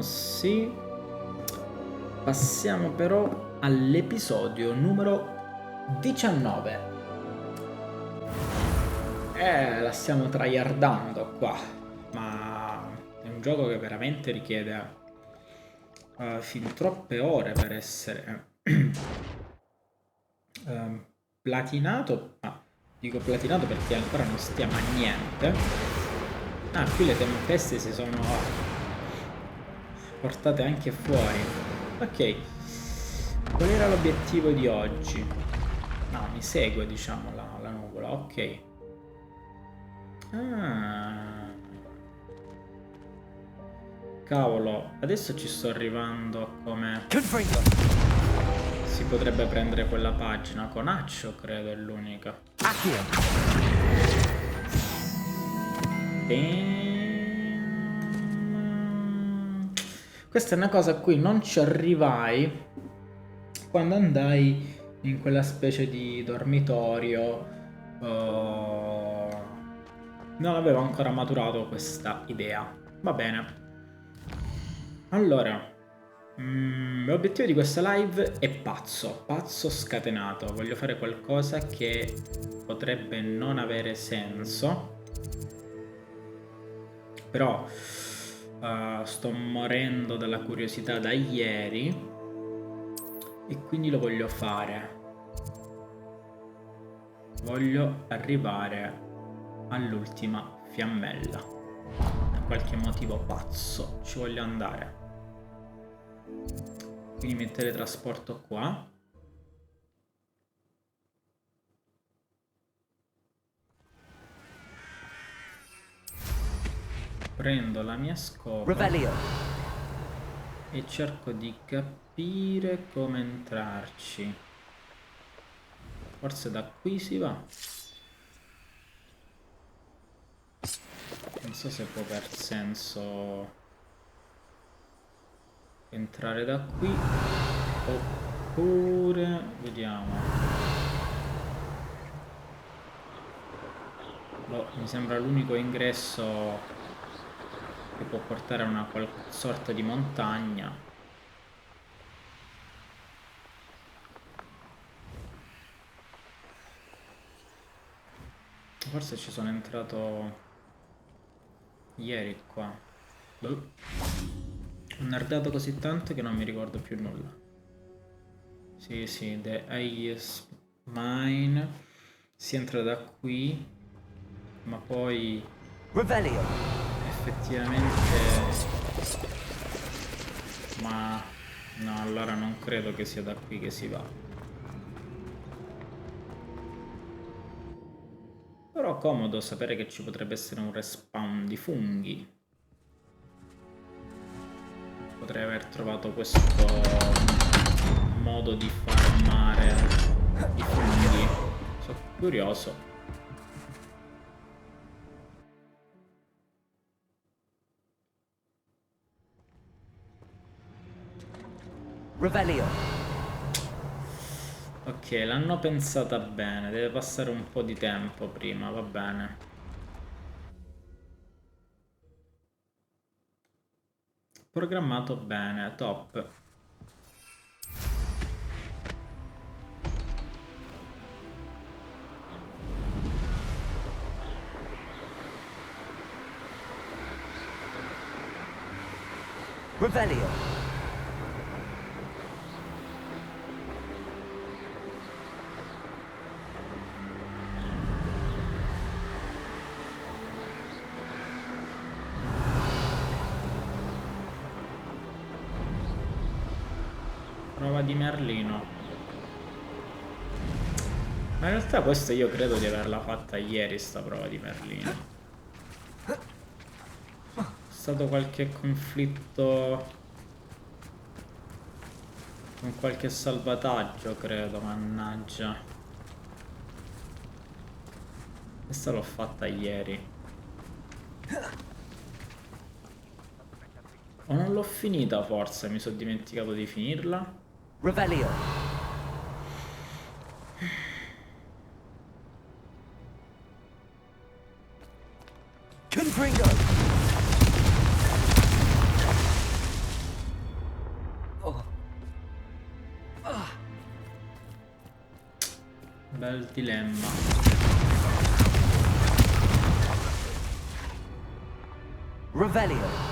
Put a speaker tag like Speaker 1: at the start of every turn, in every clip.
Speaker 1: sì. Passiamo però all'episodio numero 19. La stiamo tryhardando qua, ma è un gioco che veramente richiede fin troppe ore per essere platinato. Dico platinato perché ancora non stiamo a niente. Qui le tempeste si sono portate anche fuori. Ok, qual era l'obiettivo di oggi? No, mi segue, diciamo, la nuvola. Ok. Cavolo, adesso ci sto arrivando come... Si potrebbe prendere quella pagina con ACCIO, credo, è l'unica. Questa è una cosa a cui non ci arrivai quando andai in quella specie di dormitorio. Non avevo ancora maturato questa idea. Va bene. Allora, l'obiettivo di questa live è pazzo scatenato. Voglio fare qualcosa che potrebbe non avere senso, però sto morendo dalla curiosità da ieri e quindi lo voglio fare. Voglio arrivare all'ultima fiammella. Per qualche motivo pazzo ci voglio andare. Quindi mi teletrasporto qua. Prendo la mia scopa e cerco di capire come entrarci. Forse da qui si va. Non so se può aver senso entrare da qui, oppure vediamo. Mi sembra l'unico ingresso che può portare a una sorta di montagna. Forse ci sono entrato ieri qua. Ho nerdato così tanto che non mi ricordo più nulla. Sì, the AS mine. Si entra da qui, ma poi effettivamente... Ma no, allora non credo che sia da qui che si va. Però comodo sapere che ci potrebbe essere un respawn di funghi. Potrei aver trovato questo modo di farmare i funghi. Sono curioso. Ok, l'hanno pensata bene, deve passare un po' di tempo prima, va bene. Programmato bene, top. Prova di Merlino. Ma in realtà questa io credo di averla fatta ieri, sta prova di Merlino. C'è stato qualche conflitto con qualche salvataggio, credo, mannaggia. Questa l'ho fatta ieri. O non l'ho finita forse, mi sono dimenticato di finirla. Bel dilemma.
Speaker 2: Revelio.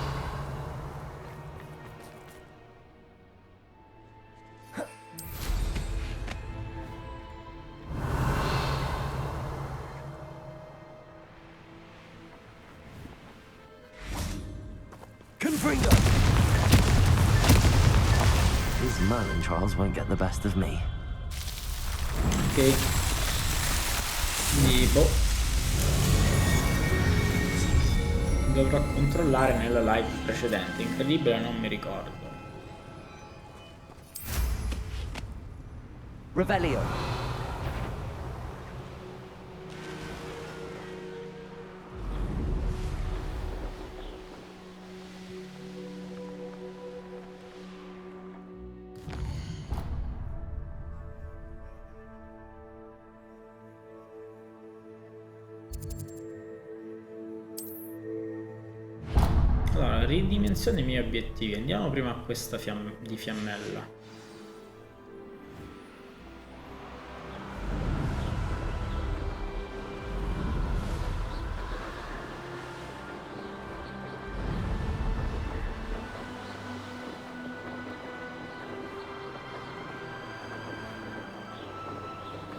Speaker 3: These Merlin trials won't get the best of me.
Speaker 1: Ok. Quindi, boh. Dovrò controllare nella live precedente. Incredibile, non mi ricordo.
Speaker 2: Revelio.
Speaker 1: Allora, ridimensione i miei obiettivi. Andiamo prima a questa di fiammella.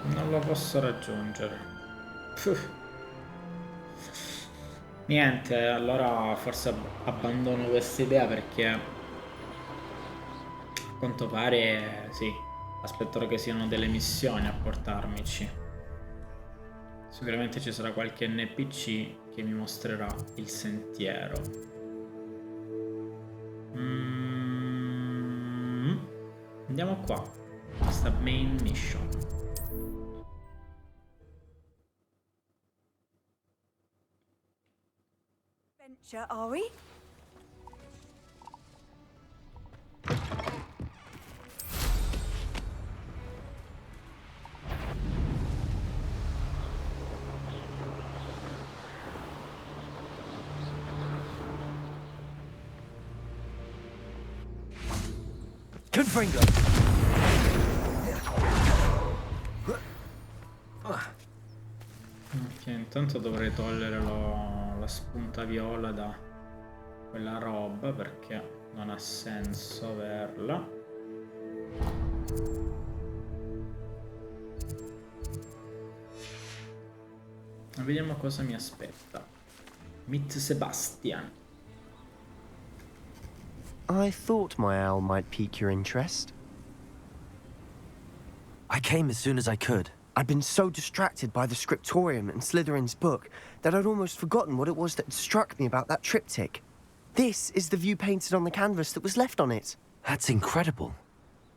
Speaker 1: Non lo posso raggiungere. Puh. Niente, allora forse abbandono questa idea perché a quanto pare sì, aspetterò che siano delle missioni a portarmici. Sicuramente ci sarà qualche NPC che mi mostrerà il sentiero. Andiamo qua, questa main mission.
Speaker 4: Are we?
Speaker 2: Confringo.
Speaker 1: Ok, intanto dovrei togliere la spunta viola da quella roba perché non ha senso averla. Vediamo cosa mi aspetta. Meet Sebastian.
Speaker 5: I thought my owl might pique your interest.
Speaker 3: I came as soon as I could.
Speaker 5: I'd been so distracted by the scriptorium and Slytherin's book that I'd almost forgotten what it was that struck me about that triptych. This is the view painted on the canvas that was left on it.
Speaker 3: That's incredible.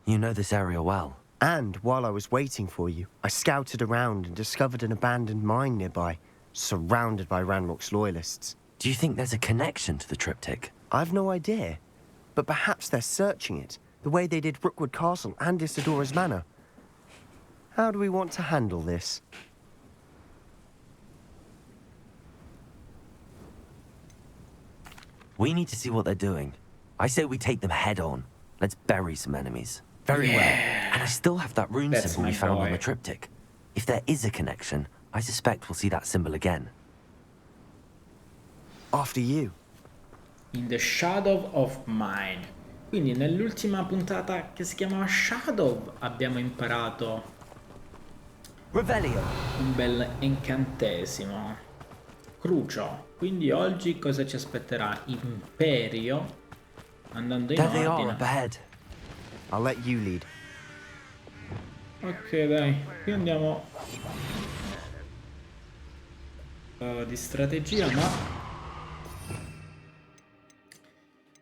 Speaker 3: You know this area well.
Speaker 5: And while I was waiting for you, I scouted around and discovered an abandoned mine nearby, surrounded by Ranrock's loyalists.
Speaker 3: Do you think there's a connection to the triptych?
Speaker 5: I've no idea, but perhaps they're searching it, the way they did Rookwood Castle and Isidora's Manor. How do we want to handle this?
Speaker 3: We need to see what they're doing. I say we take them head on. Let's bury some enemies.
Speaker 5: Very well.
Speaker 3: And I still have that rune
Speaker 1: That's
Speaker 3: symbol we
Speaker 1: my
Speaker 3: found on
Speaker 1: boy.
Speaker 3: the triptych. If there is a connection, I suspect we'll see that symbol again.
Speaker 5: After you.
Speaker 1: In the Shadow of Mine. Quindi nell'ultima puntata che si chiamava Shadow abbiamo imparato
Speaker 2: Revelio.
Speaker 1: un bel incantesimo. Crucio. Quindi oggi cosa ci aspetterà? Imperio. Andando in
Speaker 3: There they are
Speaker 1: ordine.
Speaker 3: up ahead.
Speaker 5: I'll let you lead.
Speaker 1: Ok, dai. Qui andiamo di strategia, ma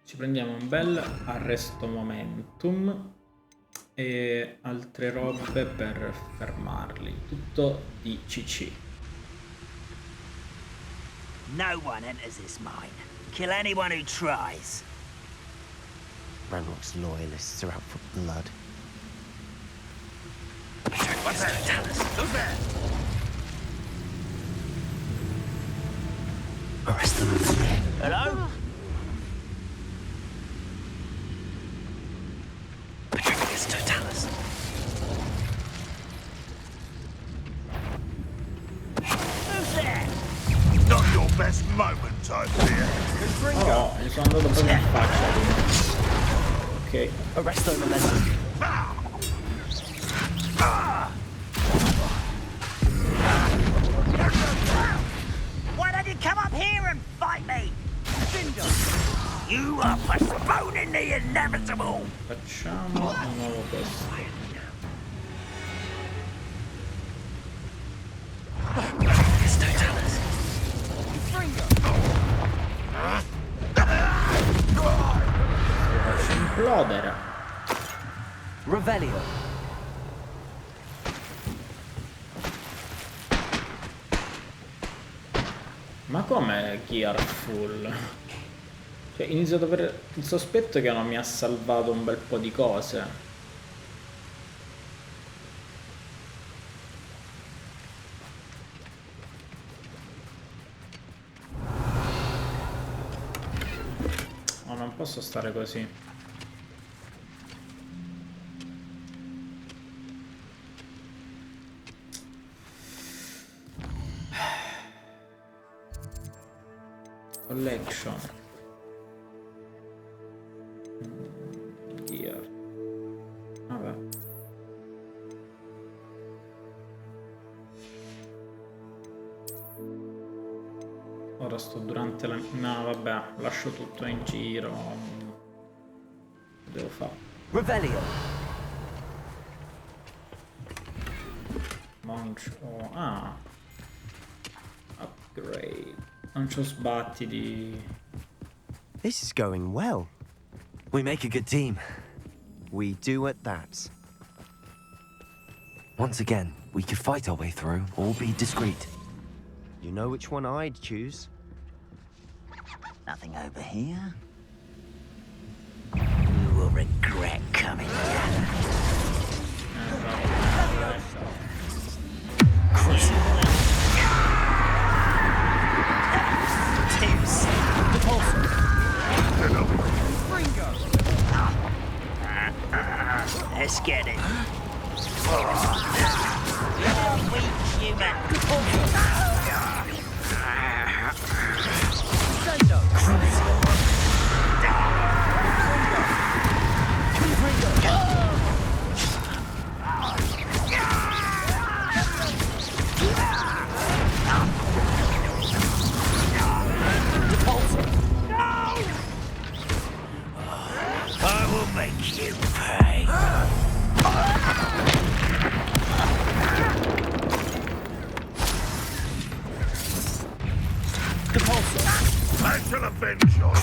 Speaker 1: ci prendiamo un bel arresto momentum e altre robe per fermarli. Tutto di CC.
Speaker 6: No one enters this mine. Kill anyone who tries.
Speaker 5: Ranrock's loyalists are out for blood.
Speaker 6: What's that? Tell us. Who's there?
Speaker 3: Arrest them.
Speaker 6: Hello?
Speaker 3: Patricius Totalis.
Speaker 1: sono andato proprio in faccia prima. Ok.
Speaker 2: Arresto momentum.
Speaker 6: Why don't you come up here and fight me? You are postponing the inevitable.
Speaker 1: Facciamo di nuovo questo. Lo faccio implodere.
Speaker 2: Revelio.
Speaker 1: Ma come Gear full? Cioè, inizio ad avere il sospetto che non mi ha salvato un bel po' di cose. Oh, non posso stare così. Collection. Gear. Vabbè. Ora sto durante la... No, vabbè, lascio tutto in giro. Devo fare.
Speaker 2: Revelio.
Speaker 1: Moncio. Ah. Upgrade. Non c'ho sbatti di...
Speaker 5: This is going well.
Speaker 3: We make a good team.
Speaker 5: We do at that.
Speaker 3: Once again, we could fight our way through or be discreet.
Speaker 5: You know which one I'd choose?
Speaker 6: Nothing over here. You will regret coming here. Let's get it. Weak human. I will make you pay. I shall avenge your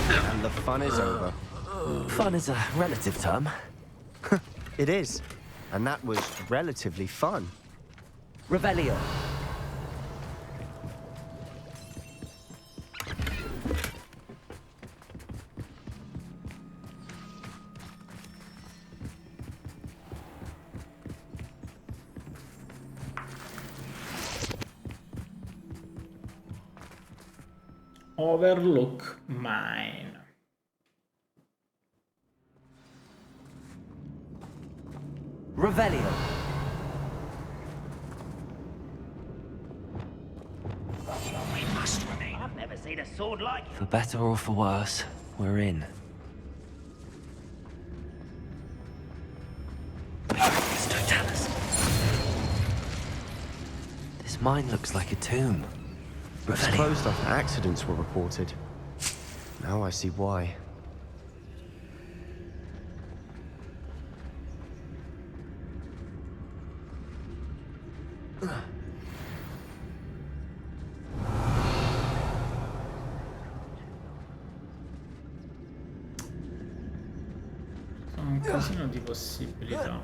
Speaker 5: And the fun is over.
Speaker 3: Fun is a relative term.
Speaker 5: It is. And that was relatively fun.
Speaker 2: Revelio.
Speaker 1: Overlook mine.
Speaker 2: Revelio.
Speaker 6: We must remain. I've never seen a sword like it.
Speaker 3: For better or for worse, we're in. This mine looks like a tomb.
Speaker 5: It's closed after accidents were reported. Now I see why.
Speaker 1: Sono un casino di possibilità.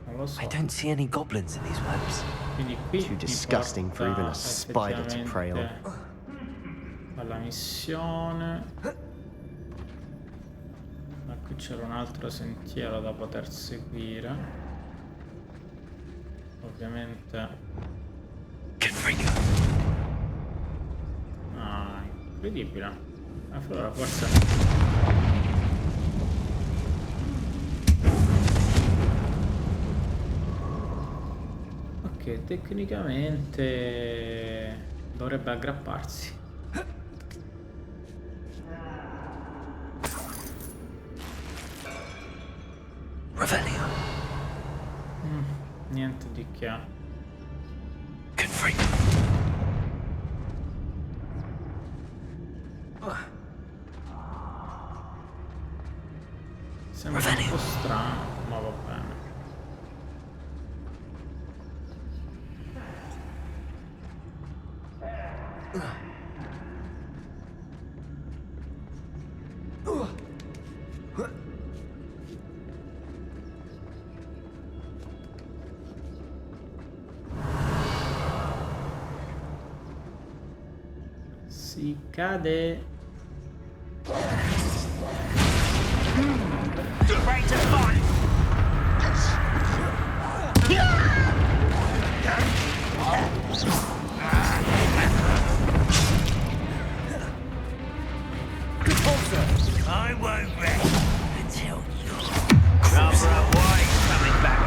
Speaker 1: Non lo so.
Speaker 3: I don't see any goblins in these webs.
Speaker 1: Quindi qui
Speaker 5: Too
Speaker 1: mi
Speaker 5: disgusting for even
Speaker 1: porta
Speaker 5: a spider to prey on.
Speaker 1: effettivamente alla missione. Qui c'era un altro sentiero da poter seguire. Ovviamente. Ah, incredibile. Allora forse. Ok, tecnicamente dovrebbe aggrapparsi.
Speaker 3: Revelio.
Speaker 1: Niente di che.
Speaker 3: Confringo.
Speaker 1: Sembra un po' strano, ma va bene. Si cade.
Speaker 6: Ready to fight! I won't rest until you're rather a wise coming back.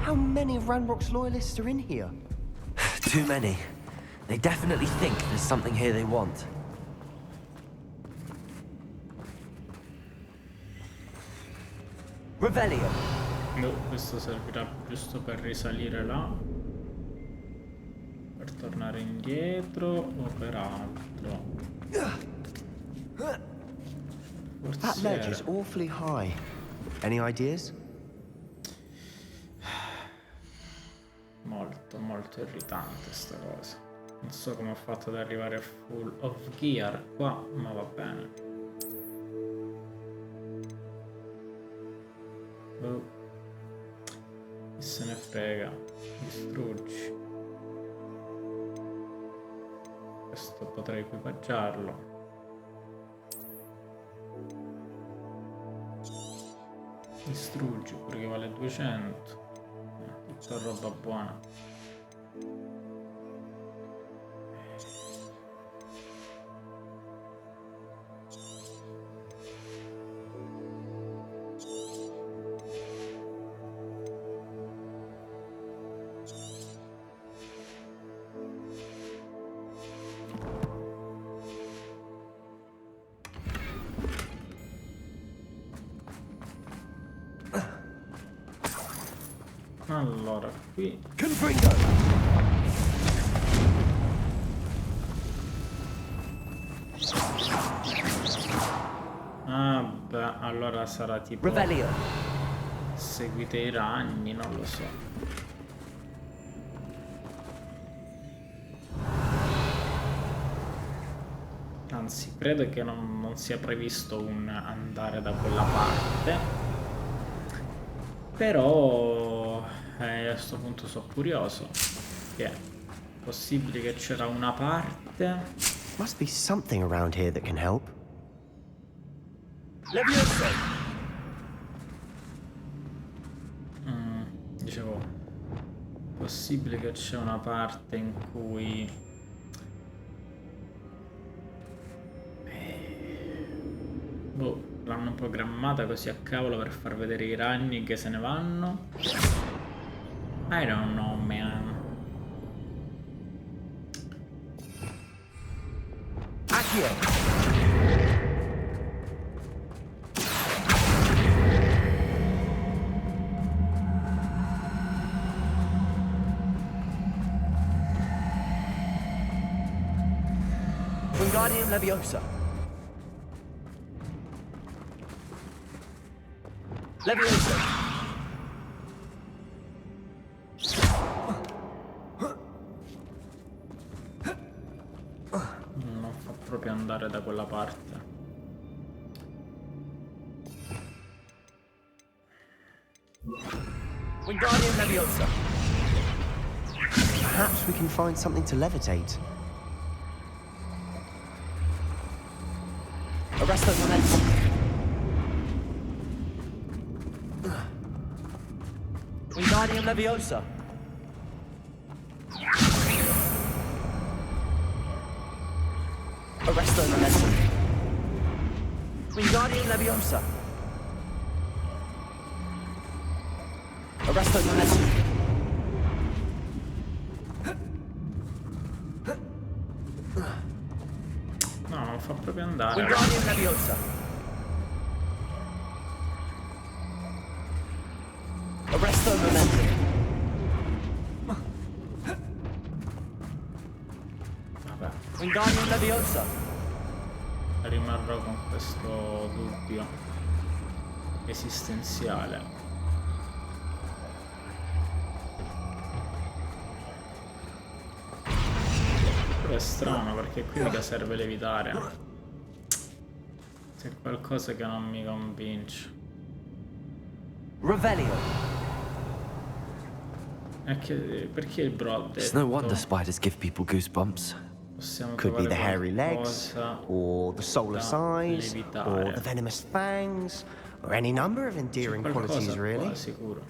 Speaker 5: How many of Ranrock's loyalists are in here?
Speaker 3: Too many. They definitely think there's something here they want.
Speaker 2: Revelio.
Speaker 1: No, questo servirà giusto per risalire là. Per tornare indietro o per altro.
Speaker 5: That ledge is
Speaker 1: Forse.
Speaker 5: awfully high. Any ideas?
Speaker 1: Molto irritante sta cosa. Non so come ho fatto ad arrivare full of gear qua, ma va bene. Boh. Chi se ne frega. Distruggi. Questo potrei equipaggiarlo. Distruggi pure che vale 200. Tutta roba buona. Allora, qui
Speaker 2: Confringo.
Speaker 1: ah beh, allora sarà tipo
Speaker 2: Revelio.
Speaker 1: seguite i ragni, non lo so. Anzi, credo che non sia previsto un andare da quella parte. Però a questo punto sono curioso. Che è possibile che c'era una parte.
Speaker 5: Must be something around here that can help.
Speaker 2: Levioso.
Speaker 1: Dicevo, possibile che c'è una parte in cui boh, l'hanno programmata così a cavolo per far vedere i ragni che se ne vanno. I don't know, man.
Speaker 2: ACCIO. Wingardium Leviosa. Leviosa.
Speaker 1: Non fa proprio andare da quella parte.
Speaker 2: Wingardium Leviosa.
Speaker 5: Perhaps we can find something to levitate.
Speaker 2: Arresto Momentum. Wingardium Leviosa. Arresto Momentum. Wingardium Leviosa. Arresto Momentum.
Speaker 1: No, non fa proprio andare.
Speaker 2: Wingardium Leviosa. Arresto Momentum.
Speaker 1: Vabbè,
Speaker 2: Wingardium Leviosa.
Speaker 1: rimarrò con questo dubbio esistenziale. Però è strano perché qui mica serve levitare. C'è qualcosa che non mi convince.
Speaker 2: Revelio.
Speaker 1: È che, perché il bro ha detto
Speaker 3: It's no wonder spiders give people goosebumps.
Speaker 1: possiamo
Speaker 5: Could be the
Speaker 1: trovare
Speaker 5: hairy legs,
Speaker 1: qualcosa
Speaker 5: or the solar
Speaker 1: da
Speaker 5: size, or
Speaker 1: levitare.
Speaker 5: the venomous fangs, or any number of
Speaker 1: C'è
Speaker 5: endearing
Speaker 1: qualcosa
Speaker 5: qualities,
Speaker 1: qua,
Speaker 5: really.
Speaker 1: sicuro.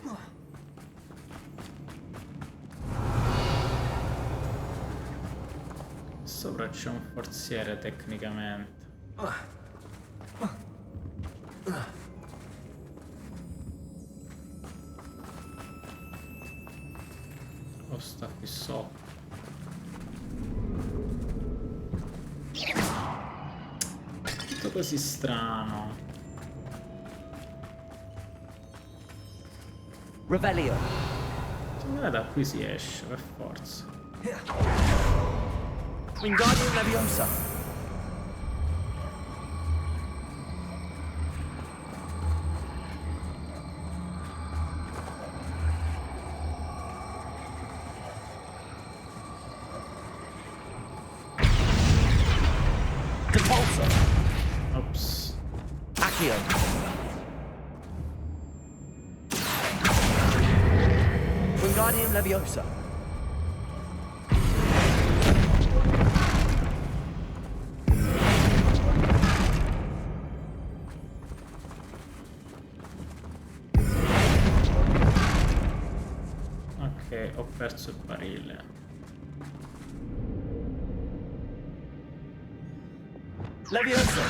Speaker 1: Sopra c'è un forziere tecnicamente. O sta qui sotto. Tutto così strano.
Speaker 2: Revelio.
Speaker 1: Secondo me da qui si esce per forza.
Speaker 2: Wingardium Leviosa. Depulso.
Speaker 1: Ops.
Speaker 2: Accio. Wingardium Leviosa.
Speaker 1: Ok, ho perso il barile.
Speaker 2: Leviosa.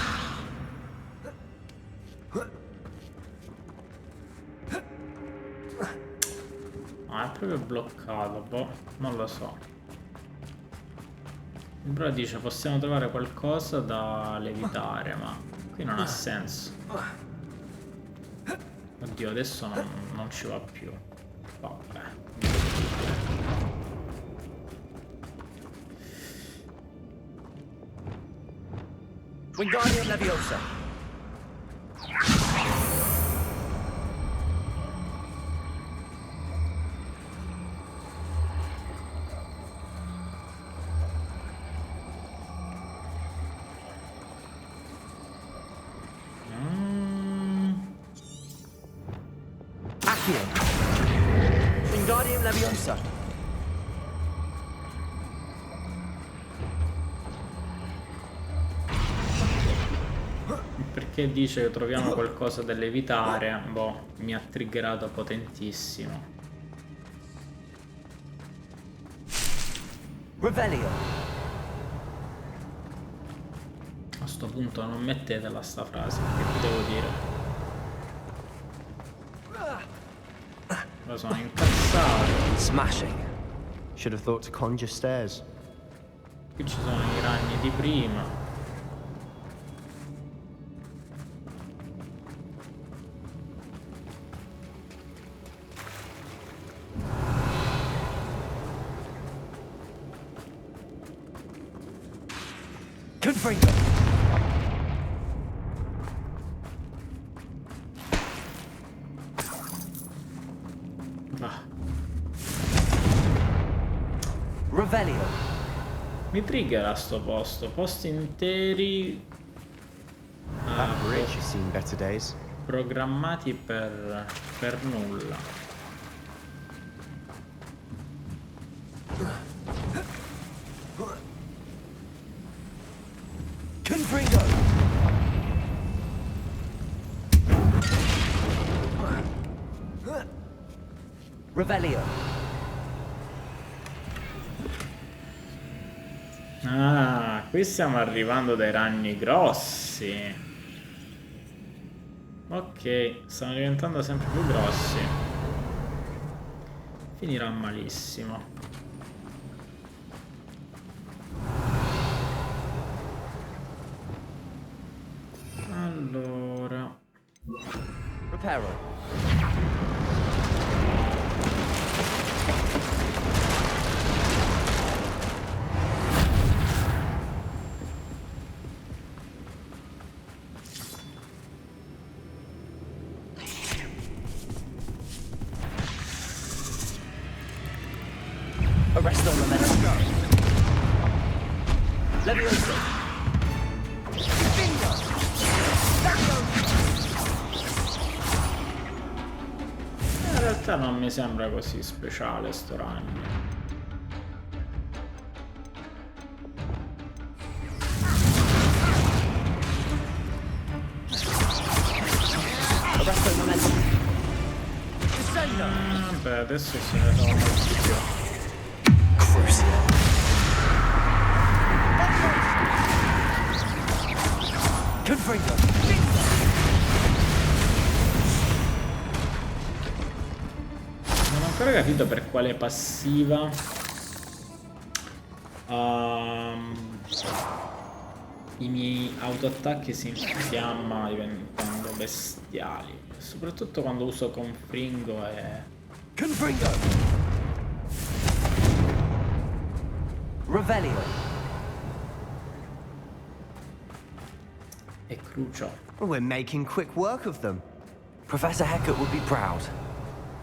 Speaker 1: Ah, è proprio bloccato, boh, non lo so. Il bro dice possiamo trovare qualcosa da levitare, ma qui non ha senso. Oddio, adesso non ci va più. Vabbè.
Speaker 2: Wingardium Leviosa. Accio. Wingardium Leviosa.
Speaker 1: Perché dice che troviamo qualcosa da levitare? Boh, mi ha triggerato potentissimo.
Speaker 2: Revelio.
Speaker 1: A sto punto non mettetela sta frase, che vi devo dire? Ma sono incazzato.
Speaker 3: Smashing.
Speaker 5: Should have thought to conjure stairs.
Speaker 1: Qui ci sono i ragni di prima.
Speaker 2: Confringo. Revelio.
Speaker 1: Mi triggera sto posto. Posti interi
Speaker 5: That bridge has seen better days.
Speaker 1: programmati per nulla.
Speaker 2: Confringo. Revelio.
Speaker 1: Ah, qui stiamo arrivando dai ragni grossi. Ok, stanno diventando sempre più grossi. Finirà malissimo. Allora,
Speaker 2: Reparo. Arresto momentum. Levioso. Bingo.
Speaker 1: in realtà non mi sembra così speciale sto ragno.
Speaker 2: Arresto momentum. Descendo.
Speaker 1: Beh, adesso se ne sono molti più.
Speaker 2: Confringo.
Speaker 1: Non ho ancora capito per quale passiva i miei autoattacchi si infiammano diventando bestiali. Soprattutto quando uso confringo
Speaker 2: Confringo. Revelio.
Speaker 1: e crucio.
Speaker 5: We're making quick work of them.
Speaker 3: Professor Hecat would be proud.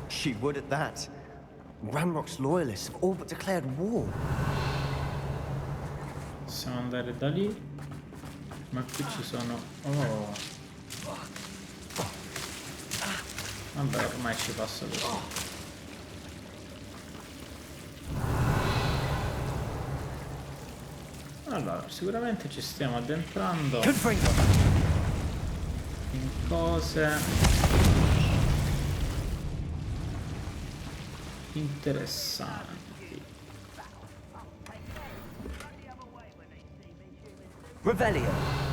Speaker 5: She would at that. Ranrock's loyalists have all but declared war.
Speaker 1: Possiamo andare da lì. Ma qui ci sono... Oh. Vabbè, ormai ci passo così. Allora, sicuramente ci stiamo addentrando
Speaker 2: Confringo.
Speaker 1: in cose interessanti.
Speaker 2: Revelio.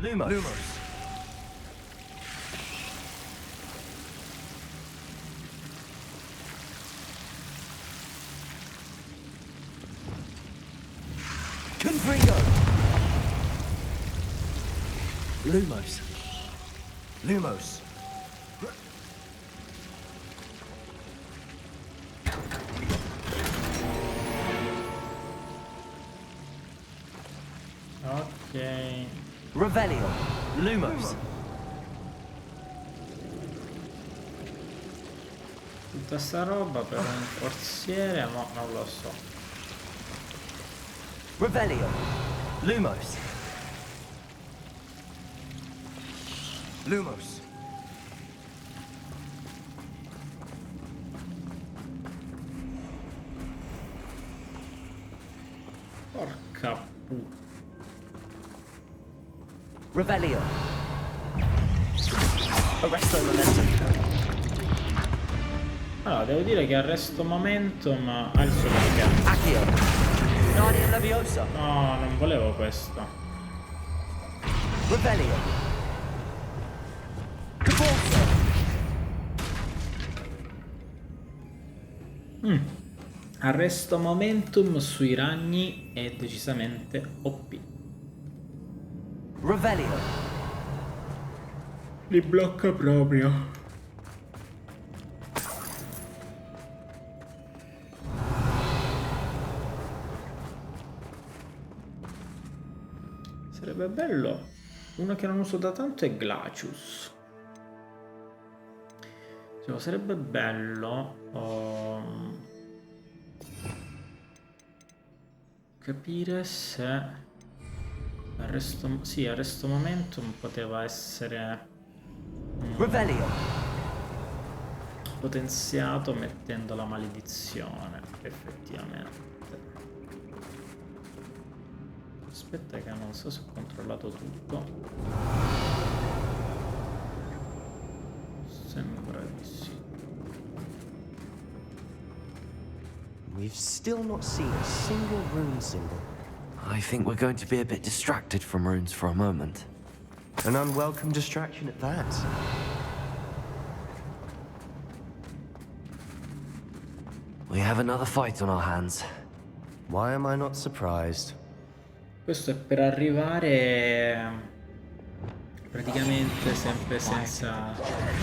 Speaker 2: Lumos. Confringo.
Speaker 5: Lumos. Lumos.
Speaker 1: Ok.
Speaker 2: Revelio. Lumos.
Speaker 1: Tutta sta roba per un forziere, ma non lo so.
Speaker 2: Revelio. Lumos.
Speaker 5: Lumos.
Speaker 1: Porca puttana.
Speaker 2: Revelio. Arresto momentum.
Speaker 1: Allora, devo dire che arresto momentum ha il suo perché.
Speaker 2: Accio. Guardian Leviosa.
Speaker 1: No, non volevo questo.
Speaker 2: Revelio. COMPARSE.
Speaker 1: Arresto momentum sui ragni è decisamente OP.
Speaker 2: Revelio.
Speaker 1: Li blocca proprio. sarebbe bello. Uno che non uso da tanto è Glacius. Cioè, sarebbe bello capire se arresto momentum poteva essere
Speaker 2: Revelio.
Speaker 1: potenziato mettendo la maledizione, effettivamente. Aspetta che non so se ho controllato tutto. Sembra di sì.
Speaker 5: We've still not seen a single rune symbol.
Speaker 3: I think we're going to be a bit distracted from runes for a moment.
Speaker 5: An unwelcome distraction at that.
Speaker 3: We have another fight on our hands.
Speaker 5: Why am I not surprised?
Speaker 1: Questo è per arrivare praticamente sempre senza...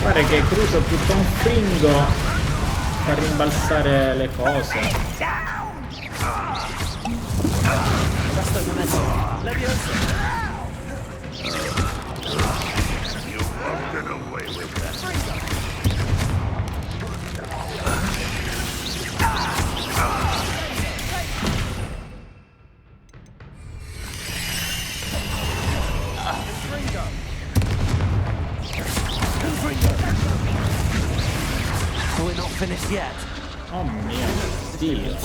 Speaker 1: Pare che Cruso più che un fringo fa rimbalzare le cose.
Speaker 2: Arresto momentum. Leviosa.
Speaker 3: We're not finished yet.
Speaker 1: Oh mio Dio.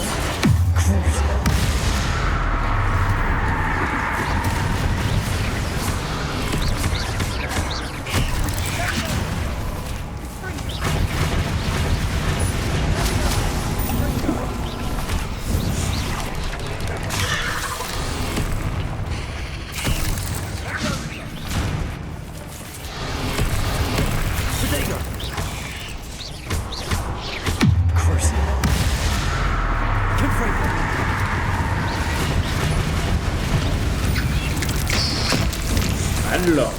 Speaker 1: Bello.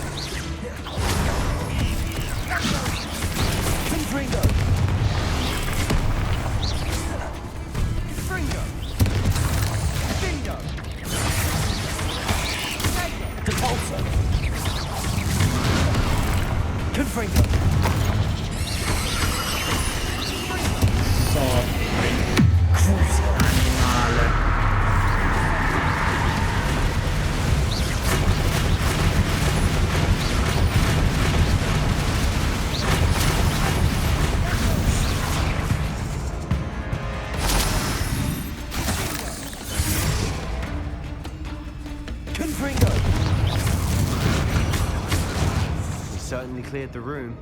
Speaker 5: Certainly cleared the room.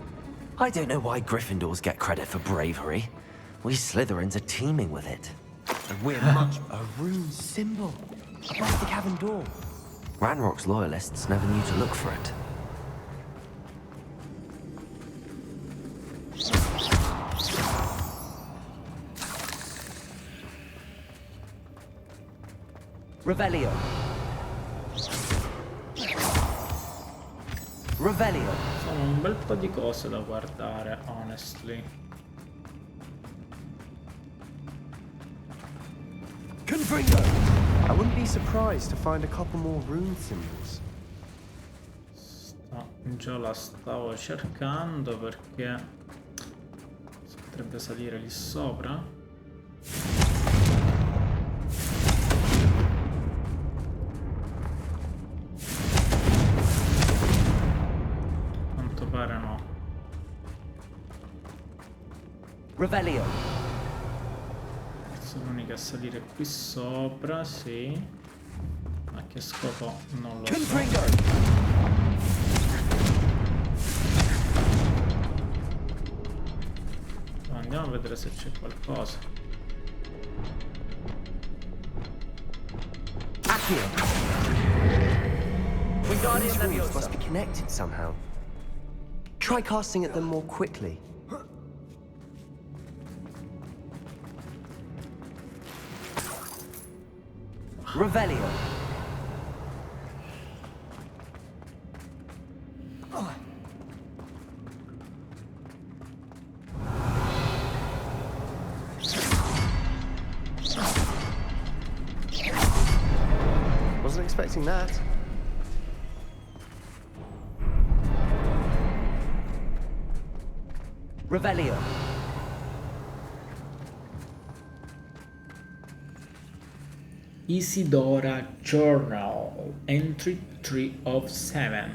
Speaker 3: I don't know why Gryffindors get credit for bravery. We Slytherins are teeming with it.
Speaker 5: And we're much a rune symbol above the cavern door.
Speaker 3: Ranrock's loyalists never knew to look for it.
Speaker 2: Revelio. Revelio.
Speaker 1: Sono un bel po' di cose da guardare, honestly.
Speaker 2: Confringo.
Speaker 5: I wouldn't be surprised to find a couple more rune symbols.
Speaker 1: Già la stavo cercando perché si potrebbe salire lì sopra. Quanto pare no.
Speaker 2: Revelio.
Speaker 1: Sono l'unica a salire qui sopra, sì. A che scopo non lo so. Andiamo a vedere se c'è qualcosa.
Speaker 2: ACCIO.
Speaker 5: These rooms must be connected somehow. Try casting at them more quickly.
Speaker 2: Revelio.
Speaker 5: Wasn't expecting that.
Speaker 2: Revelio.
Speaker 1: Isidora Journal, entry 3 of 7.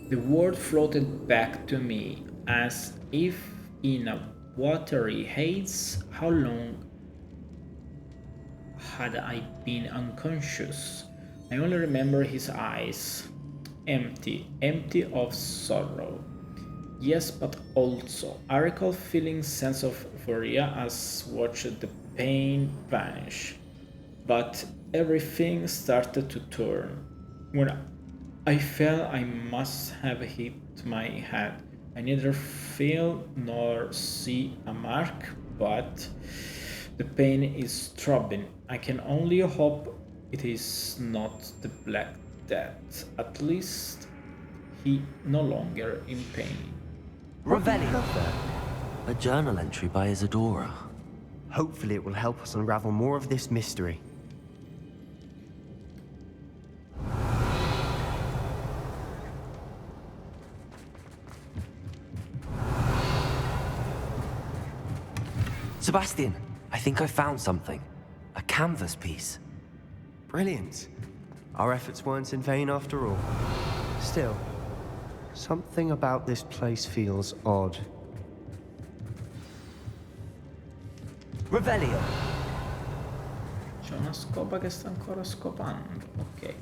Speaker 1: The word floated back to me as if in a watery haze. How long had I been unconscious? I only remember his eyes, empty of sorrow. Yes, but also I recall feeling sense of euphoria as watched the pain vanish. But everything started to turn. When I fell, I must have hit my head. I neither feel nor see a mark, but the pain is throbbing. I can only hope it is not the Black Death. At least he no longer in pain.
Speaker 2: Revelio.
Speaker 3: A journal entry by Isidora.
Speaker 5: Hopefully it will help us unravel more of this mystery.
Speaker 3: Sebastian, I think I found something. A canvas piece.
Speaker 5: Brilliant. Our efforts weren't in vain after all. Still, something about this place feels odd.
Speaker 2: Revelio.
Speaker 1: C'è una scopa che sta ancora scopando. Ok.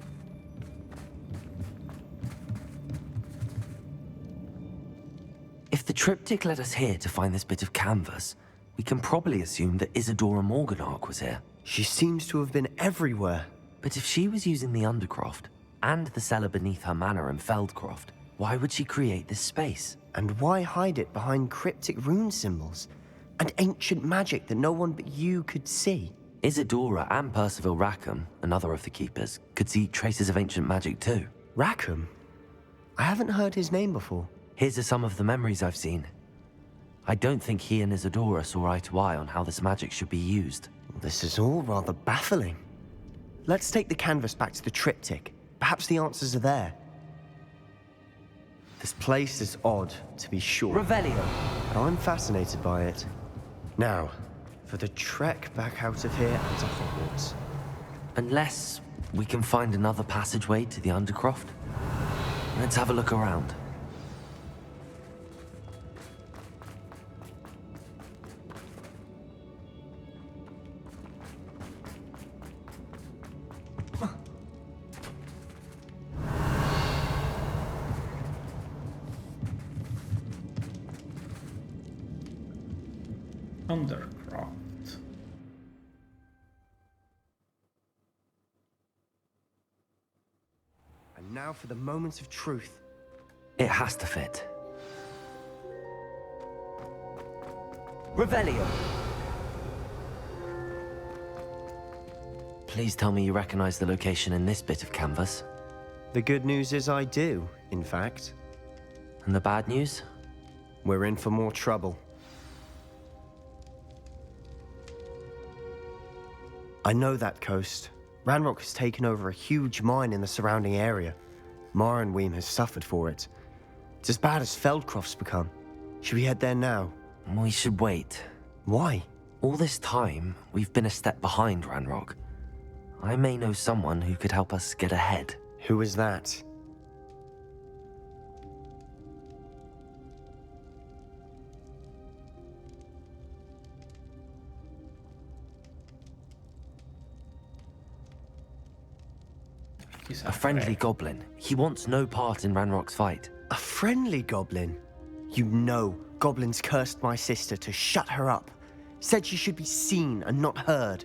Speaker 3: If the triptych led us here to find this bit of canvas, we can probably assume that Isidora Morganach was here.
Speaker 5: She seems to have been everywhere.
Speaker 3: But if she was using the Undercroft and the cellar beneath her manor in Feldcroft, why would she create this space?
Speaker 5: And why hide it behind cryptic rune symbols? And ancient magic that no one but you could see?
Speaker 3: Isidora and Percival Rackham, another of the keepers, could see traces of ancient magic too.
Speaker 5: Rackham? I haven't heard his name before.
Speaker 3: His are some of the memories I've seen. I don't think he and Isidora saw eye to eye on how this magic should be used.
Speaker 5: This is all rather baffling. Let's take the canvas back to the triptych. Perhaps the answers are there. This place is odd, to be sure.
Speaker 2: Revelio.
Speaker 5: But I'm fascinated by it. Now, for the trek back out of here and to Hogwarts.
Speaker 3: Unless we can find another passageway to the Undercroft. Let's have a look around.
Speaker 1: Undercroft.
Speaker 5: And now for the moments of truth.
Speaker 3: It has to fit.
Speaker 2: Revelio.
Speaker 3: Please tell me you recognize the location in this bit of canvas.
Speaker 5: The good news is I do, in fact.
Speaker 3: And the bad news?
Speaker 5: We're in for more trouble. I know that coast. Ranrock has taken over a huge mine in the surrounding area. Marrenweem has suffered for it. It's as bad as Feldcroft's become. Should we head there now?
Speaker 3: We should wait.
Speaker 5: Why?
Speaker 3: All this time, we've been a step behind Ranrock. I may know someone who could help us get ahead.
Speaker 5: Who is that?
Speaker 3: A friendly goblin. He wants no part in Ranrock's fight.
Speaker 5: A friendly goblin? You know, goblins cursed my sister to shut her up. Said she should be seen and not heard.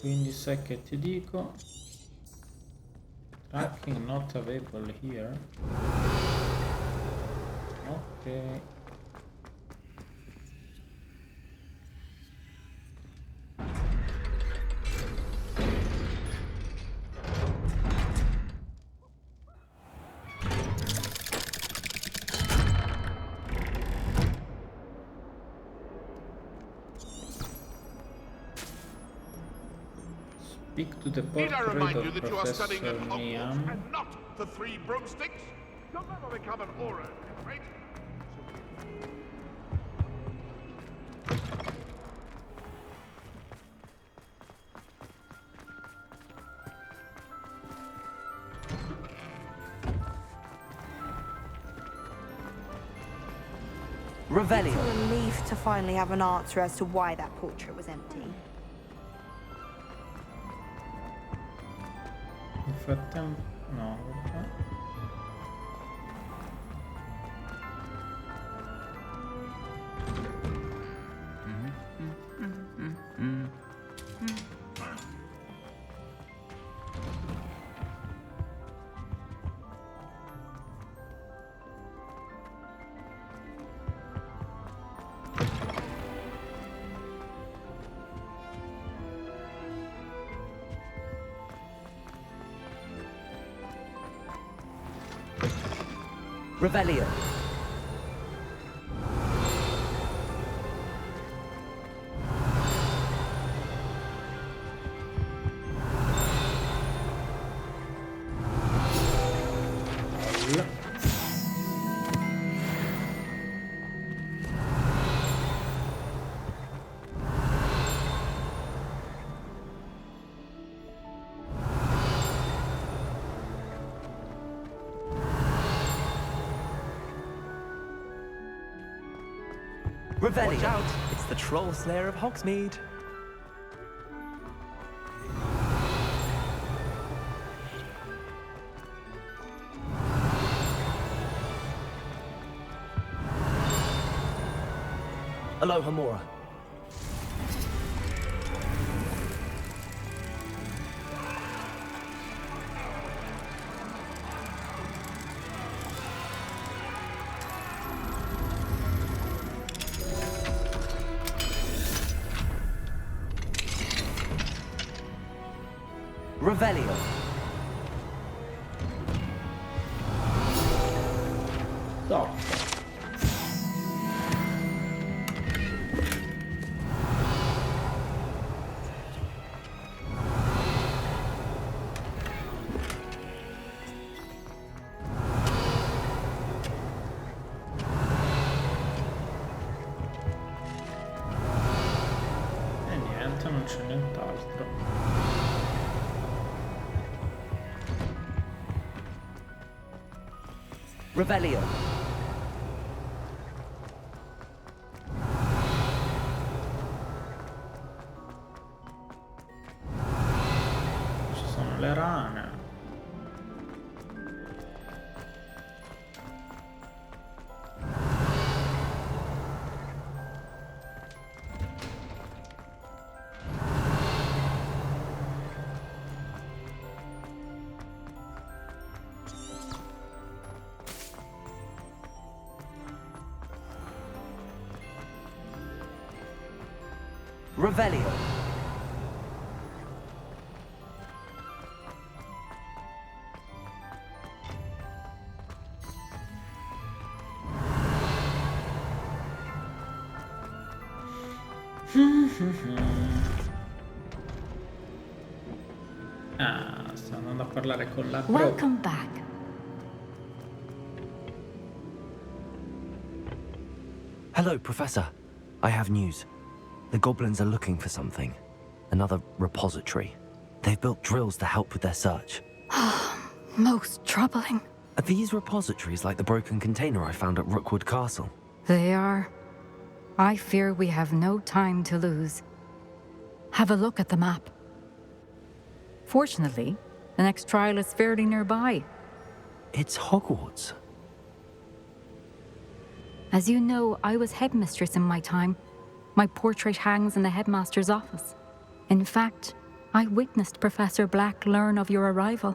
Speaker 1: Quindi sai che ti dico? Tracking not available here. Ok. Speak to the
Speaker 7: Need I remind
Speaker 1: portrait
Speaker 7: you
Speaker 1: of
Speaker 7: that you are studying
Speaker 1: Professor
Speaker 7: at Hogwarts
Speaker 1: NIAMH.
Speaker 7: and not the Three Broomsticks? You'll never become an aura, right?
Speaker 2: Revelio.
Speaker 4: It's a relief to finally have an answer as to why that portrait was empty.
Speaker 1: Nel frattempo... no, vabbè.
Speaker 2: Revelio. Revelio.
Speaker 8: Watch out! It's the Troll Slayer of Hogsmeade.
Speaker 2: Aloha Mora. Revelio.
Speaker 1: Stop. E niente, non c'è nient'altro.
Speaker 2: Revelio.
Speaker 1: Ci sono le rane.
Speaker 2: Revelio.
Speaker 1: Ah, sto andando a parlare con la
Speaker 9: Welcome back.
Speaker 3: Hello, Professor. I have news. The goblins are looking for something. Another repository. They've built drills to help with their search.
Speaker 9: Most troubling.
Speaker 3: Are these repositories like the broken container I found at Rookwood Castle?
Speaker 9: They are. I fear we have no time to lose. Have a look at the map. Fortunately, the next trial is fairly nearby.
Speaker 3: It's Hogwarts.
Speaker 9: As you know, I was headmistress in my time. My portrait hangs in the headmaster's office. In fact, I witnessed Professor Black learn of your arrival,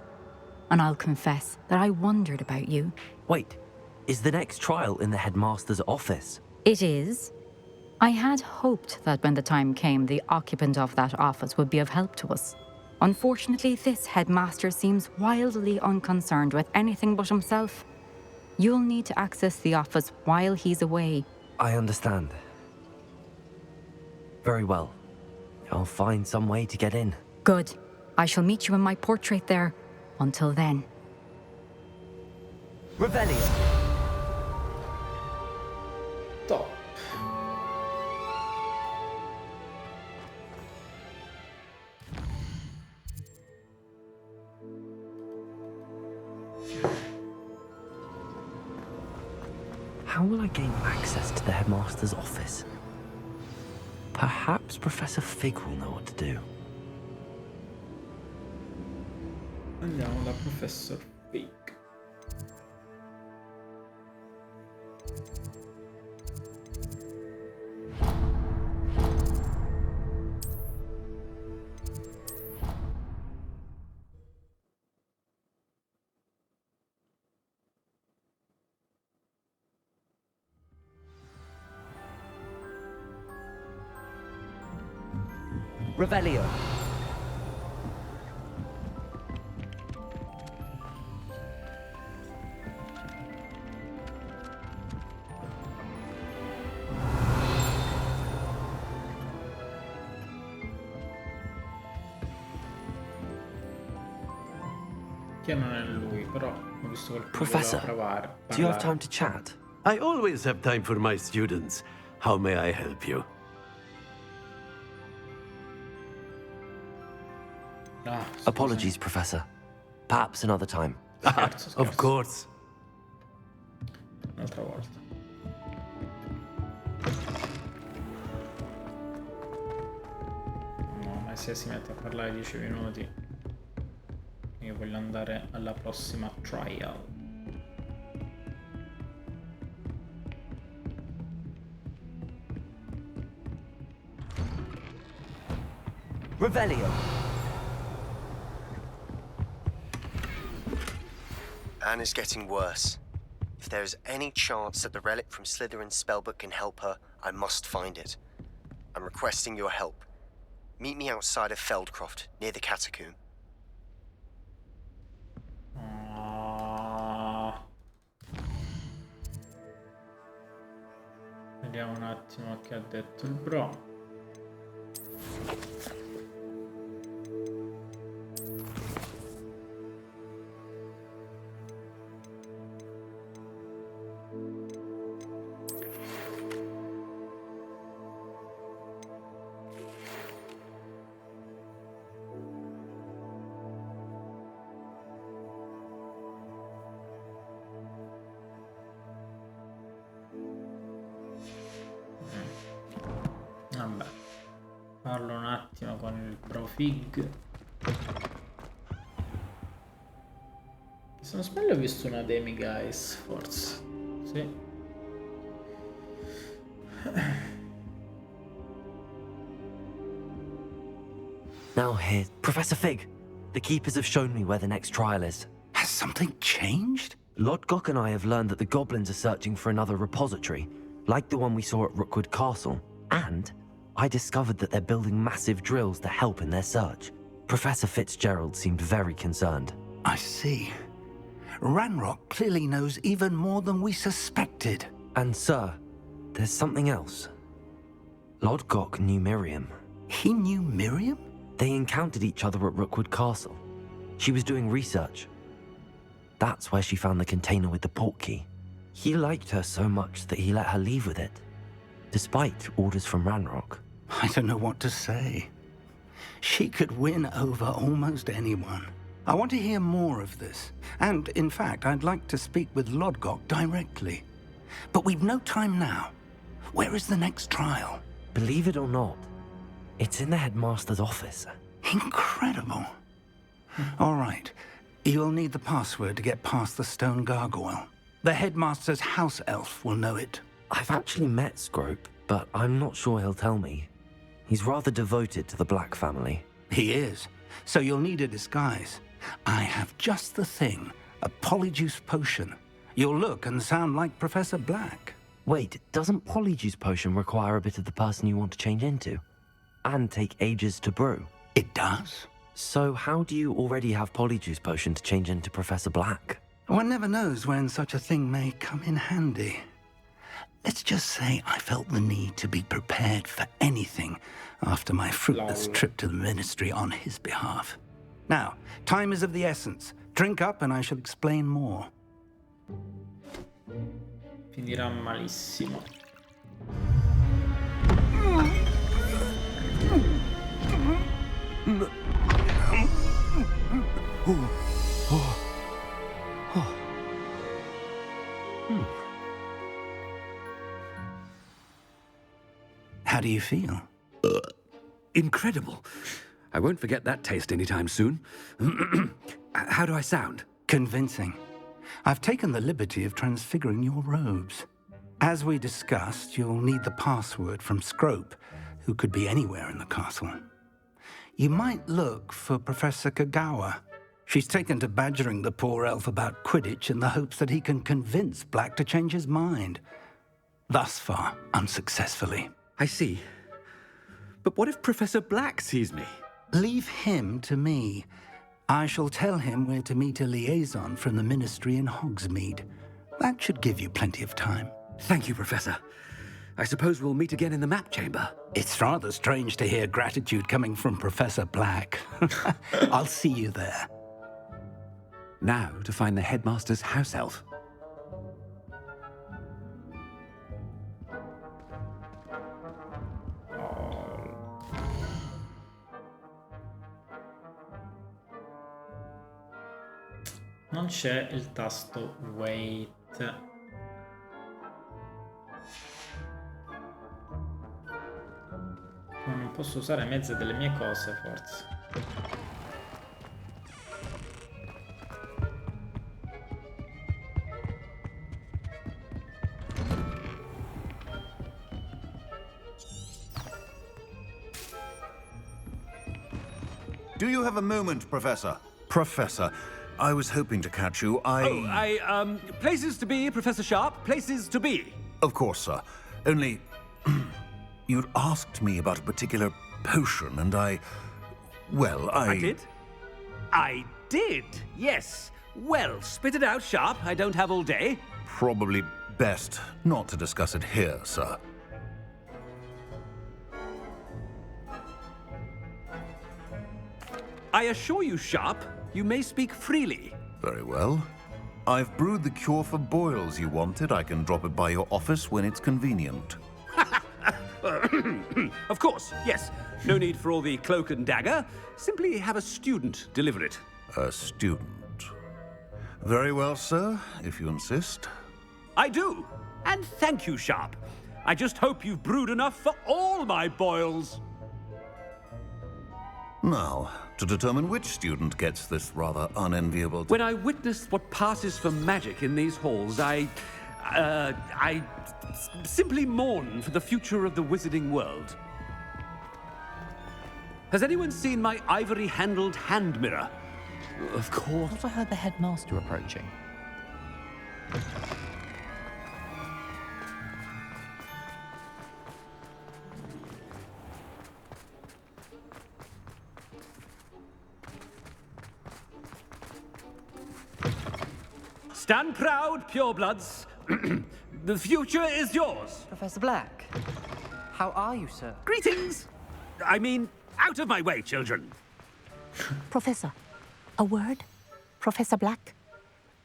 Speaker 9: and I'll confess that I wondered about you.
Speaker 3: Wait, is the next trial in the Headmaster's office?
Speaker 9: It is. I had hoped that when the time came, the occupant of that office would be of help to us. Unfortunately, this Headmaster seems wildly unconcerned with anything but himself. You'll need to access the office while he's away.
Speaker 3: I understand. Very well. I'll find some way to get in.
Speaker 9: Good. I shall meet you in my portrait there. Until then.
Speaker 2: Revelio.
Speaker 1: Top.
Speaker 3: How will I gain access to the Headmaster's office? Perhaps Professor Fig will know what to do.
Speaker 1: Andiamo da Professor Fig.
Speaker 2: Revelio.
Speaker 1: Che non è lui, però ho visto qualcuno
Speaker 3: Professor,
Speaker 1: che voleva provare.
Speaker 3: do you have time to chat?
Speaker 10: I always have time for my students. How may I help you?
Speaker 1: Ah,
Speaker 3: Apologies, Professor. Perhaps another time.
Speaker 1: Scherzo.
Speaker 10: Of course.
Speaker 1: Un'altra volta. No, ma se si mette a parlare 10 minuti, io voglio andare alla prossima trial.
Speaker 2: Revelio.
Speaker 5: Anne is getting worse. If there is any chance that the relic from Slytherin's spellbook can help her, I must find it. I'm requesting your help. Meet me outside of Feldcroft, near the catacomb.
Speaker 1: Vediamo un attimo che ha detto il bro. Vabbè, parlo un attimo con il bro Fig. Se non sbaglio ho visto una Demi Guys, forse. Sì.
Speaker 3: Now here, Professor Fig. The Keepers have shown me where the next trial is.
Speaker 11: Has something changed?
Speaker 3: Lodgok and I have learned that the goblins are searching for another repository, like the one we saw at Rookwood Castle. And I discovered that they're building massive drills to help in their search. Professor FITZGERALD seemed very concerned.
Speaker 11: I see. Ranrock clearly knows even more than we suspected.
Speaker 3: And sir, there's something else. Lodgok knew Miriam.
Speaker 11: He knew Miriam?
Speaker 3: They encountered each other at Rookwood Castle. She was doing research. That's where she found the container with the portkey. He liked her so much that he let her leave with it, despite orders from Ranrock.
Speaker 11: I don't know what to say. She could win over almost anyone. I want to hear more of this. And, in fact, I'd like to speak with Lodgok directly. But we've no time now. Where is the next trial?
Speaker 3: Believe it or not, it's in the Headmaster's office.
Speaker 11: Incredible. All right. You'll need the password to get past the stone gargoyle. The Headmaster's house elf will know it.
Speaker 3: I've actually met Scrope, but I'm not sure he'll tell me. He's rather devoted to the Black family.
Speaker 11: He is. So you'll need a disguise. I have just the thing. A Polyjuice potion. You'll look and sound like Professor Black.
Speaker 3: Wait, doesn't Polyjuice potion require a bit of the person you want to change into? And take ages to brew?
Speaker 11: It does.
Speaker 3: So how do you already have Polyjuice potion to change into Professor Black?
Speaker 11: One never knows when such a thing may come in handy. Let's just say I felt the need to be prepared for anything after my fruitless trip to the ministry on his behalf. Now, time is of the essence. Drink up and I shall explain more.
Speaker 1: Finirà malissimo.
Speaker 11: How do you feel?
Speaker 10: Incredible. I won't forget that taste anytime soon. How do I sound?
Speaker 11: Convincing. I've taken the liberty of transfiguring your robes. As we discussed, you'll need the password from Scrope, who could be anywhere in the castle. You might look for Professor Kagawa. She's taken to badgering the poor elf about Quidditch in the hopes that he can convince Black to change his mind. Thus far, unsuccessfully.
Speaker 10: I see. But what if Professor Black sees me?
Speaker 11: Leave him to me. I shall tell him where to meet a liaison from the ministry in Hogsmeade. That should give you plenty of time.
Speaker 10: Thank you, Professor. I suppose we'll meet again in the map chamber.
Speaker 11: It's rather strange to hear gratitude coming from Professor Black. I'll see you there.
Speaker 10: Now to find the Headmaster's house elf.
Speaker 1: Non c'è il tasto wait. Ma non posso usare mezze delle mie cose, forse.
Speaker 12: Do you have a moment, Professor? Professor, I was hoping to catch you.
Speaker 10: Places to be, Professor Sharp. Places to be.
Speaker 12: Of course, sir. Only... you'd asked me about a particular potion, and I
Speaker 10: did? I did, yes. Well, spit it out, Sharp. I don't have all day.
Speaker 12: Probably best not to discuss it here, sir.
Speaker 10: I assure you, Sharp, you may speak freely.
Speaker 12: Very well. I've brewed the cure for boils you wanted. I can drop it by your office when it's convenient.
Speaker 10: Of course, yes. No need for all the cloak and dagger. Simply have a student deliver it.
Speaker 12: A student. Very well, sir, if you insist.
Speaker 10: I do. And thank you, Sharp. I just hope you've brewed enough for all my boils.
Speaker 12: Now, to determine which student gets this rather unenviable...
Speaker 10: When I witness what passes for magic in these halls, I simply mourn for the future of the wizarding world. Has anyone seen my ivory-handled hand mirror? Of course.
Speaker 8: I thought I heard the headmaster approaching.
Speaker 10: Stand proud, purebloods. The future is yours.
Speaker 13: Professor Black, how are you, sir?
Speaker 10: Greetings. I mean, out of my way, children.
Speaker 14: Professor, a word? Professor Black?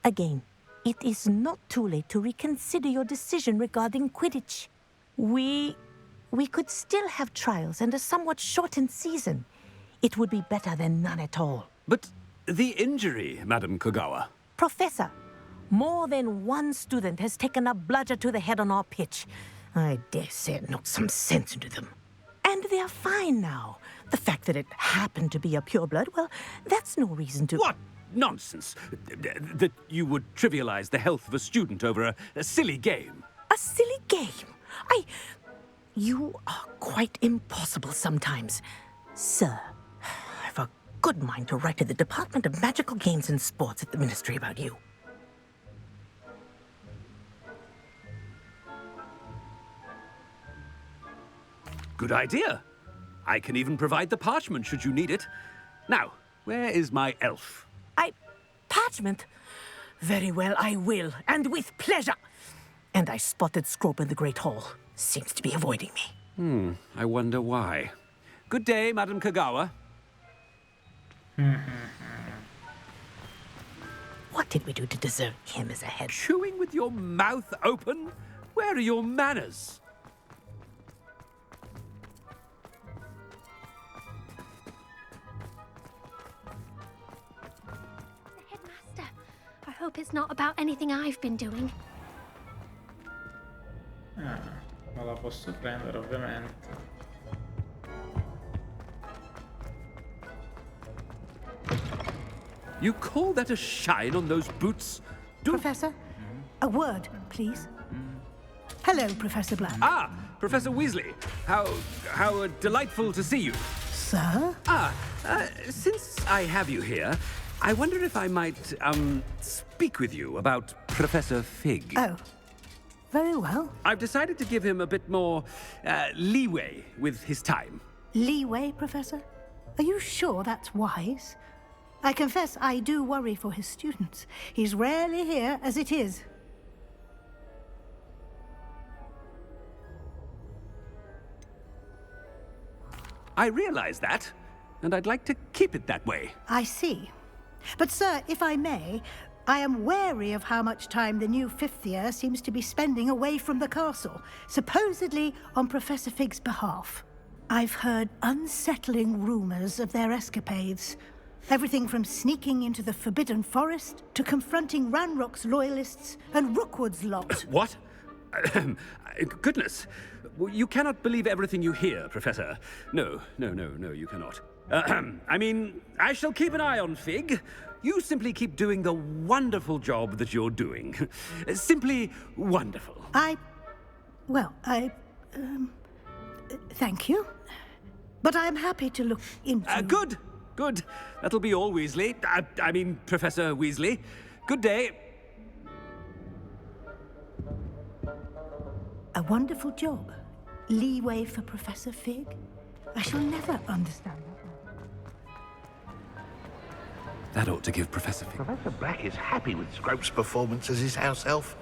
Speaker 14: Again, it is not too late to reconsider your decision regarding Quidditch. We could still have trials and a somewhat shortened season. It would be better than none at all.
Speaker 10: But the injury, Madam Kagawa.
Speaker 14: Professor, more than one student has taken a bludger to the head on our pitch. I dare say it knocked some sense into them. And they are fine now. The fact that it happened to be a pureblood, well, that's no reason to...
Speaker 10: What nonsense! That you would trivialize the health of a student over a silly game.
Speaker 14: A silly game? You are quite impossible sometimes. Sir, good mind to write to the Department of Magical Games and Sports at the Ministry about you.
Speaker 10: Good idea. I can even provide the parchment should you need it. Now, where is my elf?
Speaker 14: Parchment? Very well, I will, and with pleasure. And I spotted Scrope in the Great Hall. Seems to be avoiding me.
Speaker 10: I wonder why. Good day, Madam Kagawa.
Speaker 14: What did we do to deserve him as a head?
Speaker 10: Chewing with your mouth open? Where are your manners?
Speaker 15: Headmaster, I hope it's not about anything I've been doing.
Speaker 1: Ma la posso prendere ovviamente.
Speaker 10: You call that a shine on those boots?
Speaker 14: Professor, a word, please. Hello, Professor Black.
Speaker 10: Ah, Professor Weasley. How delightful to see you.
Speaker 14: Sir?
Speaker 10: Since I have you here, I wonder if I might, speak with you about Professor Fig.
Speaker 14: Oh, very well.
Speaker 10: I've decided to give him a bit more, leeway with his time.
Speaker 14: Leeway, Professor? Are you sure that's wise? I confess I do worry for his students. He's rarely here as it is.
Speaker 10: I realize that, and I'd like to keep it that way.
Speaker 14: I see. But, sir, if I may, I am wary of how much time the new fifth year seems to be spending away from the castle, supposedly on Professor Fig's behalf. I've heard unsettling rumors of their escapades. Everything from sneaking into the Forbidden Forest to confronting Ranrock's loyalists and Rookwood's lot.
Speaker 10: What? Goodness. You cannot believe everything you hear, Professor. No, you cannot. I mean, I shall keep an eye on Fig. You simply keep doing the wonderful job that you're doing. Simply wonderful.
Speaker 14: Thank you. But I'm happy to look into...
Speaker 10: Good. That'll be all, Weasley. I mean, Professor Weasley. Good day.
Speaker 14: A wonderful job. Leeway for Professor Fig. I shall never understand that.
Speaker 10: That ought to give Professor Fig...
Speaker 16: Professor Black is happy with Scrope's performance as his house elf.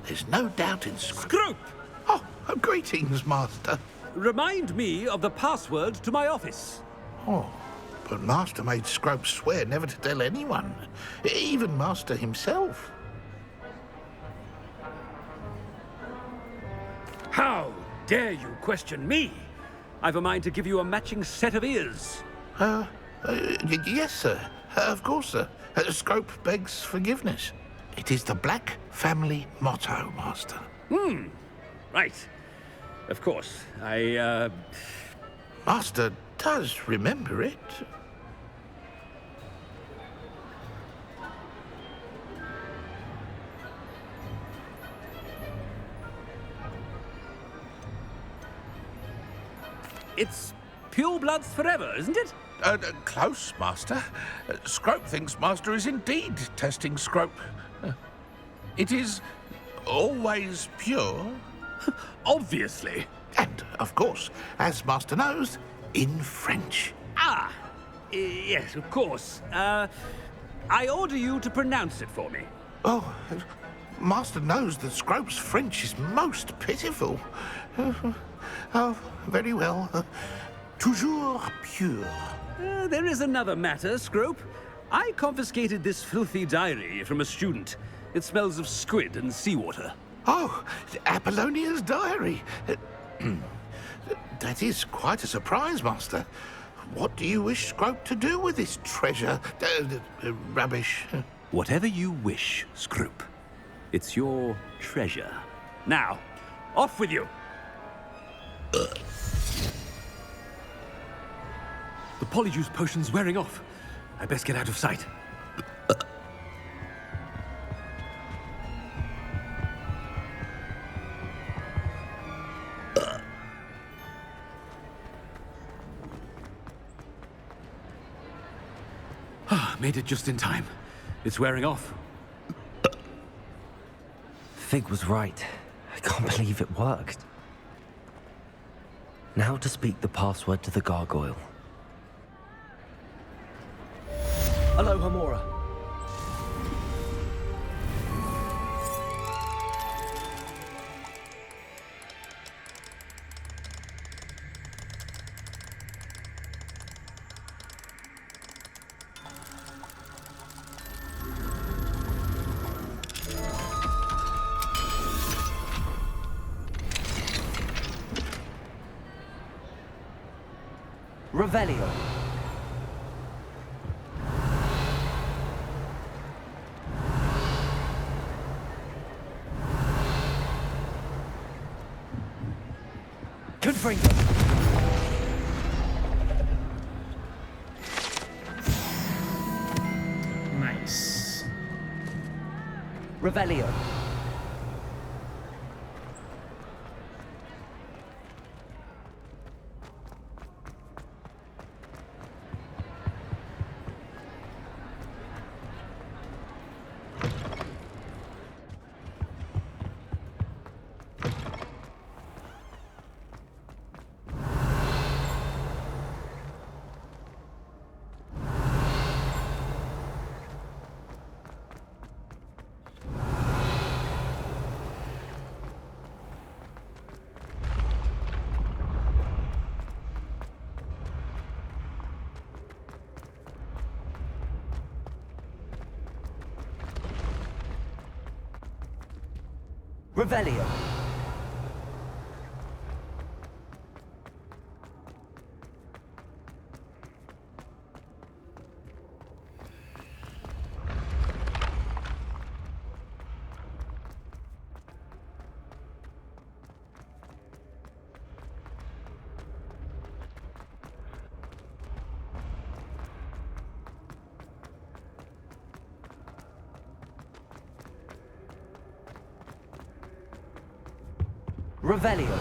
Speaker 16: There's no doubt in
Speaker 10: Scrope!
Speaker 16: Oh, greetings, Master.
Speaker 10: Remind me of the password to my office.
Speaker 16: Oh, but Master made Scrope swear never to tell anyone, even Master himself.
Speaker 10: How dare you question me? I've a mind to give you a matching set of ears.
Speaker 16: Yes, sir. Of course, sir. Scrope begs forgiveness. It is the Black family motto, Master.
Speaker 10: Right. Of course.
Speaker 16: Master does remember it.
Speaker 10: It's purebloods forever, isn't it?
Speaker 16: Close, Master. Scrope thinks Master is indeed testing Scrope. It is always pure.
Speaker 10: Obviously.
Speaker 16: And, of course, as Master knows, in French.
Speaker 10: Yes, of course. I order you to pronounce it for me.
Speaker 16: Oh, Master knows that Scrope's French is most pitiful. Oh, very well. Toujours pure.
Speaker 10: There is another matter, Scrope. I confiscated this filthy diary from a student. It smells of squid and seawater.
Speaker 16: Oh, Apollonia's diary. That is quite a surprise, Master. What do you wish Scrope to do with this treasure? Rubbish.
Speaker 10: Whatever you wish, Scrope. It's your treasure. Now, off with you. The Polyjuice potion's wearing off. I best get out of sight. Made it just in time. It's wearing off.
Speaker 3: Fig was right. I can't believe it worked. Now to speak the password to the gargoyle.
Speaker 2: Alohomora. Revelio. Confringo.
Speaker 1: Nice.
Speaker 2: Revelio. Revelio. Revelio.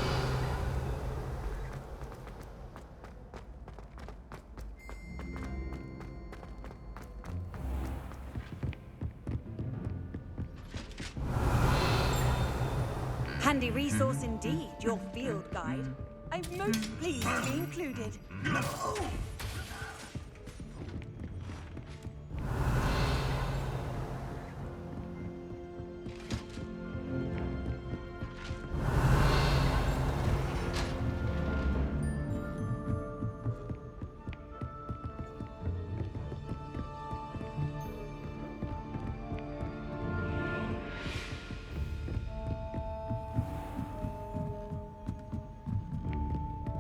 Speaker 17: Handy resource indeed, your field guide. I'm most pleased to be included. No!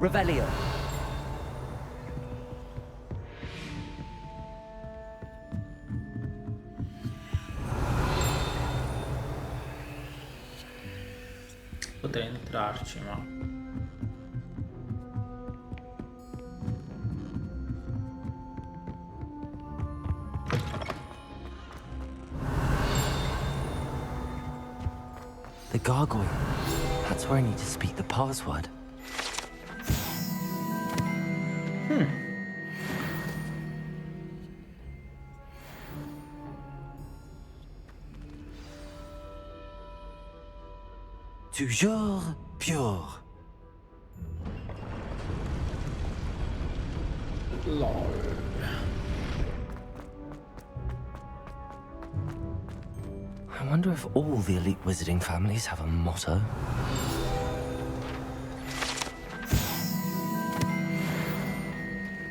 Speaker 2: Revelio.
Speaker 1: Potrei entrarci, ma...
Speaker 3: The gargoyle. That's where I need to speak the password. Toujours pure.
Speaker 1: LOL.
Speaker 3: I wonder if all the elite wizarding families have a motto.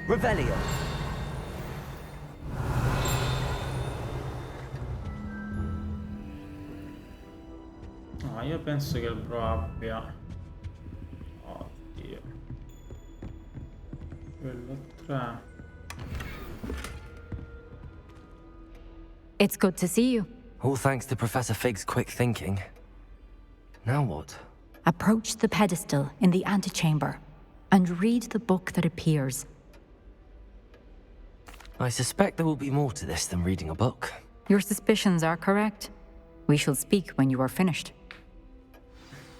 Speaker 2: Revelio.
Speaker 1: No, io penso che il bro abbia... Oddio. Quello 3.
Speaker 9: It's good to see you.
Speaker 3: All thanks to Professor Fig's quick thinking. Now what?
Speaker 9: Approach the pedestal in the antechamber and read the book that appears.
Speaker 3: I suspect there will be more to this than reading a book.
Speaker 9: Your suspicions are correct. We shall speak when you are finished.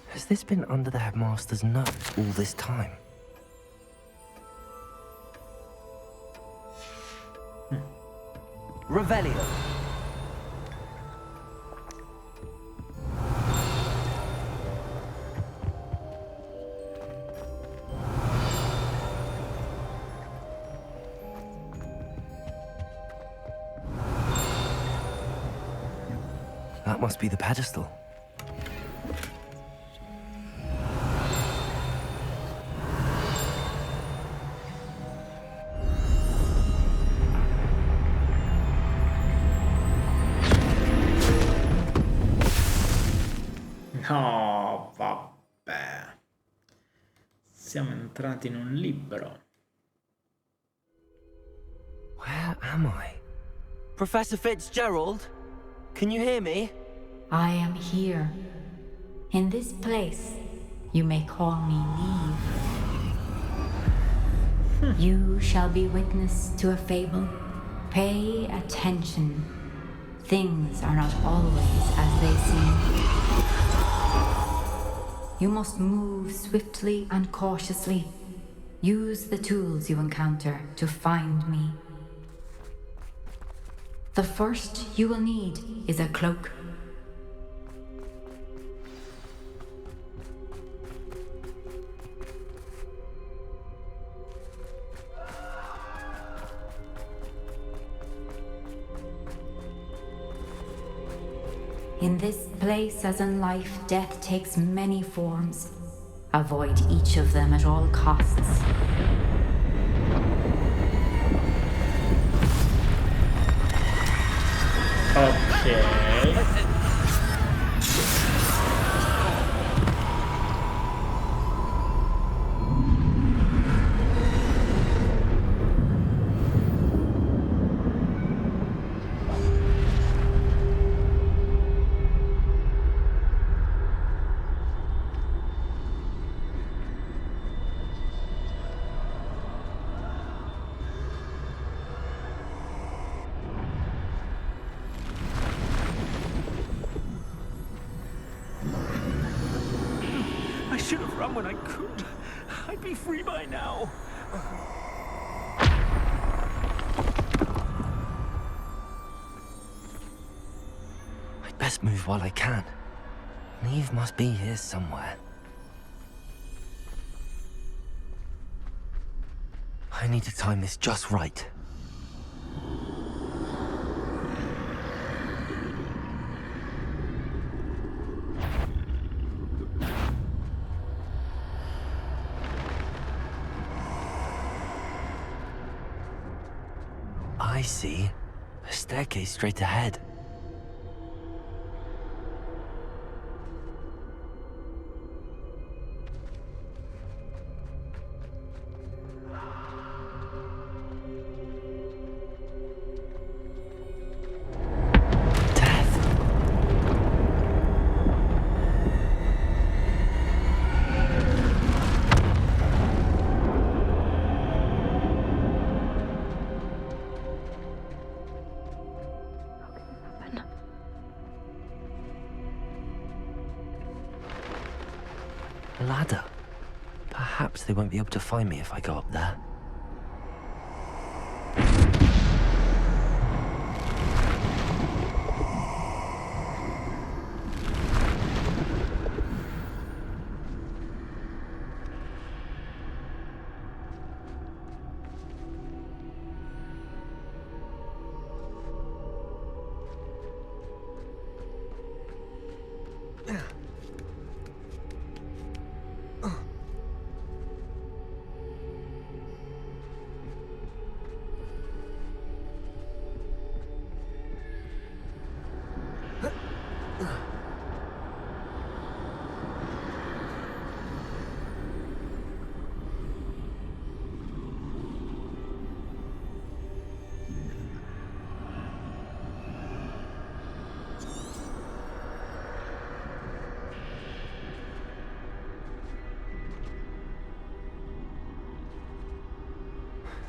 Speaker 3: Has this been under the Headmaster's nose all this time?
Speaker 2: Revelio.
Speaker 3: That must be the pedestal.
Speaker 1: No, vabbè. Siamo entrati in un libro.
Speaker 3: Where am I? Professor Fitzgerald? Can you hear me?
Speaker 9: I am here. In this place, you may call me Neve. You shall be witness to a fable. Pay attention. Things are not always as they seem. You must move swiftly and cautiously. Use the tools you encounter to find me. The first you will need is a cloak. In this place, as in life, death takes many forms. Avoid each of them at all costs.
Speaker 1: Okay.
Speaker 10: I should have run when I could. I'd be free by now.
Speaker 3: I'd best move while I can. Neve must be here somewhere. I need to time this just right. I see. A staircase straight ahead. A ladder. Perhaps they won't be able to find me if I go up there.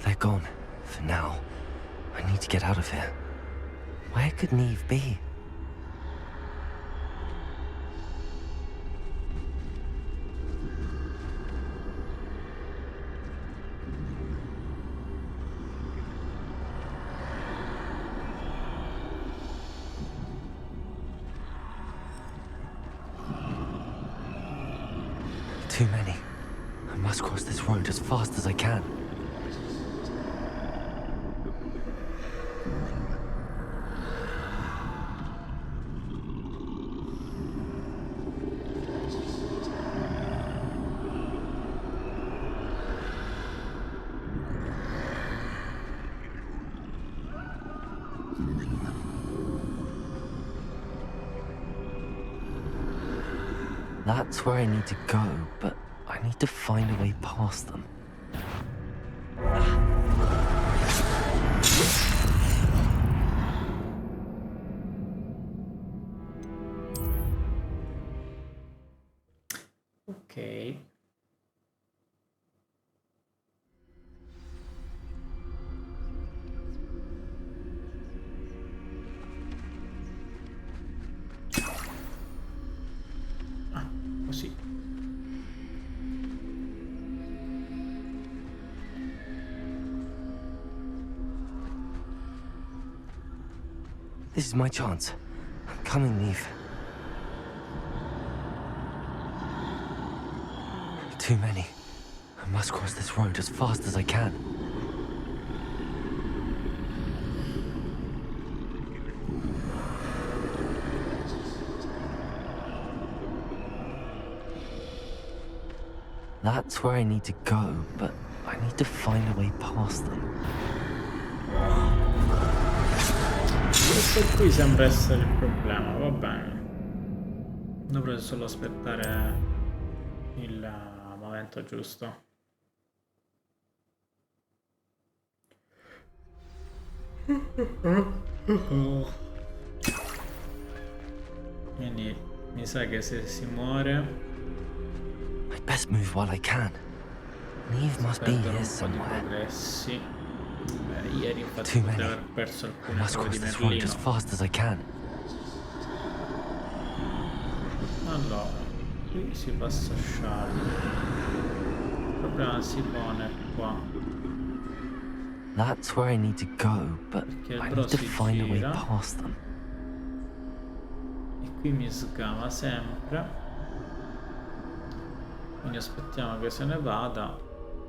Speaker 3: They're gone, for now. I need to get out of here. Where could Neve be? Too many. I must cross this road as fast as I can. That's where I need to go, but I need to find a way past them.
Speaker 1: Ok. Ah, così.
Speaker 3: This is my chance. Come and leave. Too many. I must cross this road as fast as I can. That's where I need to go, but I need to find a way past them.
Speaker 1: Questo qui sembra essere il problema, va bene. Dovrei solo aspettare il momento giusto. Quindi mi sa che se si muore
Speaker 3: I best move while I can. Neve must be here somewhere.
Speaker 1: progressi. Ieri infatti
Speaker 3: Too
Speaker 1: potrei
Speaker 3: many.
Speaker 1: aver perso
Speaker 3: I
Speaker 1: alcune
Speaker 3: must
Speaker 1: prove
Speaker 3: cross
Speaker 1: di
Speaker 3: this road as
Speaker 1: Merlino.
Speaker 3: fast as I can.
Speaker 1: Allora, qui si passa sciallo. Il problema si pone qua.
Speaker 3: That's where I need to go, but
Speaker 1: Perché il
Speaker 3: I
Speaker 1: bro
Speaker 3: need to
Speaker 1: si
Speaker 3: find a way
Speaker 1: gira.
Speaker 3: past them.
Speaker 1: E qui mi sgama sempre. Quindi aspettiamo che se ne vada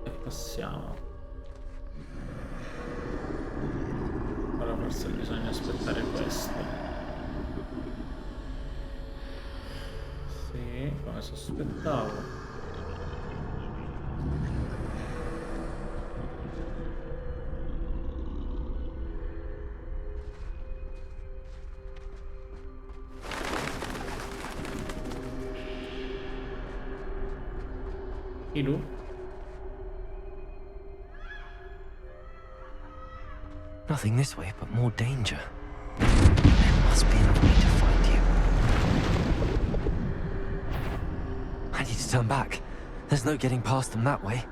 Speaker 1: e passiamo. Ora forse bisogna aspettare questo. Sì, come sospettavo. Ilu?
Speaker 3: Nothing this way, but more danger. There must be another way to find you. I need to turn back. There's no getting past them that way.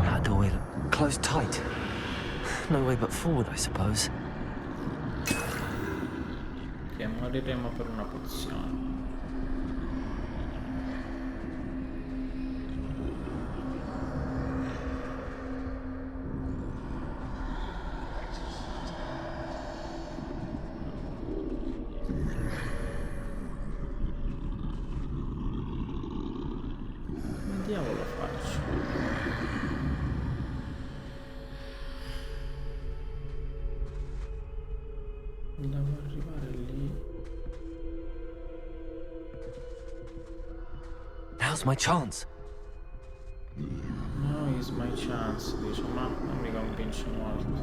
Speaker 3: That doorway closed tight. No way but forward, I suppose.
Speaker 1: Che moriremo per una pozione. Come diavolo faccio? Devo arrivare lì.
Speaker 3: Now's my chance.
Speaker 1: Now is my chance, dice, ma non mi convince molto.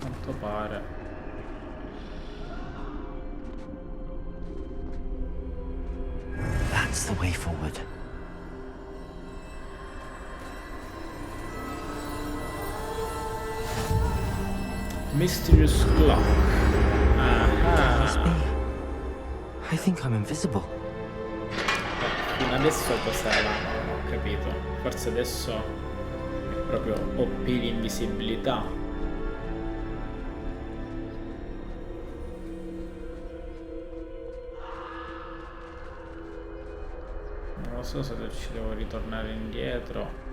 Speaker 1: Quanto pare.
Speaker 3: That's the way forward.
Speaker 1: Mysterious clock.
Speaker 3: Must be. I think I'm invisible.
Speaker 1: Fino adesso cos'era? Non ho capito. Forse adesso è proprio OP l'invisibilità. Non lo so se ci devo ritornare indietro.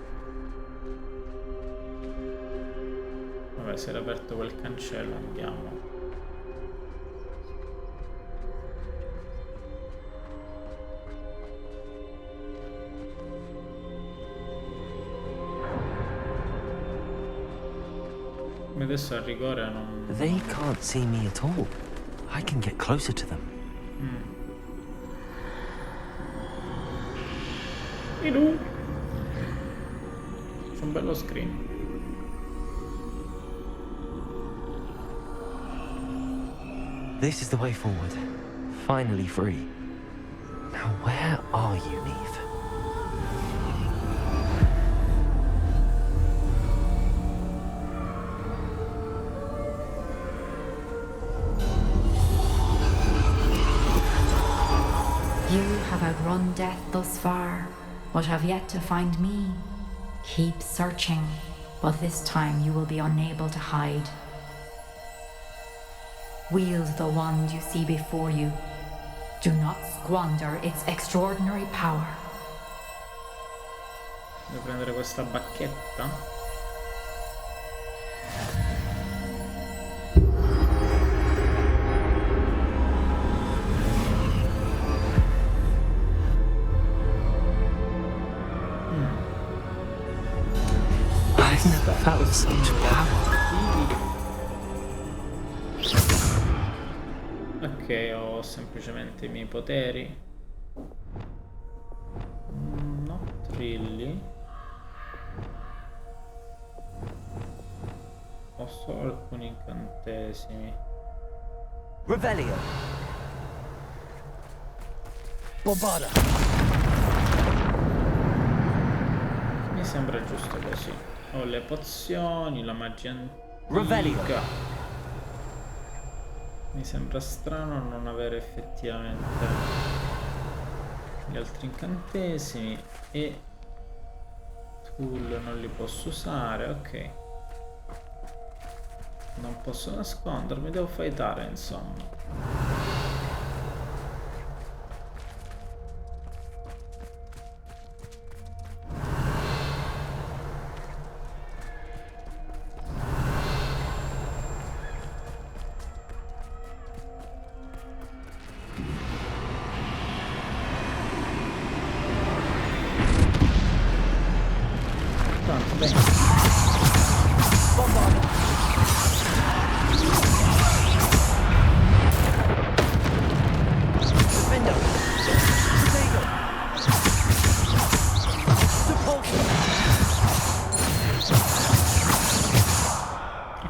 Speaker 1: Vabbè, si era aperto quel cancello, andiamo. Adesso a rigore non...
Speaker 3: They can't see me at all. I can get closer to them.
Speaker 1: C'è un bello screen.
Speaker 3: This is the way forward. Finally free. Now where are you, Neve?
Speaker 9: You have outrun death thus far, but have yet to find me. Keep searching, but this time you will be unable to hide. Wield the wand you see before you. Do not squander its extraordinary power.
Speaker 1: Devo prendere questa bacchetta.
Speaker 3: I've never felt such power.
Speaker 1: Ok, ho semplicemente i miei poteri. Not really. Ho solo alcuni incantesimi.
Speaker 2: Revelio. Bombarda.
Speaker 1: Mi sembra giusto così. Ho le pozioni, la magia
Speaker 2: Revelio.
Speaker 1: antica. Mi sembra strano non avere effettivamente gli altri incantesimi e tool non li posso usare, ok. Non posso nascondermi, devo fightare insomma.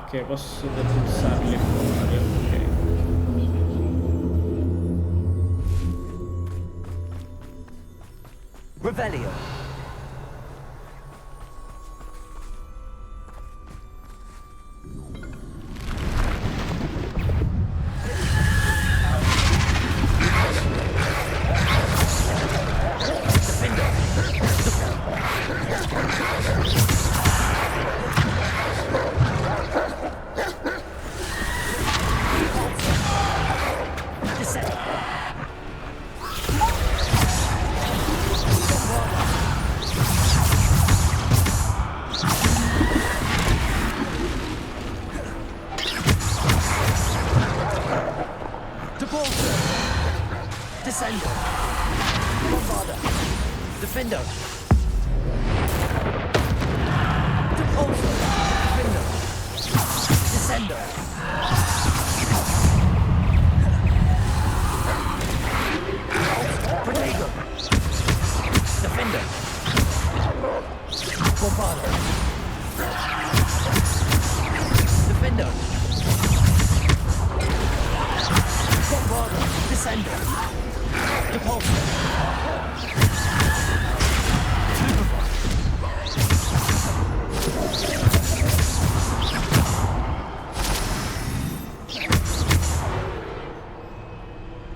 Speaker 1: Ok, posso depulsarli fuori, ok.
Speaker 2: Revelio.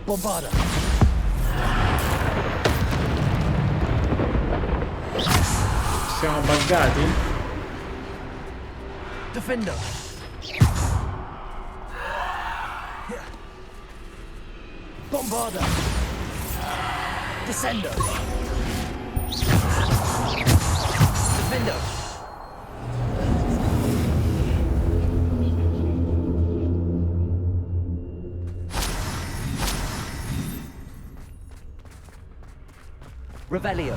Speaker 6: Bombarda.
Speaker 1: Siamo buggati?
Speaker 6: Defender. Bombarda. Descender. Defender.
Speaker 2: Revelio.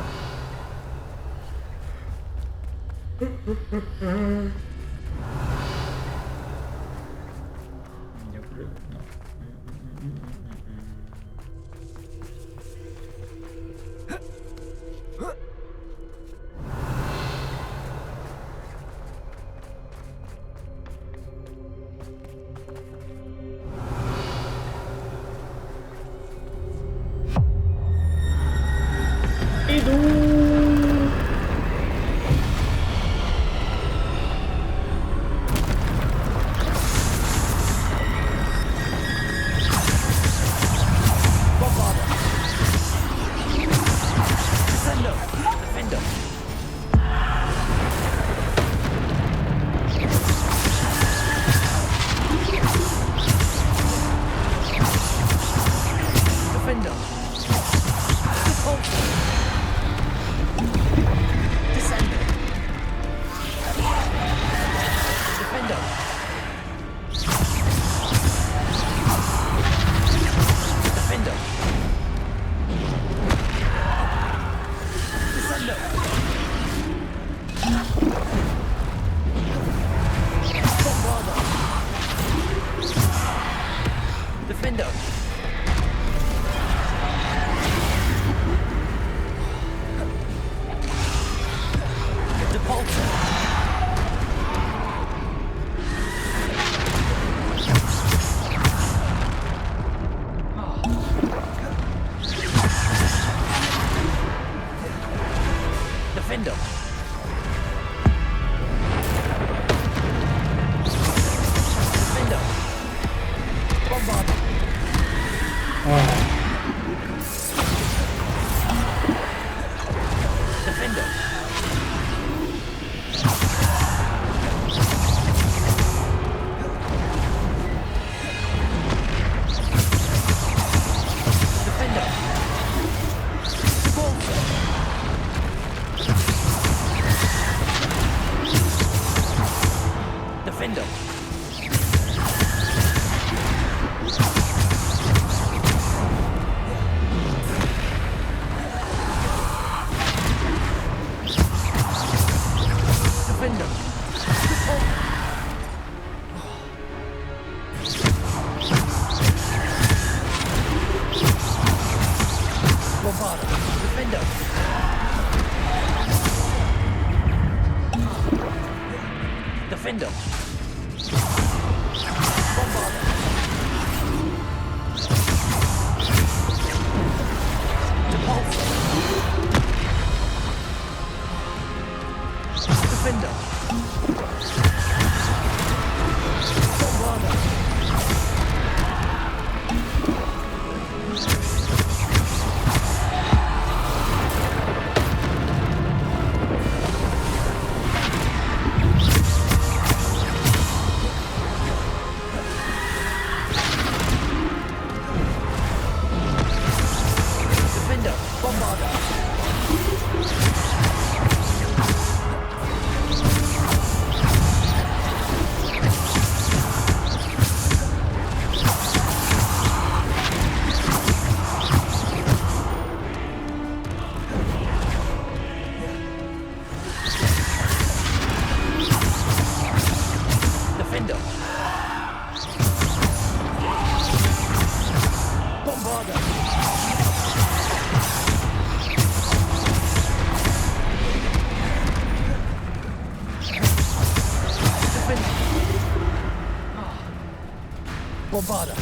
Speaker 2: Bombarda.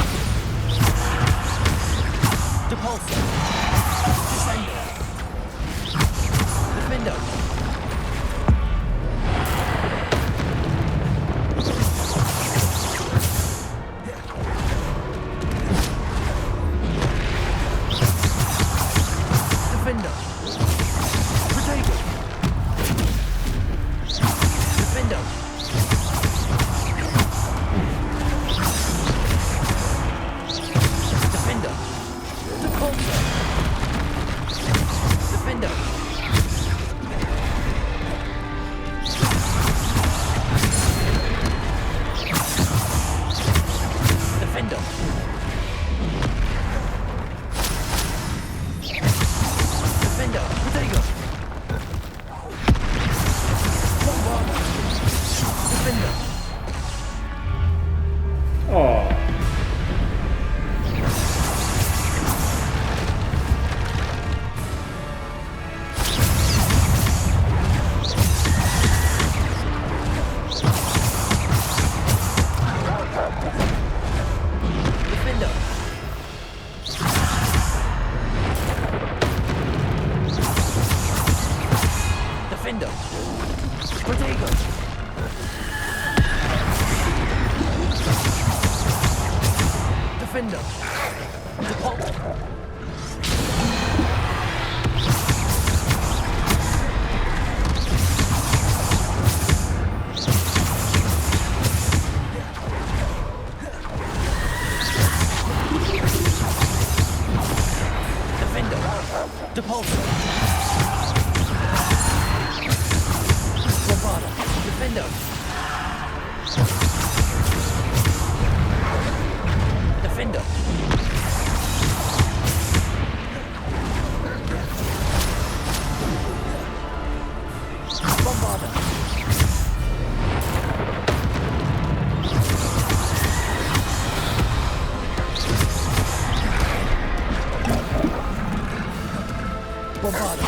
Speaker 2: Depulso. Descendo. Flipendo. Defendo. Protego. Defendo. Depulso. Bravado. Defendo. Defendo. Bombarda. Bombarda.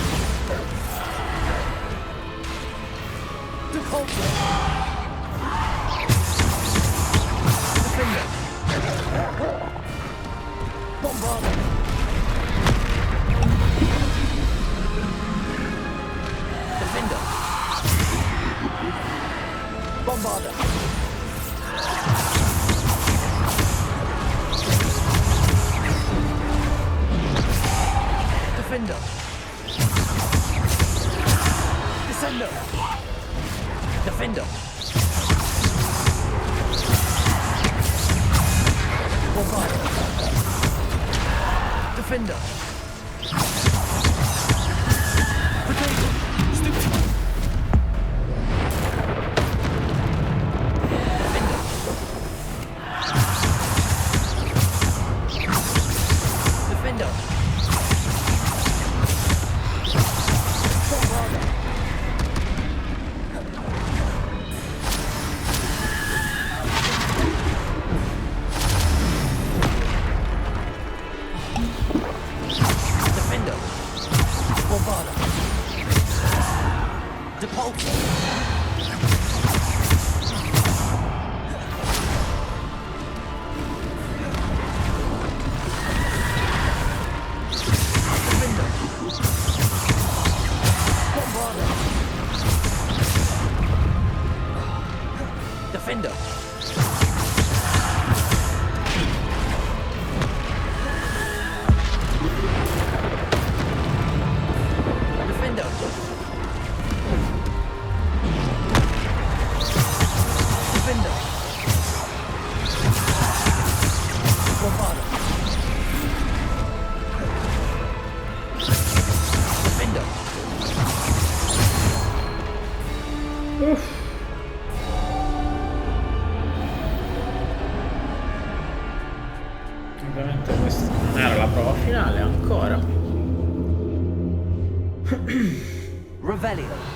Speaker 2: Depulso. Defender. Bombarda. Defender. Bombarda. Defender. Descendo. Defender. Bombarda. Defender. Potato. Stupid. Defender. Defender. Bombarda. Defender. Bombarda. Depulso. Defender. Bombarda. Defender. Defender. Defender. Bombarda. Defender.
Speaker 1: Ovviamente questa non era la prova finale ancora.
Speaker 2: Revelio.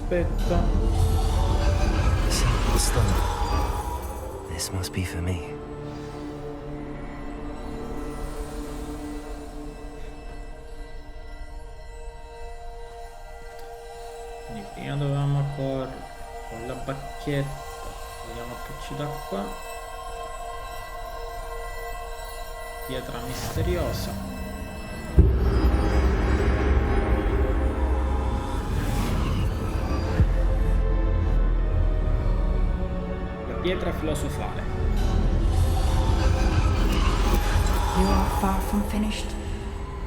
Speaker 1: Aspetta.
Speaker 3: Simple stone. This must be for me.
Speaker 1: Quindi prima dovevamo correre con la bacchetta. Vediamo che ci dà qua. Pietra misteriosa. Pietra filosofale.
Speaker 9: You are far from finished.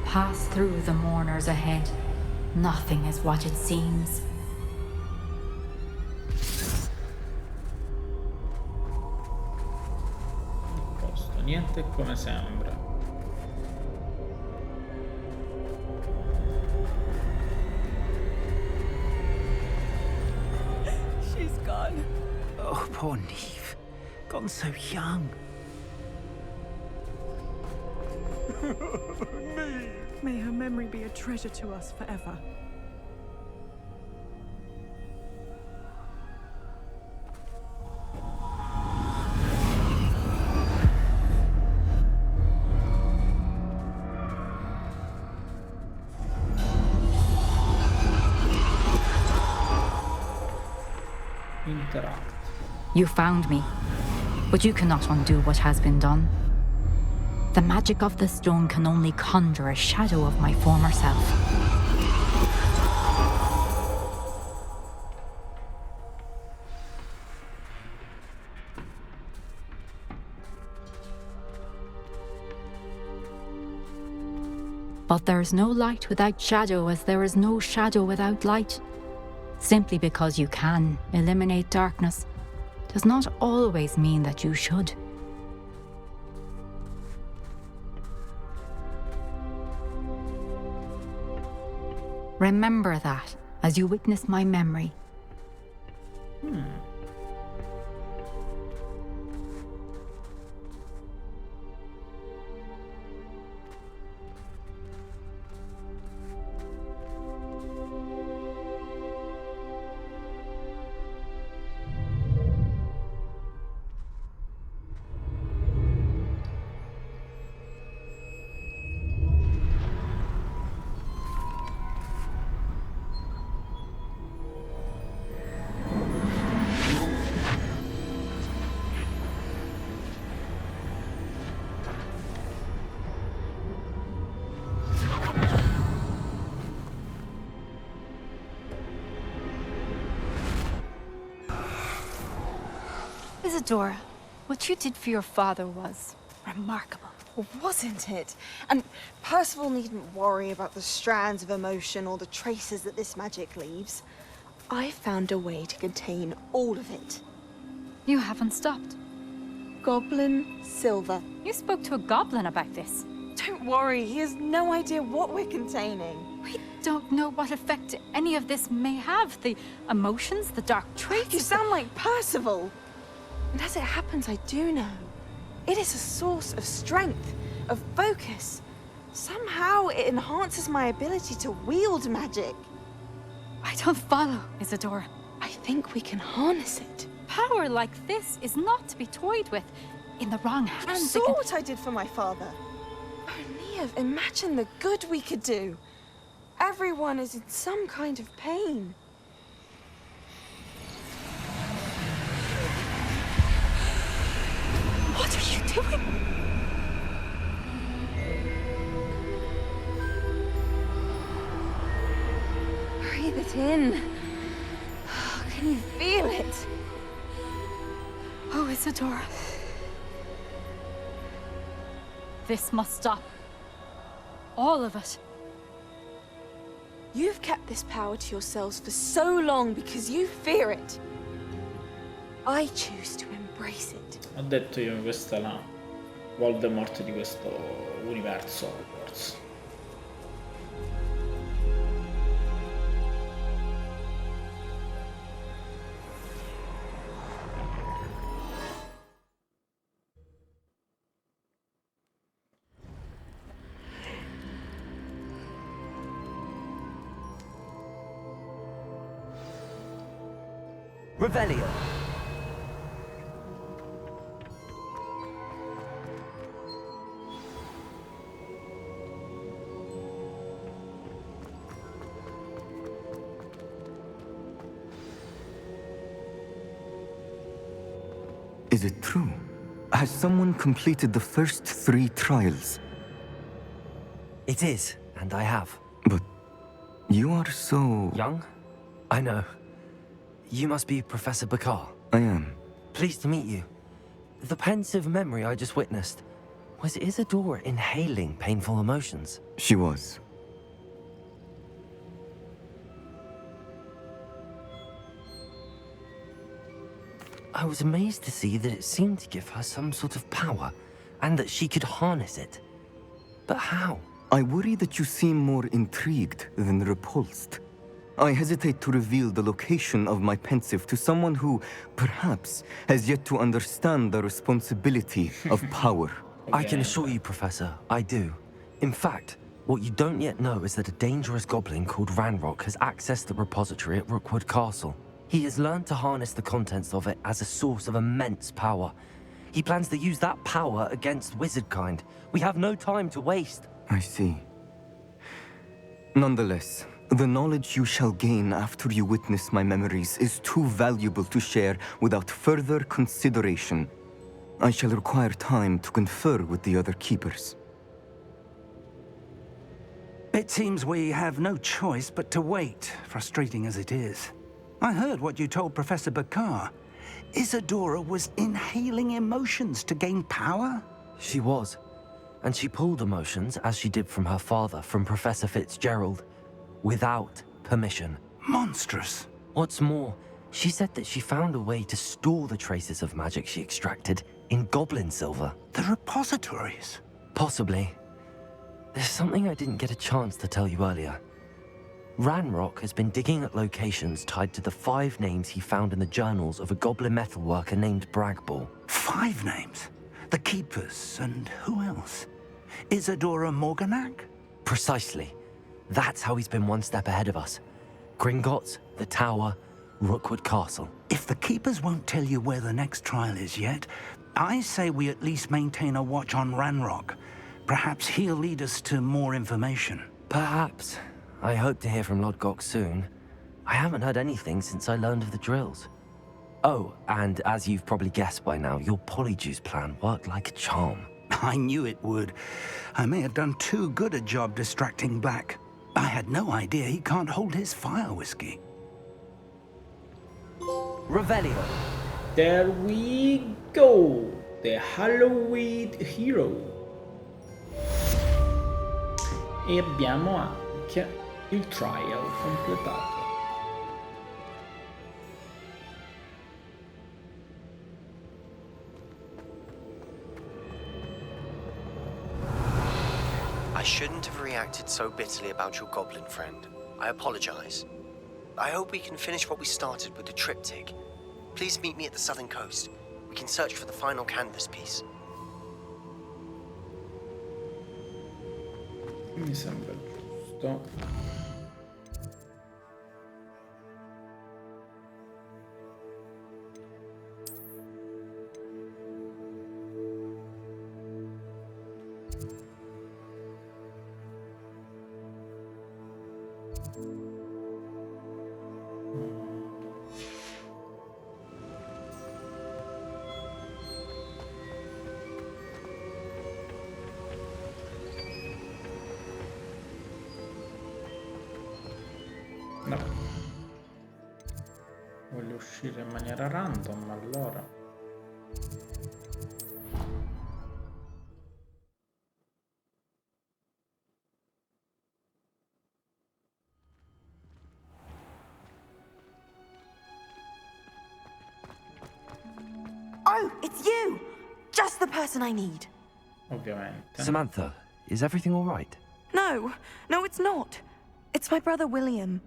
Speaker 9: Pass through the mourners ahead. Nothing is what it seems.
Speaker 1: Posto, niente come sembra.
Speaker 17: She's gone.
Speaker 2: Oh, poor Neve. Gone so young.
Speaker 17: May her memory be a treasure to us forever.
Speaker 1: Interact.
Speaker 9: You found me, but you cannot undo what has been done. The magic of the stone can only conjure a shadow of my former self. But there's no light without shadow, as there is no shadow without light. Simply because you can eliminate darkness does not always mean that you should. Remember that as you witness my memory.
Speaker 18: Isidora, what you did for your father was remarkable.
Speaker 4: Well, wasn't it? And Percival needn't worry about the strands of emotion or the traces that this magic leaves. I found a way to contain all of it.
Speaker 18: You haven't stopped.
Speaker 4: Goblin Silver.
Speaker 18: You spoke to a goblin about this.
Speaker 4: Don't worry, he has no idea what we're containing.
Speaker 18: We don't know what effect any of this may have. The emotions, the dark traits.
Speaker 4: You sound like Percival. And as it happens, I do know. It is a source of strength, of focus. Somehow it enhances my ability to wield magic.
Speaker 18: I don't follow, Isidora.
Speaker 4: I think we can harness it.
Speaker 18: Power like this is not to be toyed with. In the wrong hands,
Speaker 4: You saw what I did for my father. Oh, Nia, imagine the good we could do. Everyone is in some kind of pain.
Speaker 18: What are you doing?
Speaker 4: Breathe it in. Can you feel it?
Speaker 18: Oh, Isidora. This must stop. All of it.
Speaker 4: You've kept this power to yourselves for so long because you fear it. I choose to embrace it.
Speaker 1: Ho detto io, questa è la Voldemort di questo universo Hogwarts.
Speaker 3: Revelio.
Speaker 19: Is it true? Has someone completed the first 3 trials?
Speaker 3: It is, and I have.
Speaker 19: But you are so...
Speaker 3: young? I know. You must be Professor Bakar.
Speaker 19: I am.
Speaker 3: Pleased to meet you. The pensive memory I just witnessed, was Isidora inhaling painful emotions?
Speaker 19: She was.
Speaker 3: I was amazed to see that it seemed to give her some sort of power, and that she could harness it. But how?
Speaker 19: I worry that you seem more intrigued than repulsed. I hesitate to reveal the location of my pensive to someone who, perhaps, has yet to understand the responsibility of power.
Speaker 3: I can assure you, Professor, I do. In fact, what you don't yet know is that a dangerous goblin called Ranrock has accessed the repository at Rookwood Castle. He has learned to harness the contents of it as a source of immense power. He plans to use that power against wizardkind. We have no time to waste.
Speaker 19: I see. Nonetheless, the knowledge you shall gain after you witness my memories is too valuable to share without further consideration. I shall require time to confer with the other keepers.
Speaker 11: It seems we have no choice but to wait, frustrating as it is. I heard what you told Professor Bakar. Isidora was inhaling emotions to gain power?
Speaker 3: She was. And she pulled emotions, as she did from her father, from Professor Fitzgerald, without permission.
Speaker 11: Monstrous.
Speaker 3: What's more, she said that she found a way to store the traces of magic she extracted in goblin silver.
Speaker 11: The repositories?
Speaker 3: Possibly. There's something I didn't get a chance to tell you earlier. Ranrock has been digging at locations tied to the 5 names he found in the journals of a goblin metalworker named Bragball.
Speaker 11: 5 names? The Keepers, and who else? Isidora Morganac?
Speaker 3: Precisely. That's how he's been one step ahead of us. Gringotts, the Tower, Rookwood Castle.
Speaker 11: If the Keepers won't tell you where the next trial is yet, I say we at least maintain a watch on Ranrock. Perhaps he'll lead us to more information.
Speaker 3: Perhaps. I hope to hear from Lodgok soon. I haven't heard anything since I learned of the drills. Oh, and as you've probably guessed by now, your Polyjuice plan worked like a charm.
Speaker 11: I knew it would. I may have done too good a job distracting Black. I had no idea he can't hold his fire whiskey.
Speaker 3: Revelio.
Speaker 1: There we go. The Hallowed Hero. E abbiamo anche il trial completato.
Speaker 5: I shouldn't have reacted so bitterly about your goblin friend. I apologize. I hope we can finish what we started with the triptych. Please meet me at the southern coast. We can search for the final canvas piece.
Speaker 1: Mi sembra giusto. No. Voglio uscire in maniera random, allora.
Speaker 4: Oh, it's you! Just the person I need.
Speaker 1: Ovviamente.
Speaker 3: Samantha, is everything all right?
Speaker 4: No, it's not. It's my brother William.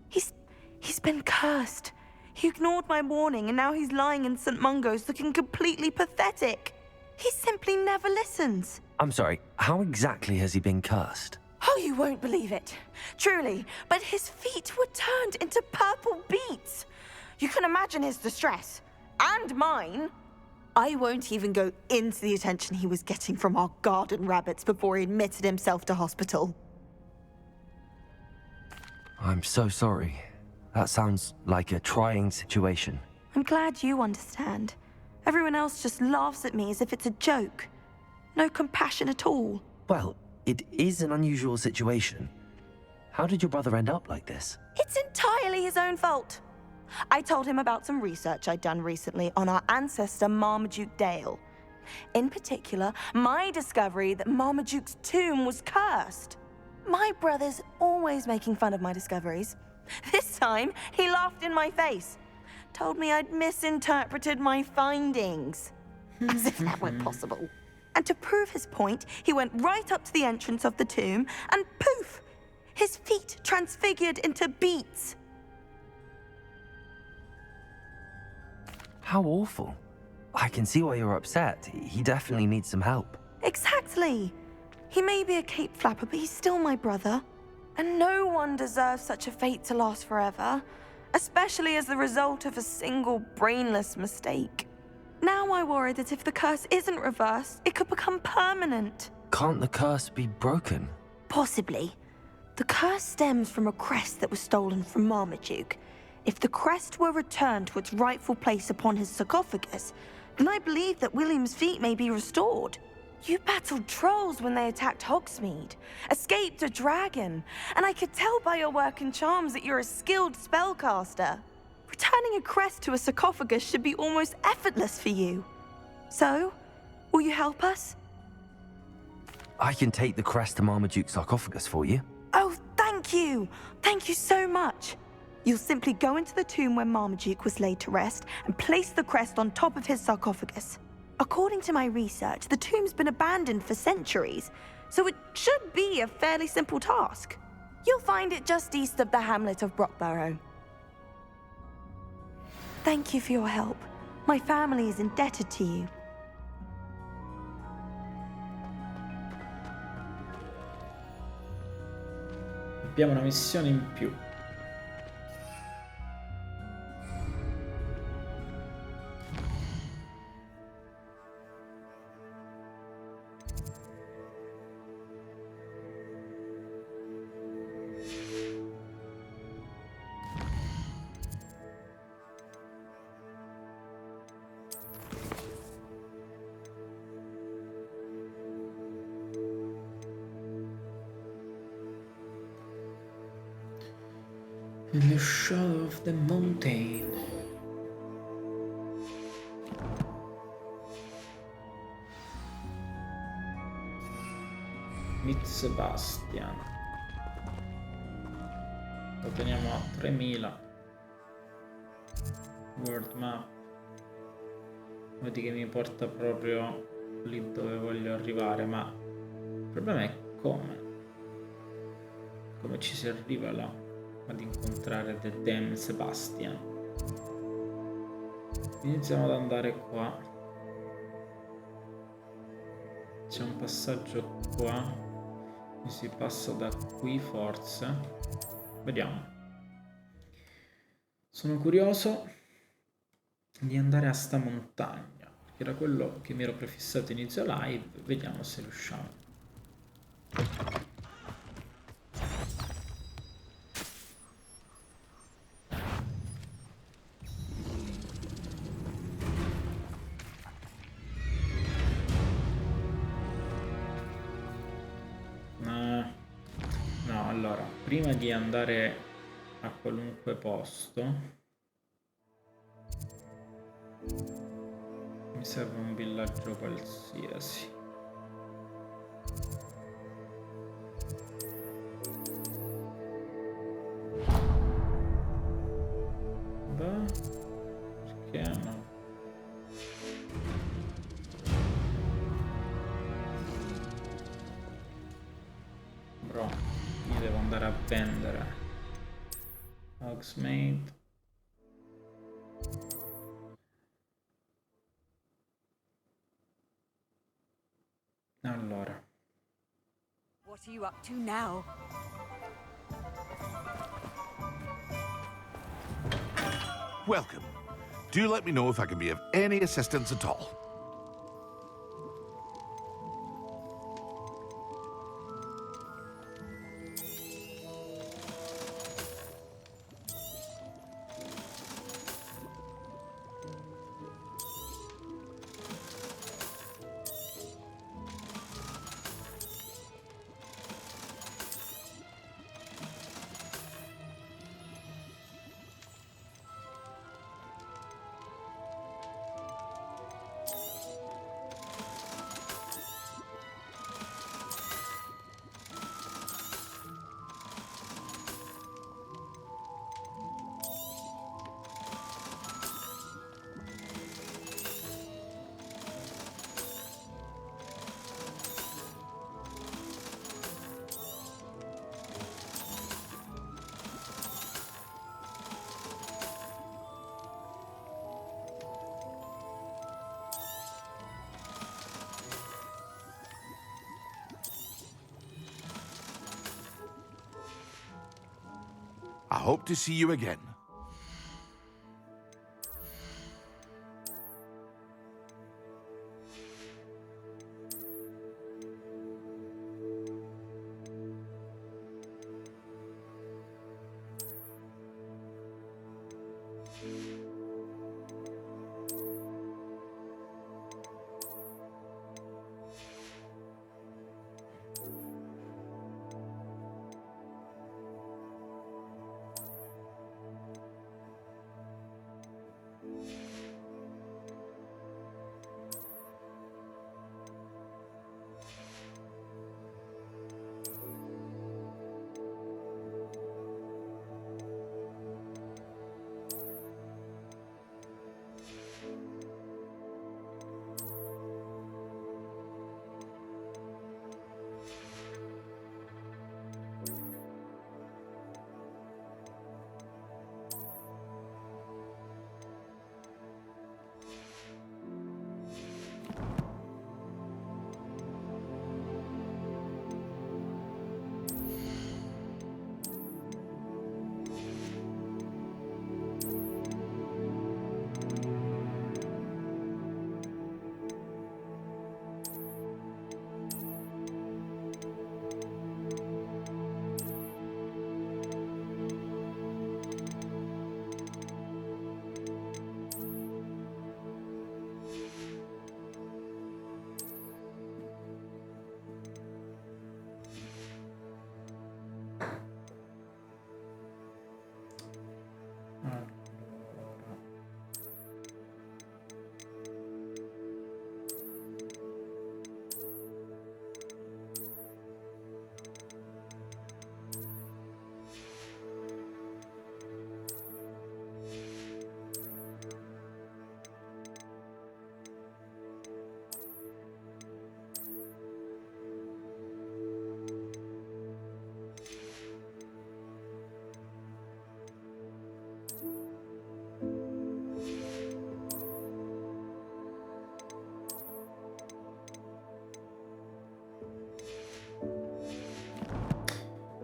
Speaker 4: He's been cursed. He ignored my warning and now he's lying in St. Mungo's looking completely pathetic. He simply never listens.
Speaker 3: I'm sorry, how exactly has he been cursed?
Speaker 4: Oh, you won't believe it. Truly, but his feet were turned into purple beets. You can imagine his distress. And mine. I won't even go into the attention he was getting from our garden rabbits before he admitted himself to hospital.
Speaker 3: I'm so sorry. That sounds like a trying situation.
Speaker 4: I'm glad you understand. Everyone else just laughs at me as if it's a joke. No compassion at all.
Speaker 3: Well, it is an unusual situation. How did your brother end up like this?
Speaker 4: It's entirely his own fault. I told him about some research I'd done recently on our ancestor Marmaduke Dale. In particular, my discovery that Marmaduke's tomb was cursed. My brother's always making fun of my discoveries. This time, he laughed in my face. Told me I'd misinterpreted my findings. As if that weren't possible. And to prove his point, he went right up to the entrance of the tomb and poof! His feet transfigured into beets.
Speaker 3: How awful. I can see why you're upset. He definitely needs some help.
Speaker 4: Exactly. He may be a cape flapper, but he's still my brother. And no one deserves such a fate to last forever, especially as the result of a single brainless mistake. Now I worry that if the curse isn't reversed, it could become permanent.
Speaker 3: Can't the curse be broken?
Speaker 4: Possibly. The curse stems from a crest that was stolen from Marmaduke. If the crest were returned to its rightful place upon his sarcophagus, then I believe that William's feet may be restored. You battled trolls when they attacked Hogsmeade, escaped a dragon, and I could tell by your work and charms that you're a skilled spellcaster. Returning a crest to a sarcophagus should be almost effortless for you. So, will you help us?
Speaker 3: I can take the crest to Marmaduke's sarcophagus for you.
Speaker 4: Oh, thank you! Thank you so much! You'll simply go into the tomb where Marmaduke was laid to rest and place the crest on top of his sarcophagus. According to my research, the tomb's been abandoned for centuries, so it should be a fairly simple task. You'll find it just east of the hamlet of Brockborough. Thank you for your help. My family is indebted to you.
Speaker 1: Abbiamo una missione in più. In the shadow of the mountain. Meet Sebastian. Lo teniamo a 3000. World map. Vedi che mi porta proprio lì dove voglio arrivare, ma il problema è come. Come ci si arriva là ad incontrare The Damn Sebastian. Iniziamo ad andare qua. C'è un passaggio qua. Mi si passa da qui forse. Vediamo. Sono curioso di andare a sta montagna, perché era quello che mi ero prefissato inizio live. Vediamo se riusciamo. No, allora, prima di andare a qualunque posto mi serve un villaggio qualsiasi. Beh, perché no? Bro, io devo andare a vendere Hogsmeade. Allora,
Speaker 17: What are you up to now?
Speaker 16: Welcome. Do let me know if I can be of any assistance at all. I hope to see you again.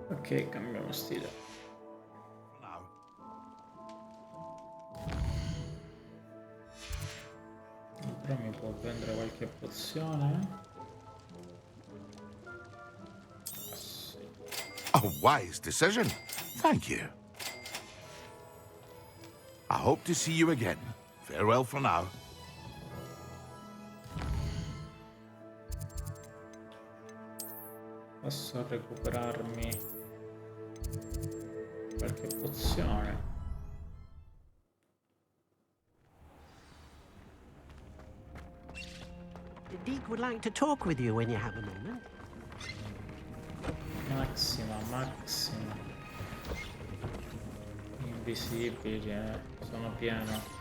Speaker 1: Ok, cambiamo stile. Però mi può vendere qualche pozione?
Speaker 16: A wise decision. Thank you. I hope to see you again. Farewell for now.
Speaker 1: Posso recuperarmi qualche pozione?
Speaker 20: Deke would like to talk with you when you have a moment.
Speaker 1: Maxima. Invisibili, sono pieno.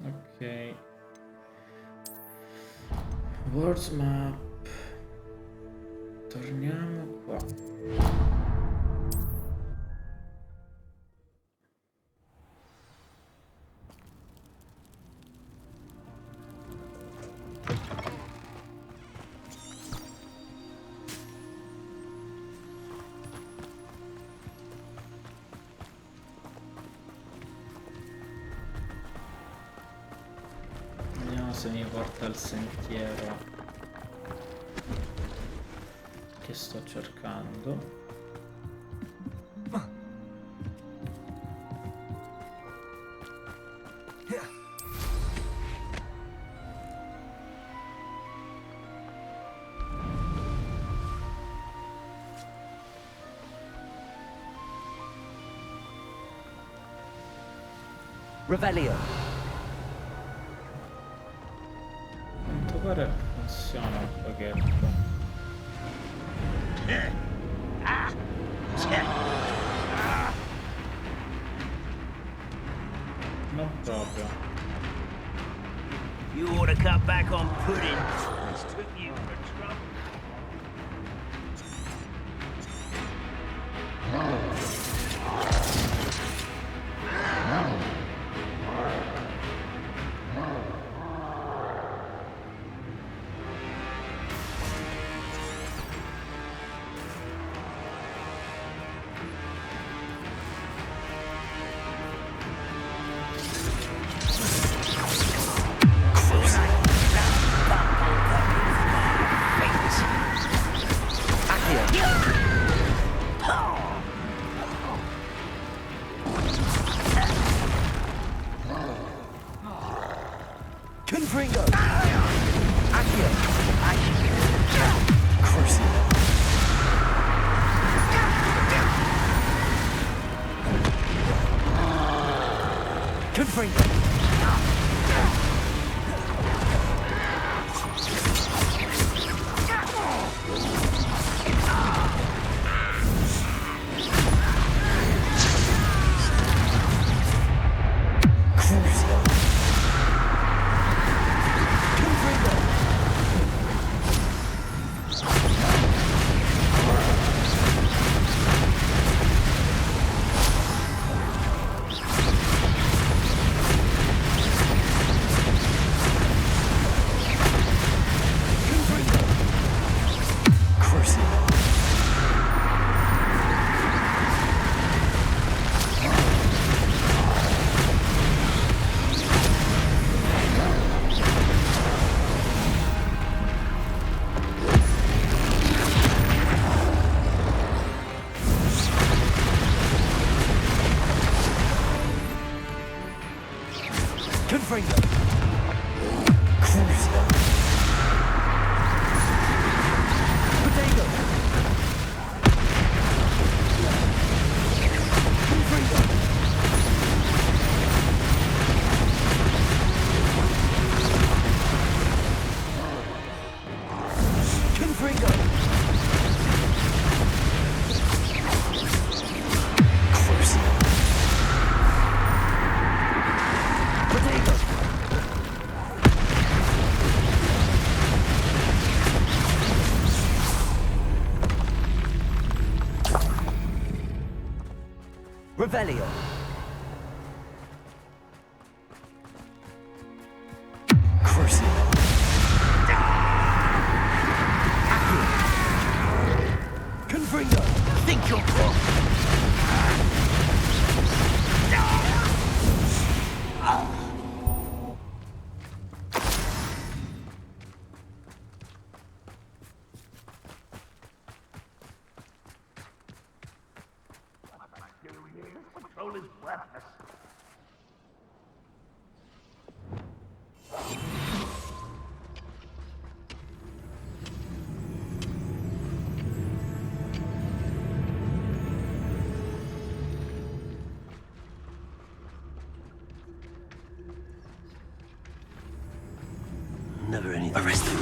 Speaker 1: Ok. World map. Torniamo qua. Se mi porta al sentiero che sto cercando.
Speaker 20: Revelio.
Speaker 1: Pare funziona un pochetto. Non proprio.
Speaker 6: You ought to cut back on pudding. Took you for trouble.
Speaker 20: Revelio.
Speaker 6: Confringo. Think you're wrong.
Speaker 7: Control is worthless.
Speaker 6: Never anything.
Speaker 20: Arrest them.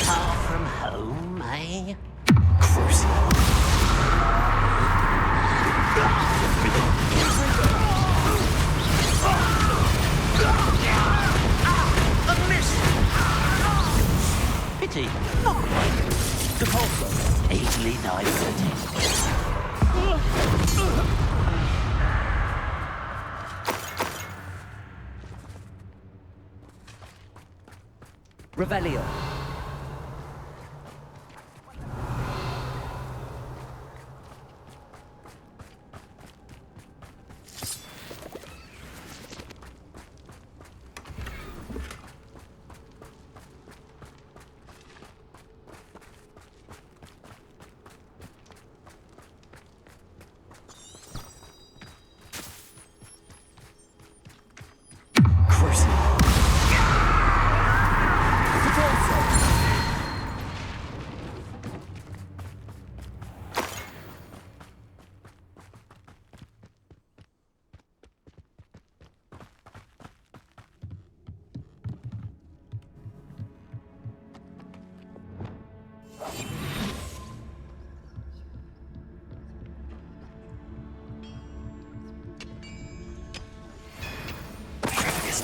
Speaker 20: Far from home, eh?
Speaker 6: A miss! Pity, not quite. Default, easily diverted.
Speaker 20: Revelio.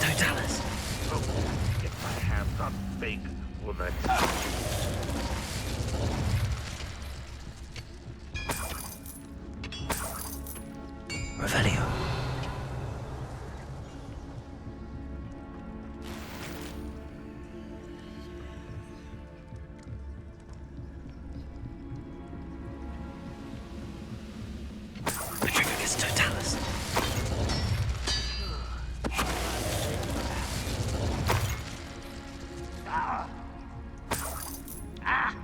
Speaker 6: Totalis.
Speaker 7: Oh, get my hands on big for the
Speaker 6: Revelio. Patricius Totalis.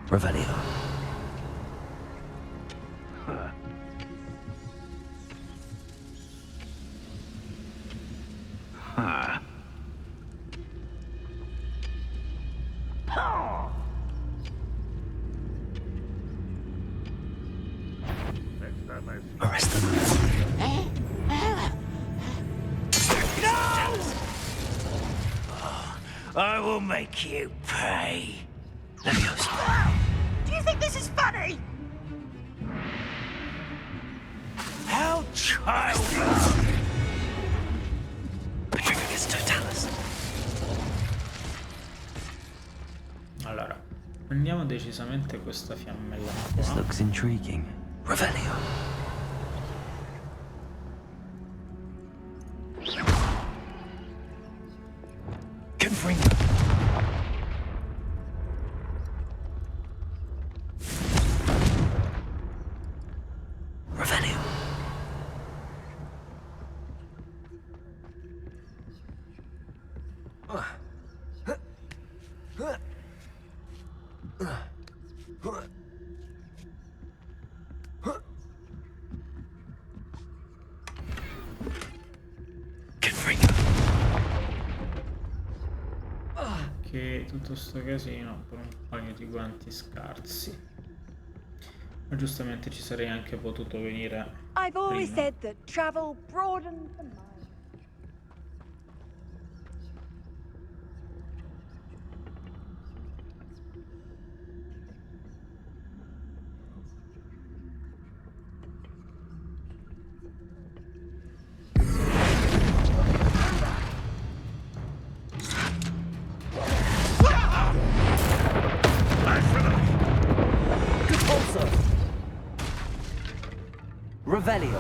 Speaker 6: Revelio. Arrest them. I will make you pay. Leviosa.
Speaker 17: Do you think this is funny?
Speaker 6: How childish! Patricius Totalis.
Speaker 1: Allora, prendiamo decisamente questa fiammella
Speaker 3: This
Speaker 1: qua.
Speaker 3: looks intriguing.
Speaker 6: Revelio. Confringo. Revelio.
Speaker 1: Che tutto sto casino per un paio di guanti scarsi. Ma giustamente ci sarei anche potuto venire
Speaker 17: I've always
Speaker 1: prima.
Speaker 17: said that travel broadens the mind.
Speaker 3: Revelio.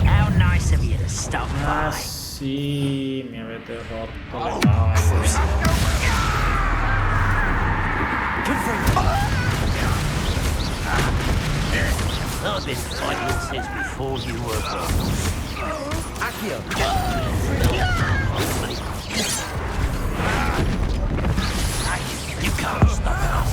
Speaker 6: How nice of you to stop
Speaker 1: Ah
Speaker 6: by.
Speaker 1: sì, mi avete rotto le palle.
Speaker 20: I've been fighting since before you were born.
Speaker 3: Accio.
Speaker 20: You can't stop us.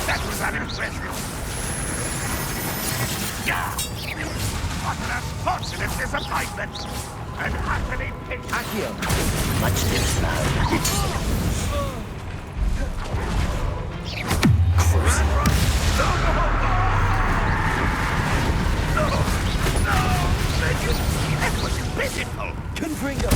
Speaker 7: That was unimpressive. What an unfortunate disappointment. And utterly pitiable.
Speaker 3: Accio.
Speaker 20: Much too slow.
Speaker 7: That was pitiful.
Speaker 3: Confringo.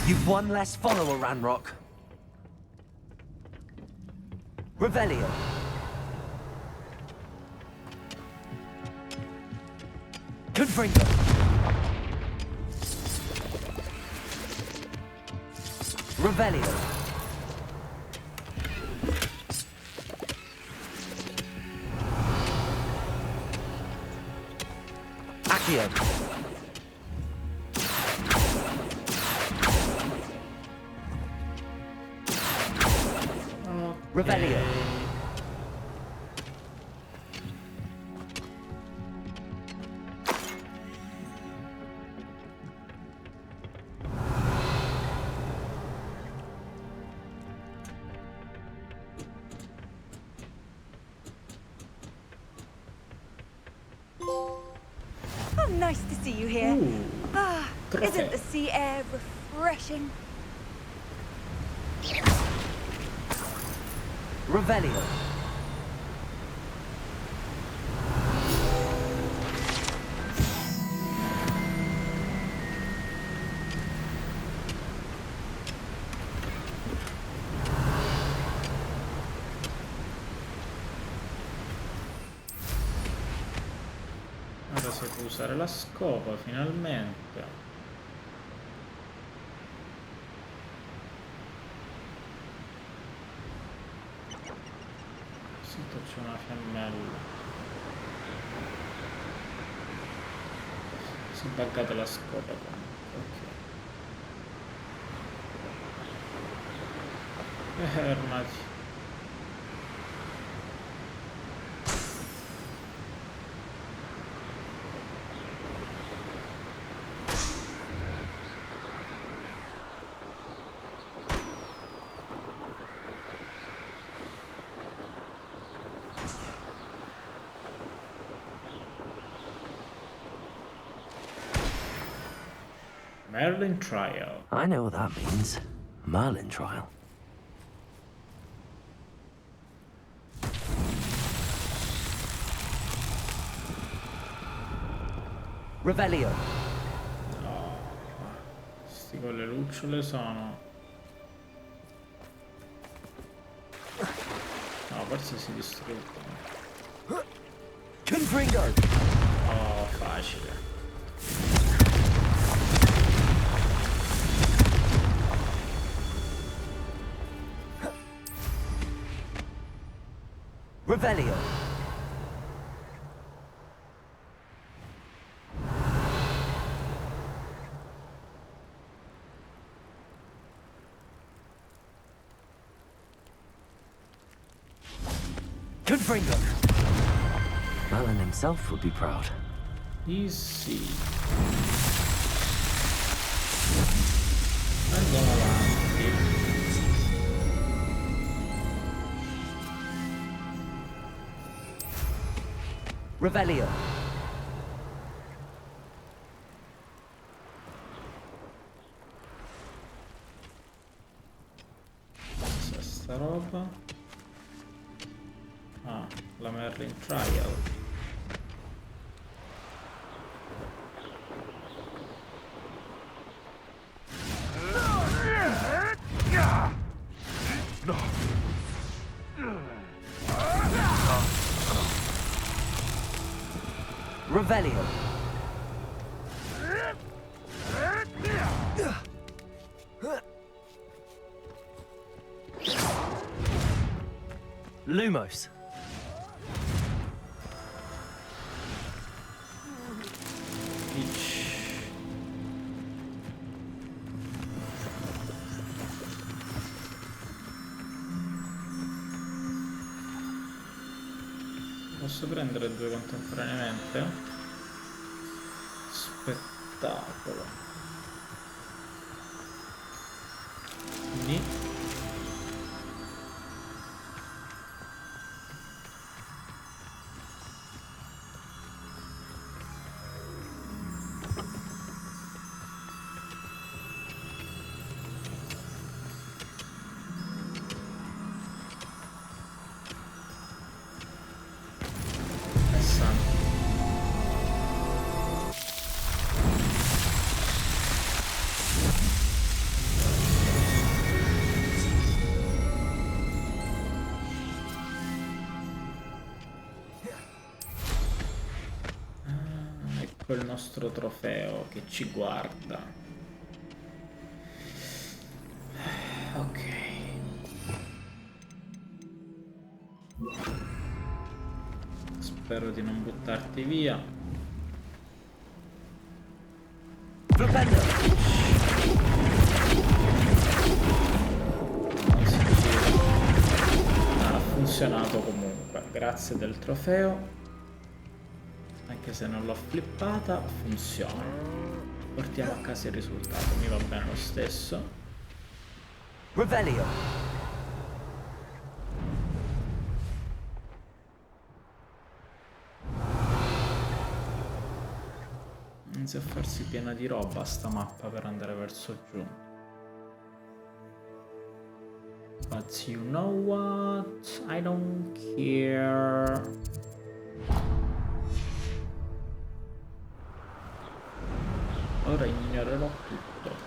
Speaker 3: You've one less follower, Ranrock. Revelio. Confringo. Revelio. Accio. Revelio.
Speaker 17: Oh, nice to see you here.
Speaker 1: Trofeo.
Speaker 17: Isn't the sea air refreshing?
Speaker 3: Revelio.
Speaker 1: Ora si può usare la scopa finalmente. Sotto c'è una fiammella. Si è buggata la scopa comunque. Ok. Fermati. Merlin trial.
Speaker 3: I know what that means. Merlin trial. Revelio.
Speaker 1: No. Sti con le lucciole sono. No, forse si distruggono.
Speaker 3: Confringo.
Speaker 1: Oh, facile.
Speaker 3: Revelio. Confringo. Merlin himself would be proud.
Speaker 1: Easy. Andiamo avanti.
Speaker 3: Revelio.
Speaker 1: roba. Ah, la Merlin Trial.
Speaker 3: Revelio. Lumos.
Speaker 1: Posso prendere due contemporaneamente? Spettacolo. Quindi il nostro trofeo che ci guarda. Ok. Spero di non buttarti via.
Speaker 3: Flipendo.
Speaker 1: Non si gira. Ha funzionato comunque. Grazie del trofeo. Anche se non l'ho flippata, funziona. Portiamo a casa il risultato, mi va bene lo stesso.
Speaker 3: Revelio.
Speaker 1: Inizia a farsi piena di roba sta mappa per andare verso giù. But you know what? I don't care. Ora ignorerò tutto.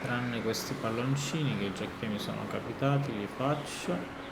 Speaker 1: Tranne questi palloncini che già che mi sono capitati, li faccio.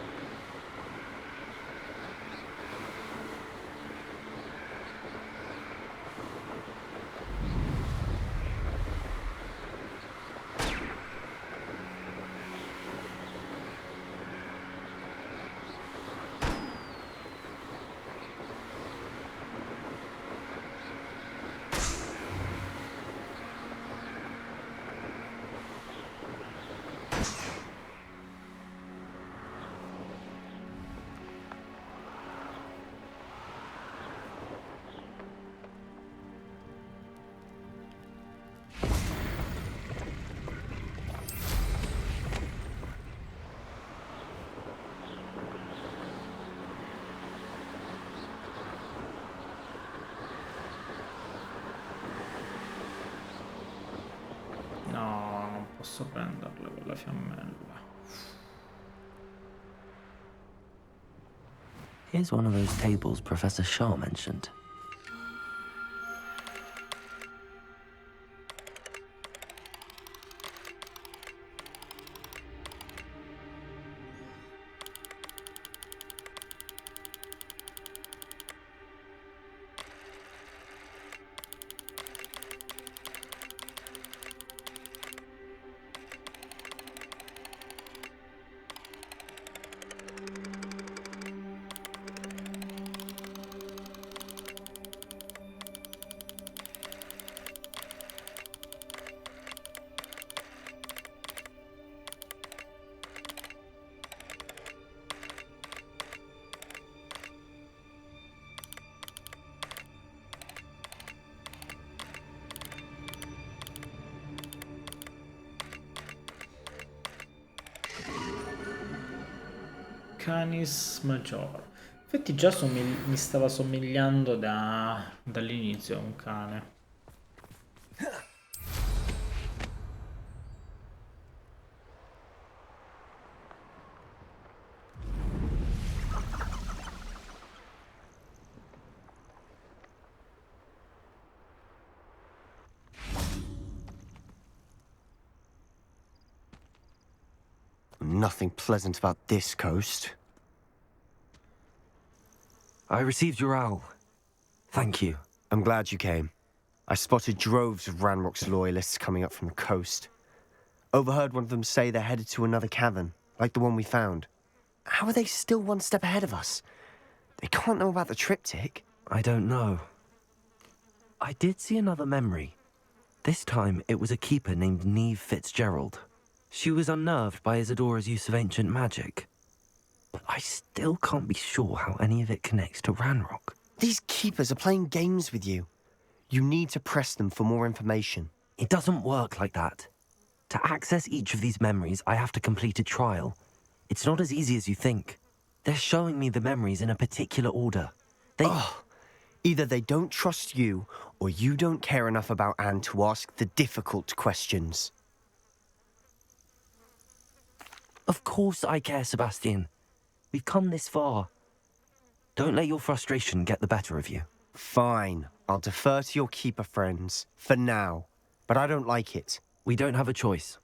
Speaker 1: No, non posso prenderla quella fiammella.
Speaker 3: Here's one of those tables Professor Shaw mentioned.
Speaker 1: Canis Major. Infatti già mi stava somigliando dall'inizio un cane.
Speaker 5: Nothing pleasant about this coast.
Speaker 3: I received your owl. Thank you.
Speaker 5: I'm glad you came. I spotted droves of Ranrock's loyalists coming up from the coast. Overheard one of them say they're headed to another cavern, like the one we found. How are they still one step ahead of us? They can't know about the triptych.
Speaker 3: I don't know. I did see another memory. This time, it was a keeper named NIAMH FITZGERALD. She was unnerved by ISIDORA'S use of ancient magic. But I still can't be sure how any of it connects to Ranrock.
Speaker 5: These keepers are playing games with you. You need to press them for more information.
Speaker 3: It doesn't work like that. To access each of these memories, I have to complete a trial. It's not as easy as you think. They're showing me the memories in a particular order.
Speaker 5: Either they don't trust you, or you don't care enough about Anne to ask the difficult questions.
Speaker 3: Of course I care, Sebastian. We've come this far. Don't let your frustration get the better of you.
Speaker 5: Fine. I'll defer to your keeper friends, for now. But I don't like it.
Speaker 3: We don't have a choice.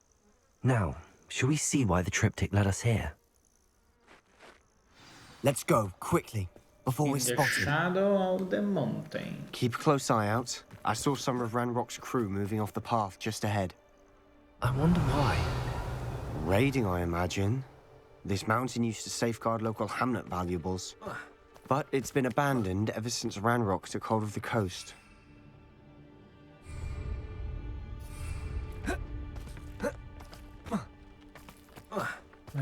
Speaker 3: Now, shall we see why the triptych led us here?
Speaker 5: Let's go, quickly, before we're
Speaker 1: In the
Speaker 5: spotted.
Speaker 1: shadow of the mountain.
Speaker 5: Keep a close eye out. I saw some of Ranrock's crew moving off the path just ahead.
Speaker 3: I wonder why.
Speaker 5: Raiding, I imagine. This mountain used to safeguard local hamlet valuables. But it's been abandoned ever since Ranrock took hold of the coast.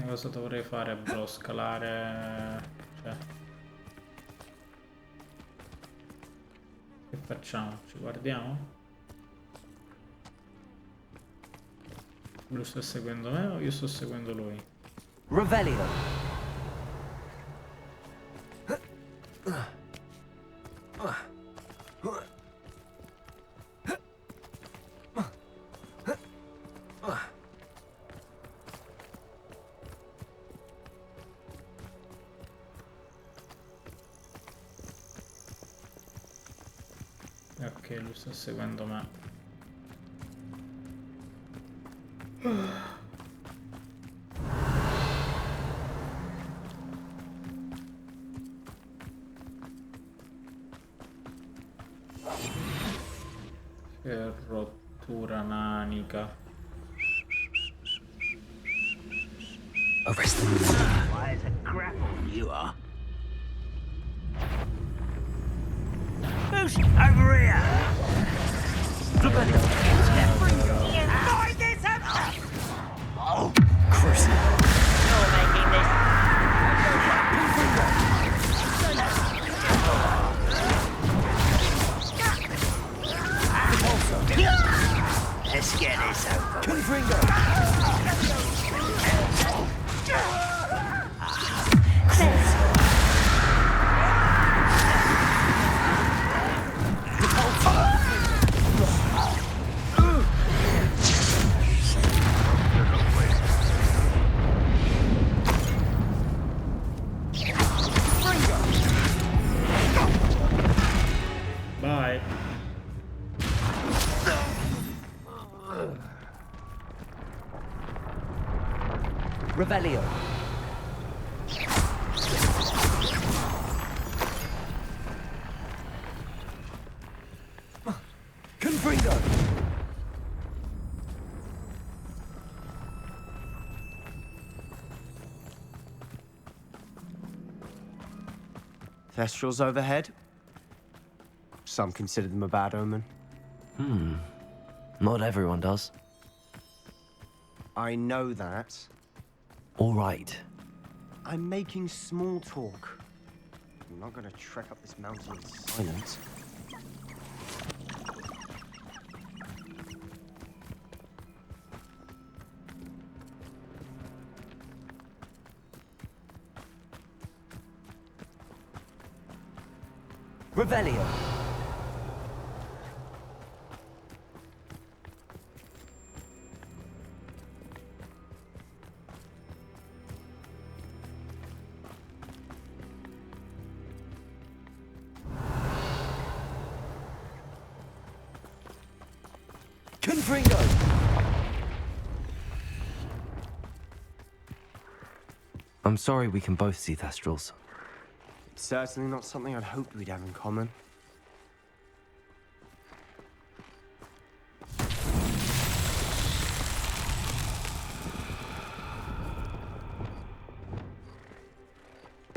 Speaker 1: Cosa dovrei fare, bro? Scalare... Cioè... Che facciamo? Ci guardiamo? Lui sta seguendo me o io sto seguendo lui?
Speaker 3: Revelio.
Speaker 1: Ok, lui sta seguendo me. Che rottura nanica.
Speaker 3: Arrest them.
Speaker 6: Why is a grapple you are? Who's over here?
Speaker 3: Oh, Chris.
Speaker 6: You're making this. Let's get this over.
Speaker 3: Confringo.
Speaker 1: Bye.
Speaker 3: Revelio. Confringo.
Speaker 5: Thestrals overhead? Some consider them a bad omen.
Speaker 3: Not everyone does.
Speaker 5: I know that.
Speaker 3: All right.
Speaker 5: I'm making small talk. I'm not gonna trek up this mountain in silence.
Speaker 3: Revelio. Confringo. I'm sorry we can both see Thestrals.
Speaker 5: It's certainly not something I'd hoped we'd have in common.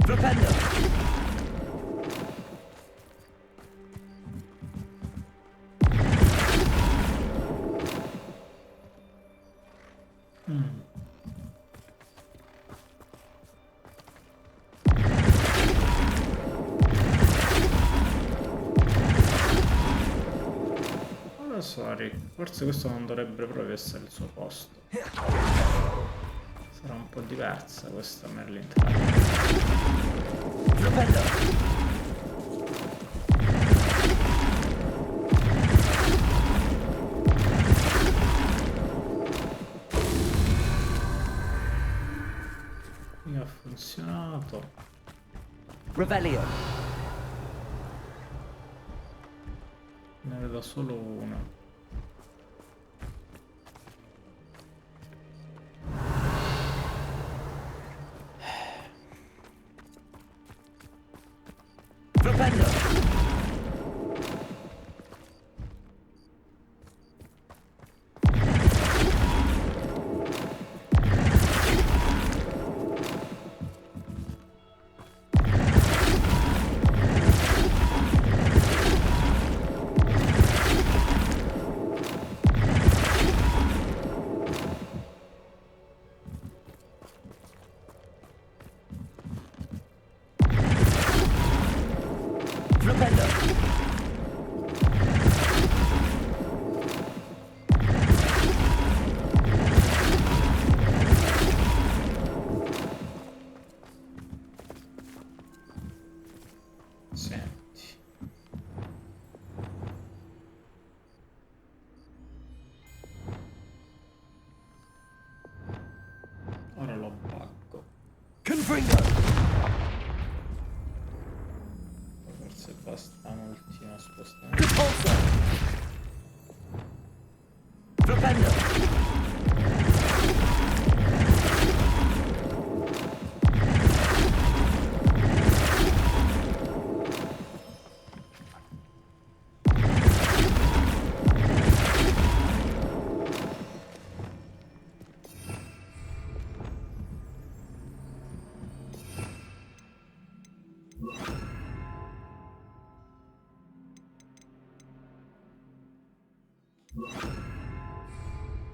Speaker 3: Flipendo.
Speaker 1: Sorry, forse questo non dovrebbe proprio essere il suo posto. Sarà un po' diversa questa Merlin. Mi ha funzionato.
Speaker 3: Revelio.
Speaker 1: Ne vedo solo uno. Ora lo bacco. Forse basta un ultimo spostamento.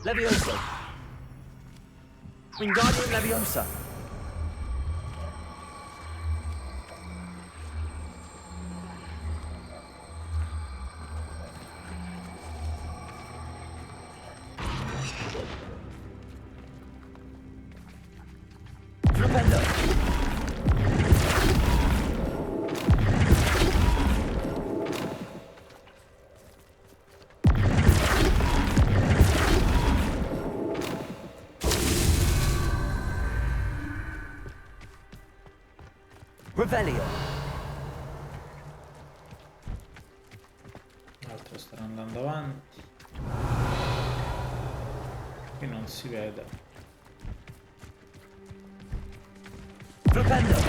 Speaker 3: Leviosa. Wingardium Leviosa. Flipendo. Revelio.
Speaker 1: L'altro sta andando avanti. Qui non si vede.
Speaker 3: Flipendo.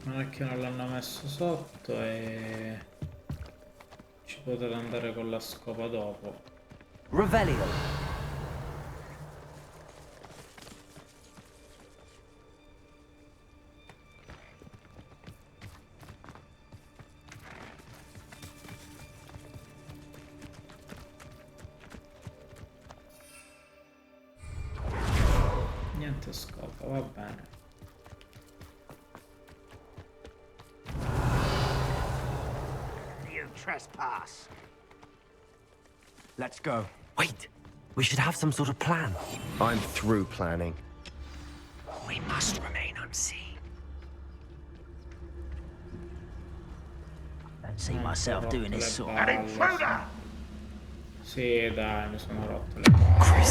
Speaker 1: Non è che non l'hanno messo sotto e ci potete andare con la scopa dopo.
Speaker 3: Revelio.
Speaker 1: Niente scopa, va bene.
Speaker 6: You trespass.
Speaker 5: Let's go.
Speaker 3: Wait, we should have some sort of plan.
Speaker 5: I'm through planning.
Speaker 6: We must remain unseen. don't see myself doing this sort of...
Speaker 7: An intruder!
Speaker 1: Sì, dai, mi sono rotto le palle.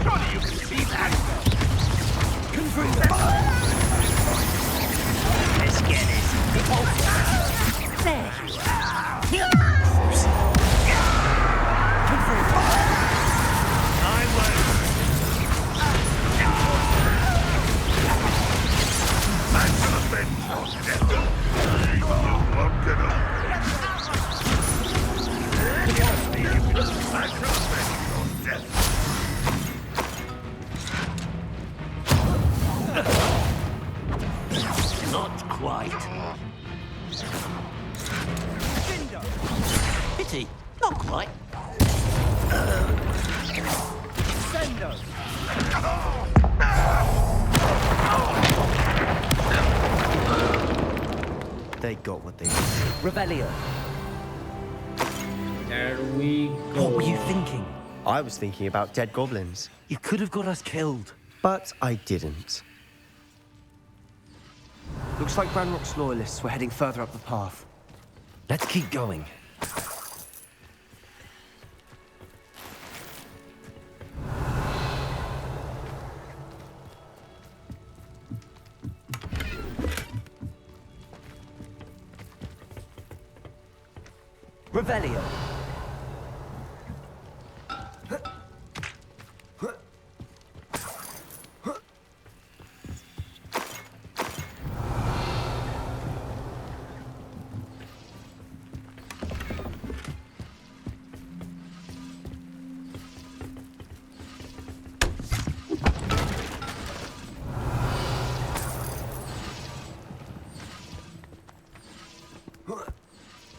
Speaker 7: Surely you can see that!
Speaker 6: Let's get it. There you are. I won't.
Speaker 7: I should have been more gentle. You won't get up. I should have been more gentle.
Speaker 20: Not quite. Pity, not quite.
Speaker 6: Sendo.
Speaker 5: They got what they needed.
Speaker 3: Revelio.
Speaker 1: There we go.
Speaker 3: What were you thinking?
Speaker 5: I was thinking about dead goblins.
Speaker 3: You could have got us killed.
Speaker 5: But I didn't. Looks like Ranrock's loyalists were heading further up the path.
Speaker 3: Let's keep going. Revelio.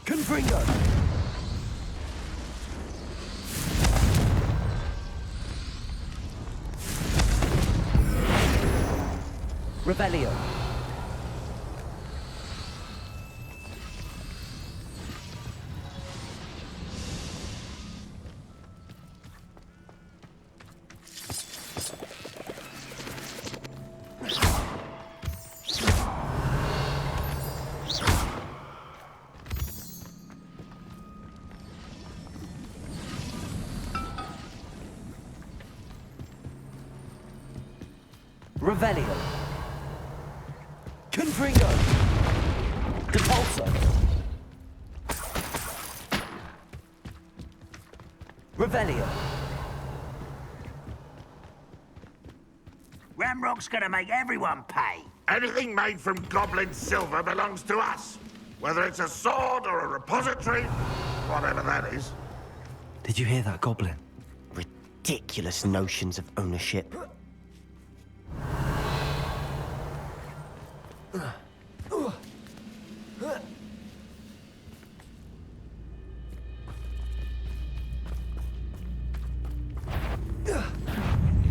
Speaker 3: Confringo. Revelio. Revelio. Confringo. Depulso. Revelio.
Speaker 6: Ramrock's gonna make everyone pay.
Speaker 7: Anything made from goblin silver belongs to us. Whether it's a sword or a repository, whatever that is.
Speaker 3: Did you hear that, Goblin?
Speaker 5: Ridiculous notions of ownership.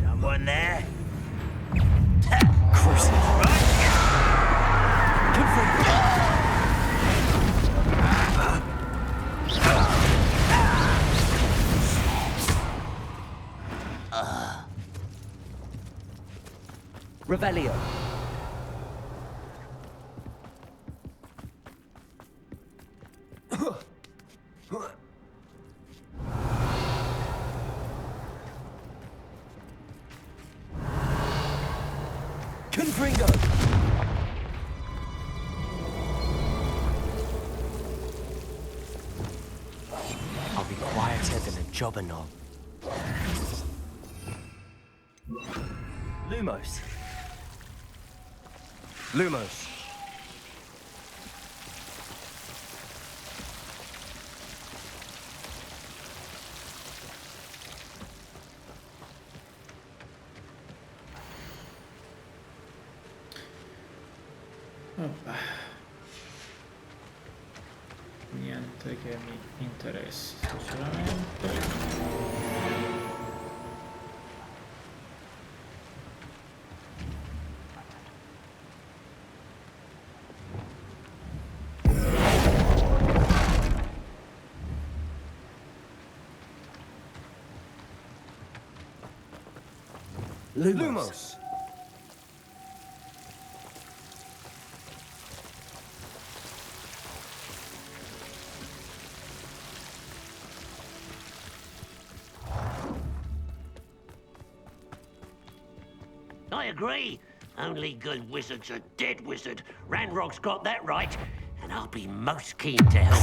Speaker 6: Someone there?
Speaker 3: Revelio. Confringo.
Speaker 5: I'll be quieter than a jobber knob.
Speaker 3: Lumos.
Speaker 5: Lumos.
Speaker 1: Vabbè. Niente che mi interessi, sinceramente.
Speaker 5: Lumos!
Speaker 20: I agree. Only good wizard's a dead wizard. Ranrock's got that right, and I'll be most keen to help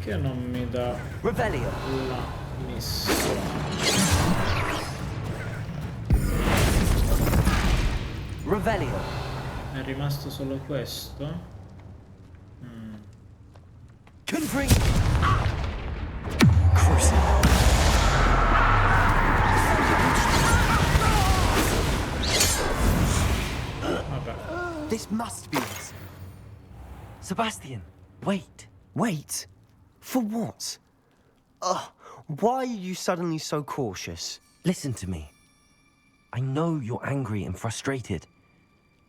Speaker 1: Che non mi dà la missione. È rimasto solo questo? Vabbè.
Speaker 5: This must be it.
Speaker 3: Sebastian, wait.
Speaker 5: Wait? For what? Why are you suddenly so cautious?
Speaker 3: Listen to me. I know you're angry and frustrated,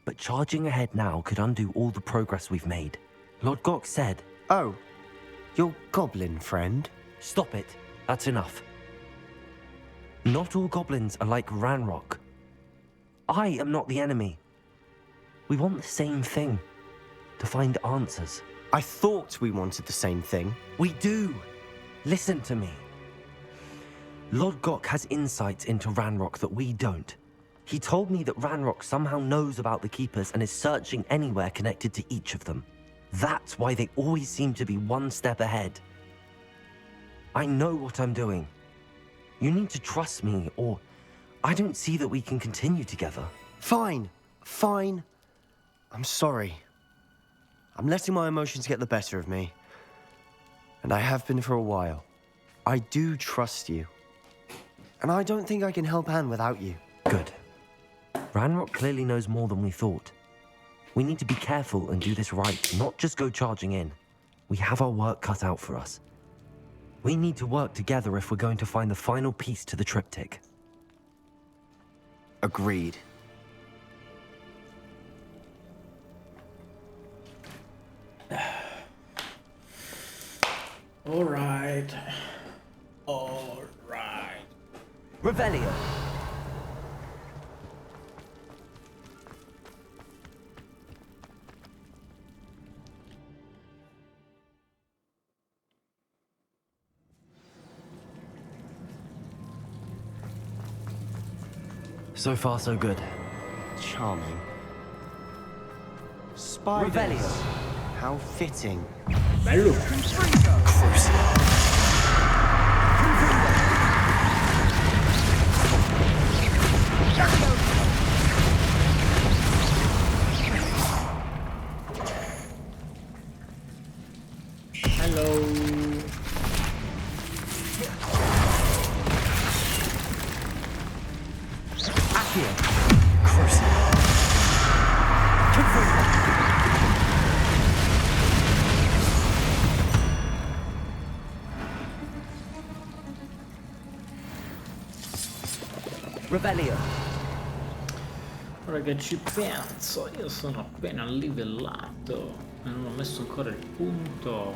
Speaker 3: but charging ahead now could undo all the progress we've made. Lord Gok said...
Speaker 5: Oh, your goblin friend?
Speaker 3: Stop it. That's enough. Not all goblins are like Ranrock. I am not the enemy. We want the same thing. To find answers.
Speaker 5: I thought we wanted the same thing.
Speaker 3: We do. Listen to me. Lord Gok has insights into Ranrock that we don't. He told me that Ranrock somehow knows about the Keepers and is searching anywhere connected to each of them. That's why they always seem to be one step ahead. I know what I'm doing. You need to trust me, or I don't see that we can continue together.
Speaker 5: Fine. Fine. I'm sorry. I'm letting my emotions get the better of me. And I have been for a while. I do trust you. And I don't think I can help Anne without you.
Speaker 3: Good. Ranrock clearly knows more than we thought. We need to be careful and do this right, not just go charging in. We have our work cut out for us. We need to work together if we're going to find the final piece to the triptych.
Speaker 5: Agreed.
Speaker 1: All right. All right.
Speaker 3: Revelio. So far, so good.
Speaker 5: Charming. Spiders.
Speaker 3: Revelio.
Speaker 5: How fitting.
Speaker 1: Bello. Hello.
Speaker 3: Revelio.
Speaker 1: Ora che ci penso, io sono appena livellato e non ho messo ancora il punto.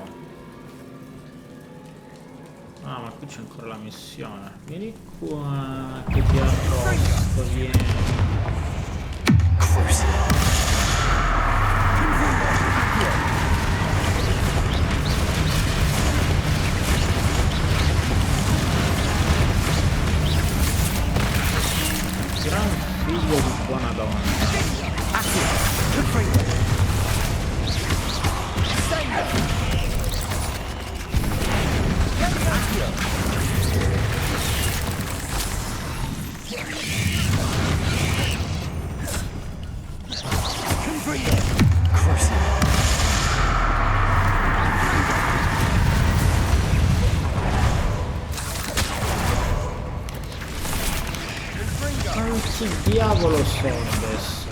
Speaker 1: Ah, ma qui c'è ancora la missione. Vieni qua che ti arrosto, vieni. Gran figlio di buona donna. Quanti diavolo sono adesso?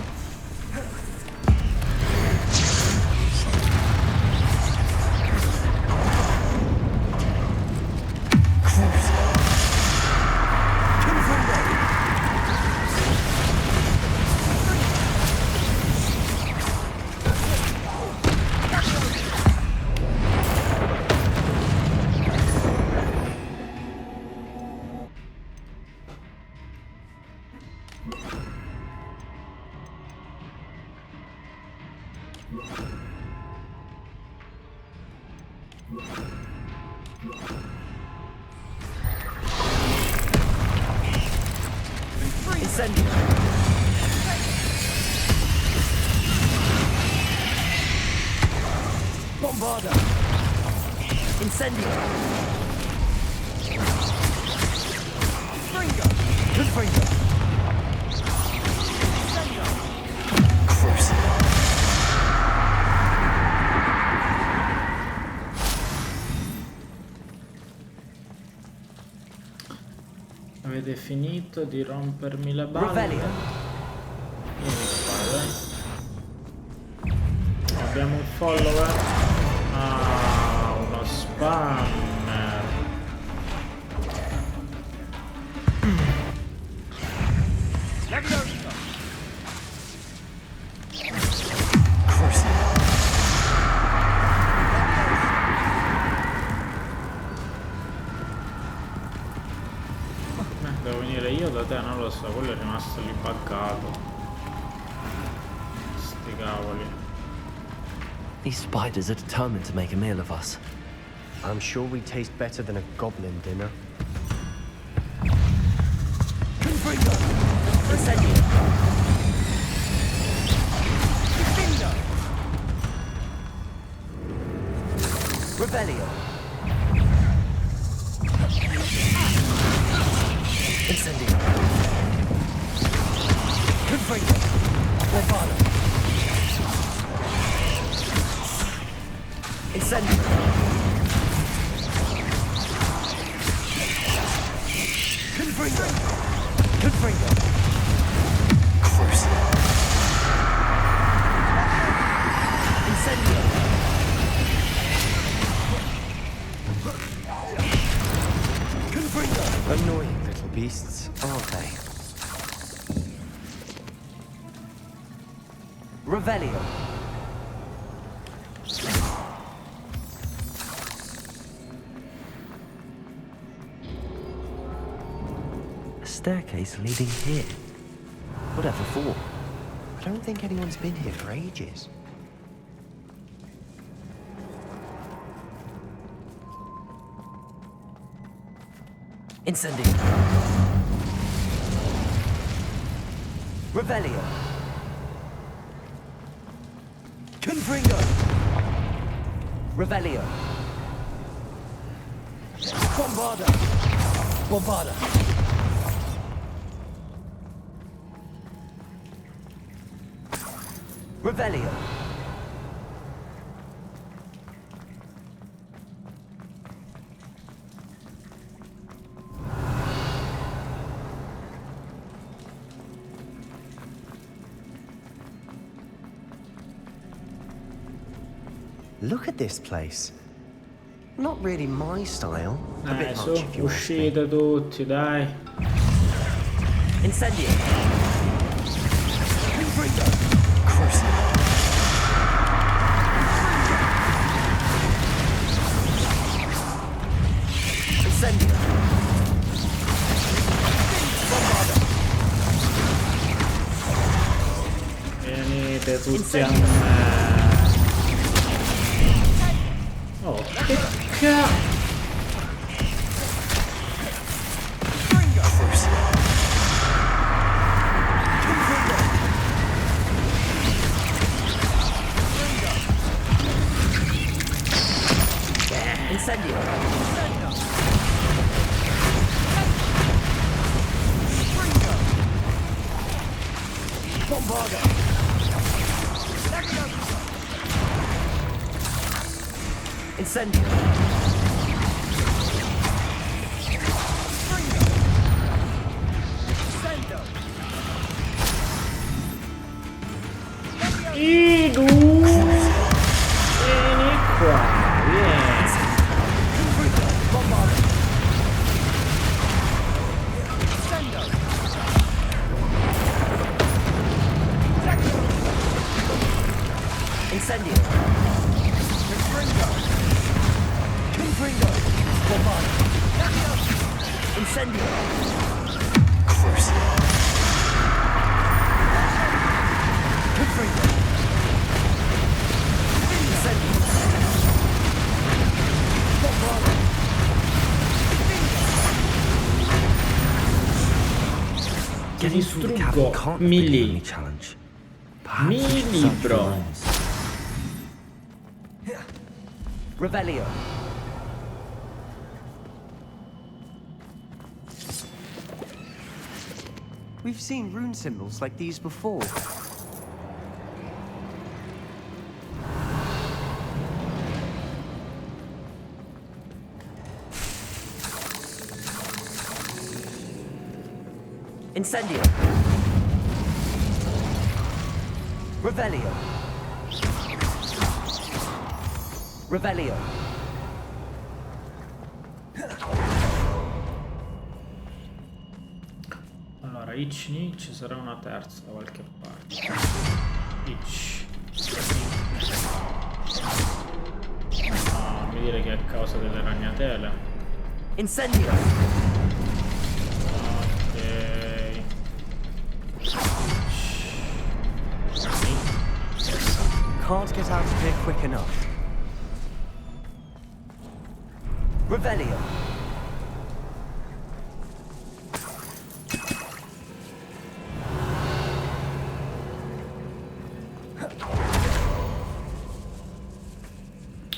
Speaker 3: Incendio! Bombarda! Incendio! Fringo! Good Fringo! Crucible!
Speaker 1: Avete finito di rompermi la balla? Vieni qua, dai. Abbiamo un follower. Ah, uno spammer. Devo venire io da te, non lo so, quello è rimasto lì buggato. Sti cavoli.
Speaker 3: These spiders are determined to make a meal of us.
Speaker 5: I'm sure we taste better than a goblin dinner.
Speaker 3: Confringo! Incendio! Flipendo! Rebellion! Incendio! Confringo! Bombarda! Incendio! Confringo! Confringo! Crucible! Incendio! Confringo!
Speaker 5: Annoying little beasts, aren't they?
Speaker 3: Revelio! A staircase leading here. Whatever for?
Speaker 5: I don't think anyone's been here for ages.
Speaker 3: Incendio! Revelio! Confringo! Revelio! Bombarda! Bombarda! Revelio!
Speaker 5: Look at this place. Not really my style. A bit
Speaker 1: Su,
Speaker 5: much if you ask me.
Speaker 1: uscite tutti, dai.
Speaker 3: Incendio! Confringo! Crucible! Incendio! Bombarda!
Speaker 1: Venite tutti a me. Oh, che cazzo!
Speaker 3: Incendio! Bombarda! Incendio! Incendio!
Speaker 1: Idu! Vieni qua, vieni!
Speaker 3: Incendio! Confringo! Bombard! Incendio! Curse! Confringo! Incendio! Bombard!
Speaker 1: Ti distruggo, Millie. Millie, bro.
Speaker 3: Revelio.
Speaker 5: We've seen rune symbols like these before.
Speaker 3: Incendio. Revelio. Revelio.
Speaker 1: Allora, Itch ci sarà una terza da qualche parte. Itch. No, mi dire che è a causa delle ragnatele.
Speaker 3: Incendio.
Speaker 1: Ok.
Speaker 5: Can't get out of here quick enough.
Speaker 3: Revelio.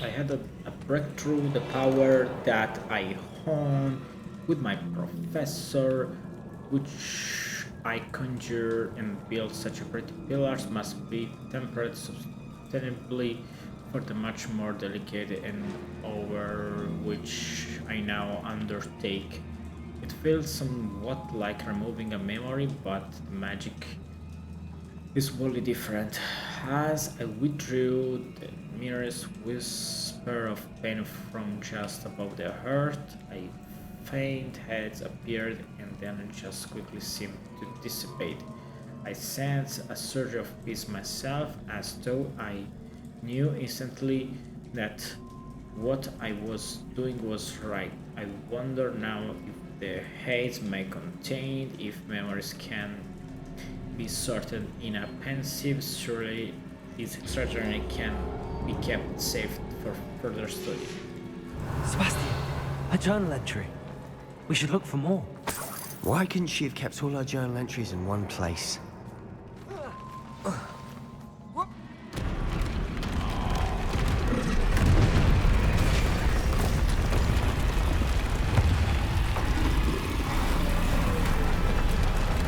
Speaker 1: I had a breakthrough, the power that I honed with my professor, which I conjure and build such a pretty pillars must be tempered sustainably for the much more delicate and over which I now undertake. It feels somewhat like removing a memory, but the magic is wholly different. As I withdrew, the merest whisper of pain from just above the heart, a faint head appeared and then it just quickly seemed to dissipate. I sensed a surge of peace myself, as though I knew instantly that what I was doing was right. I wonder now if the haze may contain, if memories can be sorted in a pensive, surely this certainly can be kept safe for further study.
Speaker 3: Sebastian, a journal entry. We should look for more.
Speaker 5: Why couldn't she have kept all her journal entries in one place?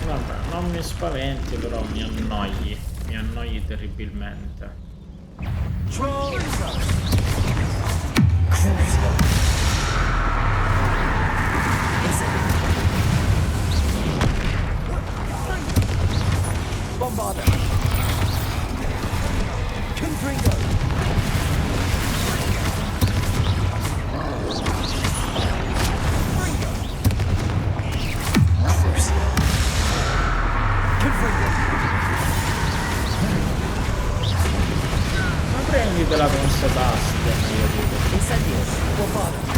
Speaker 1: Vabbè, non mi spaventi, però mi annoi terribilmente.
Speaker 3: Bombarda. Confringo.
Speaker 1: Ma prenditela con Sebastian, io dico.
Speaker 3: Incendio. Bombarda.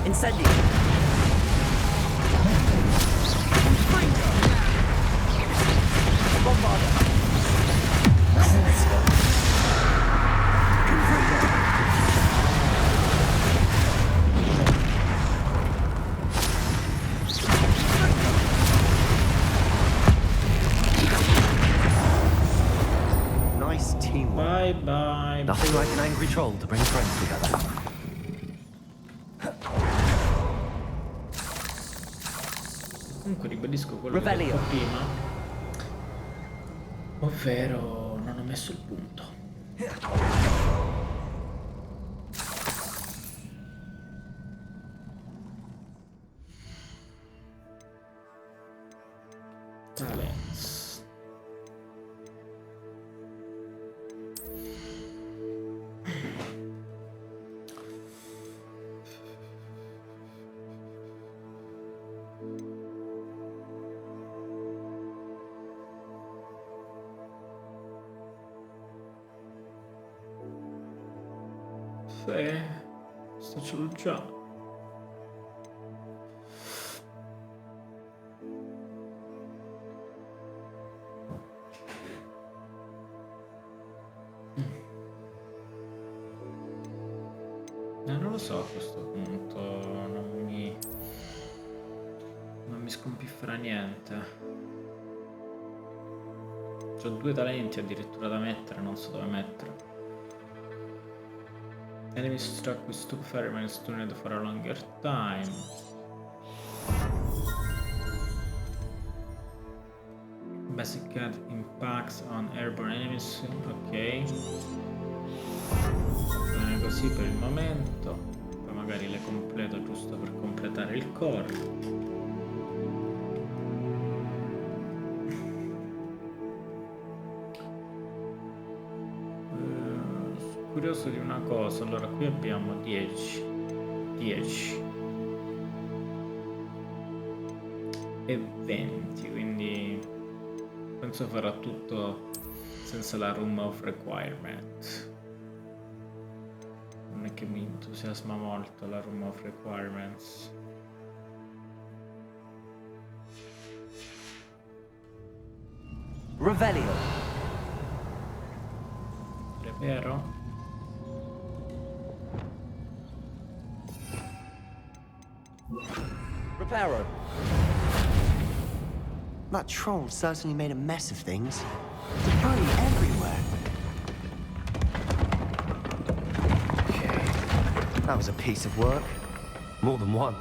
Speaker 6: Incendio.
Speaker 5: Nice teamwork.
Speaker 1: Bye bye.
Speaker 3: Nothing like an angry troll to bring friends together.
Speaker 1: Comunque ribadisco quello che ho detto prima, ovvero non ho messo il punto. Talents. Sì, sto ce l'ho già. Non lo so a questo punto, non mi scompifferà niente. C'ho 2 talenti addirittura da mettere, non so dove mettere. Enemy struck with stupefire remains stunned for a longer time. Basic cat impacts on airborne enemies. Ok. Bene così per il momento. Poi magari le completo giusto per completare il core. Curioso di una cosa, allora qui abbiamo 10 e 20, quindi penso farò tutto senza la room of requirement. Non è che mi entusiasma molto la room of requirements.
Speaker 6: Revelio.
Speaker 1: Vero?
Speaker 6: Reparo.
Speaker 5: That troll certainly made a mess of things. Debris everywhere. Okay, that was a piece of work.
Speaker 3: More than one.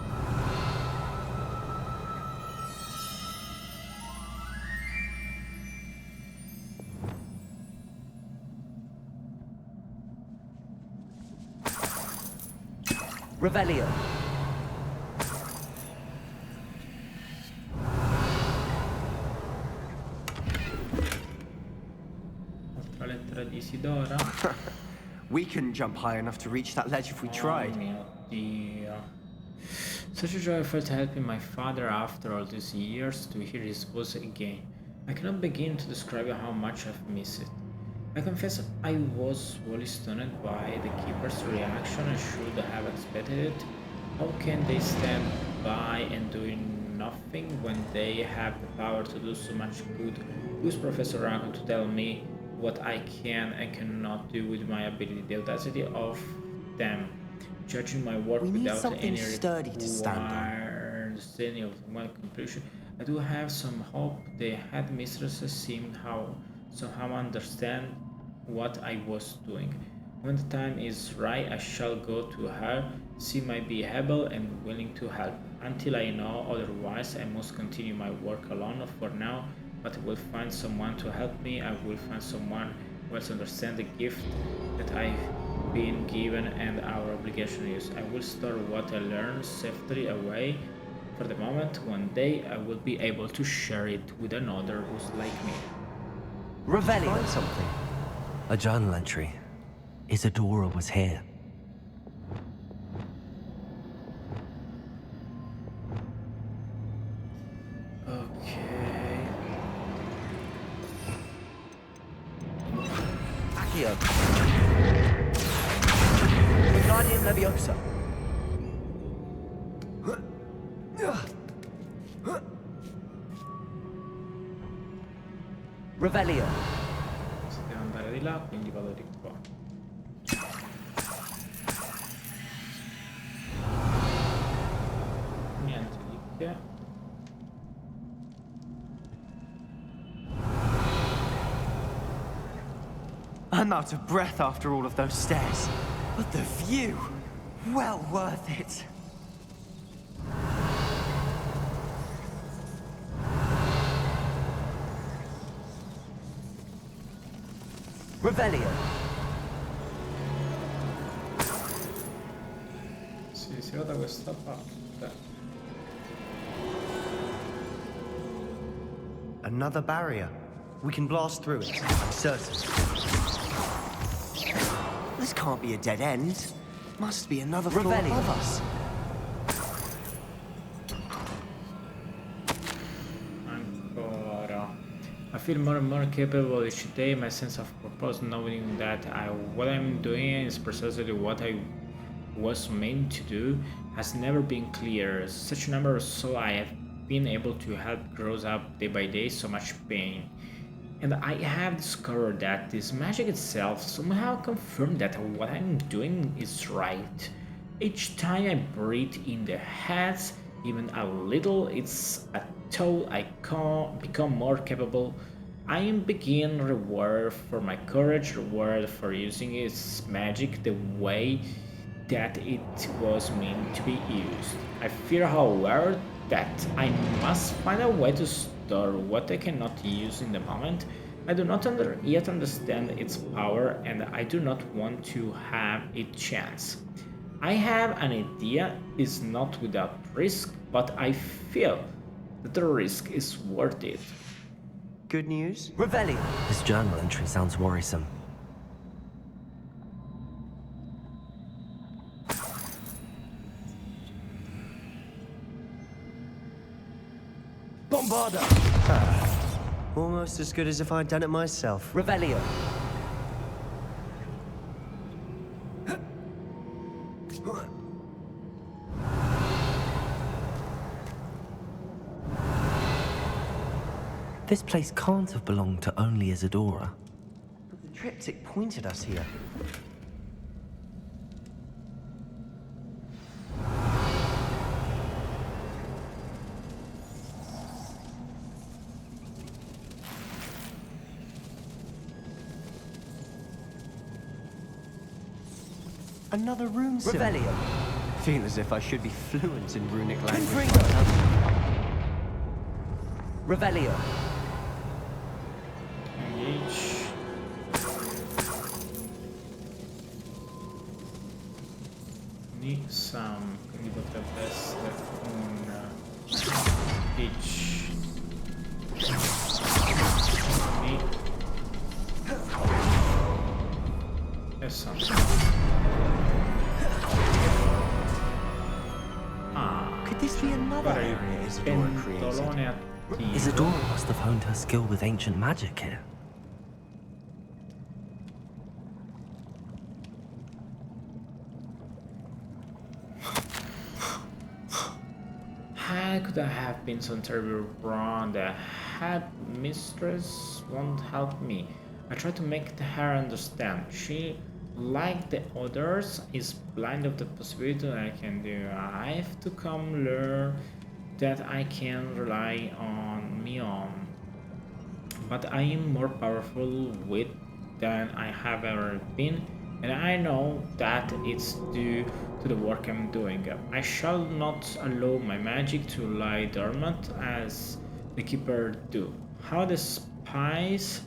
Speaker 6: Revelio.
Speaker 1: Altra lettera di Isidora.
Speaker 5: We couldn't jump high enough to reach that ledge if we tried.
Speaker 1: Oh mio Dio. Such a joy I felt helping my father after all these years to hear his voice again. I cannot begin to describe how much I've missed it. I confess I was wholly stunned by the keeper's reaction. I should have expected it. How can they stand by and do nothing when they have the power to do so much good? Who's Professor Raccoon to tell me what I can and cannot do with my ability? The audacity of them judging my work without any understanding of my conclusion. I do have some hope the headmistresses seem somehow understand what I was doing. When the time is right, I shall go to her. She might be able and willing to help. Until I know otherwise, I must continue my work alone for now, but I will find someone to help me. I will find someone who will understand the gift that I've been given and our obligation is. I will store what I learned safely away. For the moment, one day I will be able to share it with another who's like me.
Speaker 3: Revelio. Find something. A journal entry. Isidora was here.
Speaker 1: Okay.
Speaker 5: ACCIO. Wingardium Leviosa.
Speaker 3: Revelio.
Speaker 1: Si deve andare di là, quindi vado di qua. Niente di che.
Speaker 5: I'm out of breath after all of those stairs. But the view, well worth it.
Speaker 3: Revelio.
Speaker 1: Sì, si va da questa parte.
Speaker 5: Another barrier. We can blast through it, I'm certain. This can't be a dead end. Must be another floor above us.
Speaker 1: Ancora. I feel more and more capable each day. My sense of purpose, knowing that what I'm doing is precisely what I was meant to do, has never been clearer. Such a number of souls I have been able to help grows up day by day, so much pain. And I have discovered that this magic itself somehow confirmed that what I'm doing is right. Each time I breathe in the heads, even a little, it's a toll I become more capable. I am begin reward for my courage, reward for using its magic the way that it was meant to be used. I fear, however, that I must find a way to store what I cannot use in the moment. I do not yet understand its power, and I do not want to have its chance. I have an idea is not without risk, but I feel that the risk is worth it.
Speaker 5: Good news?
Speaker 3: Revelio. This journal entry sounds worrisome.
Speaker 5: Bombarda! Almost as good as if I'd done it myself.
Speaker 3: Revelio. This place can't have belonged to only Isidora.
Speaker 5: But the triptych pointed us here. Another rune symbol.
Speaker 3: Revelio.
Speaker 5: Feel as if I should be fluent in runic language.
Speaker 3: Revelio.
Speaker 1: Engage. Some, quindi potrebbe essere un pitch. E something.
Speaker 5: Could this be another area Isidora created?
Speaker 1: Pentolone attivo.
Speaker 3: Isidora must have honed her skill with ancient magic here.
Speaker 1: How could I have been so terribly wrong? The headmistress won't help me. I try to make her understand. She, like the others, is blind of the possibility I can do. I have to come learn that I can rely on me on. But I am more powerful with than I have ever been, and I know that it's due to the work I'm doing. I shall not allow my magic to lie dormant as the keeper do. How despise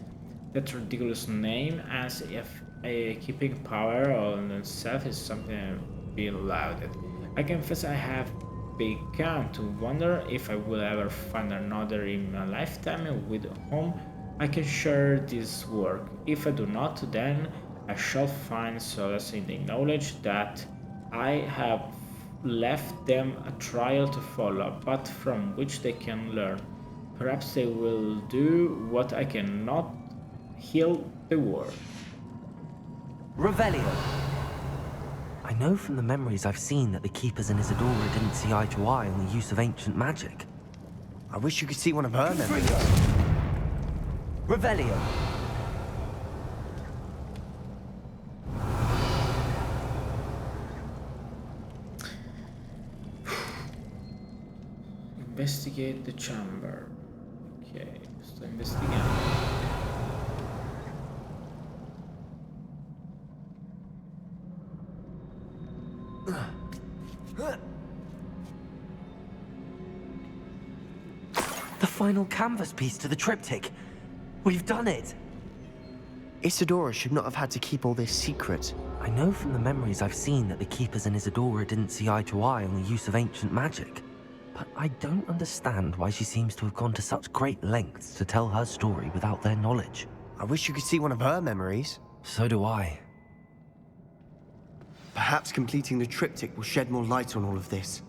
Speaker 1: that ridiculous name, as if a keeping power on itself is something be lauded. I confess I have begun to wonder if I will ever find another in my lifetime with whom I can share this work. If I do not, then I shall find solace in the knowledge that I have left them a trial to follow, but from which they can learn. Perhaps they will do what I cannot: heal the world.
Speaker 3: Revelio. I know from the memories I've seen that the Keepers and Isidora didn't see eye to eye on the use of ancient magic.
Speaker 5: I wish you could see one of her memories.
Speaker 3: Revelio.
Speaker 1: Investigate the chamber. Ok, sto investigando.
Speaker 3: The final canvas piece to the triptych. We've done it.
Speaker 5: Isidora should not have had to keep all this secret.
Speaker 3: I know from the memories I've seen that the Keepers and Isidora didn't see eye to eye on the use of ancient magic. But I don't understand why she seems to have gone to such great lengths to tell her story without their knowledge.
Speaker 5: I wish you could see one of her memories.
Speaker 3: So do I.
Speaker 5: Perhaps completing the triptych will shed more light on all of this.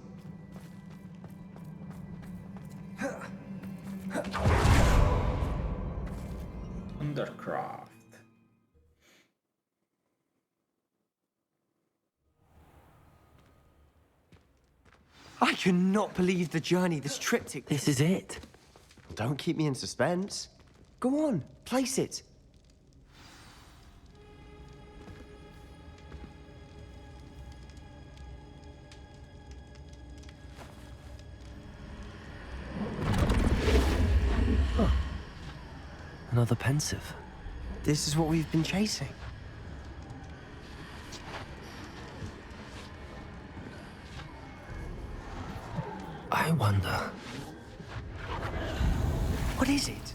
Speaker 1: Undercraft.
Speaker 5: I cannot believe the journey this triptych...
Speaker 3: This is it.
Speaker 5: Don't keep me in suspense. Go on, place it.
Speaker 3: Huh. Another pensive.
Speaker 5: This is what we've been chasing.
Speaker 3: I wonder...
Speaker 5: What is it?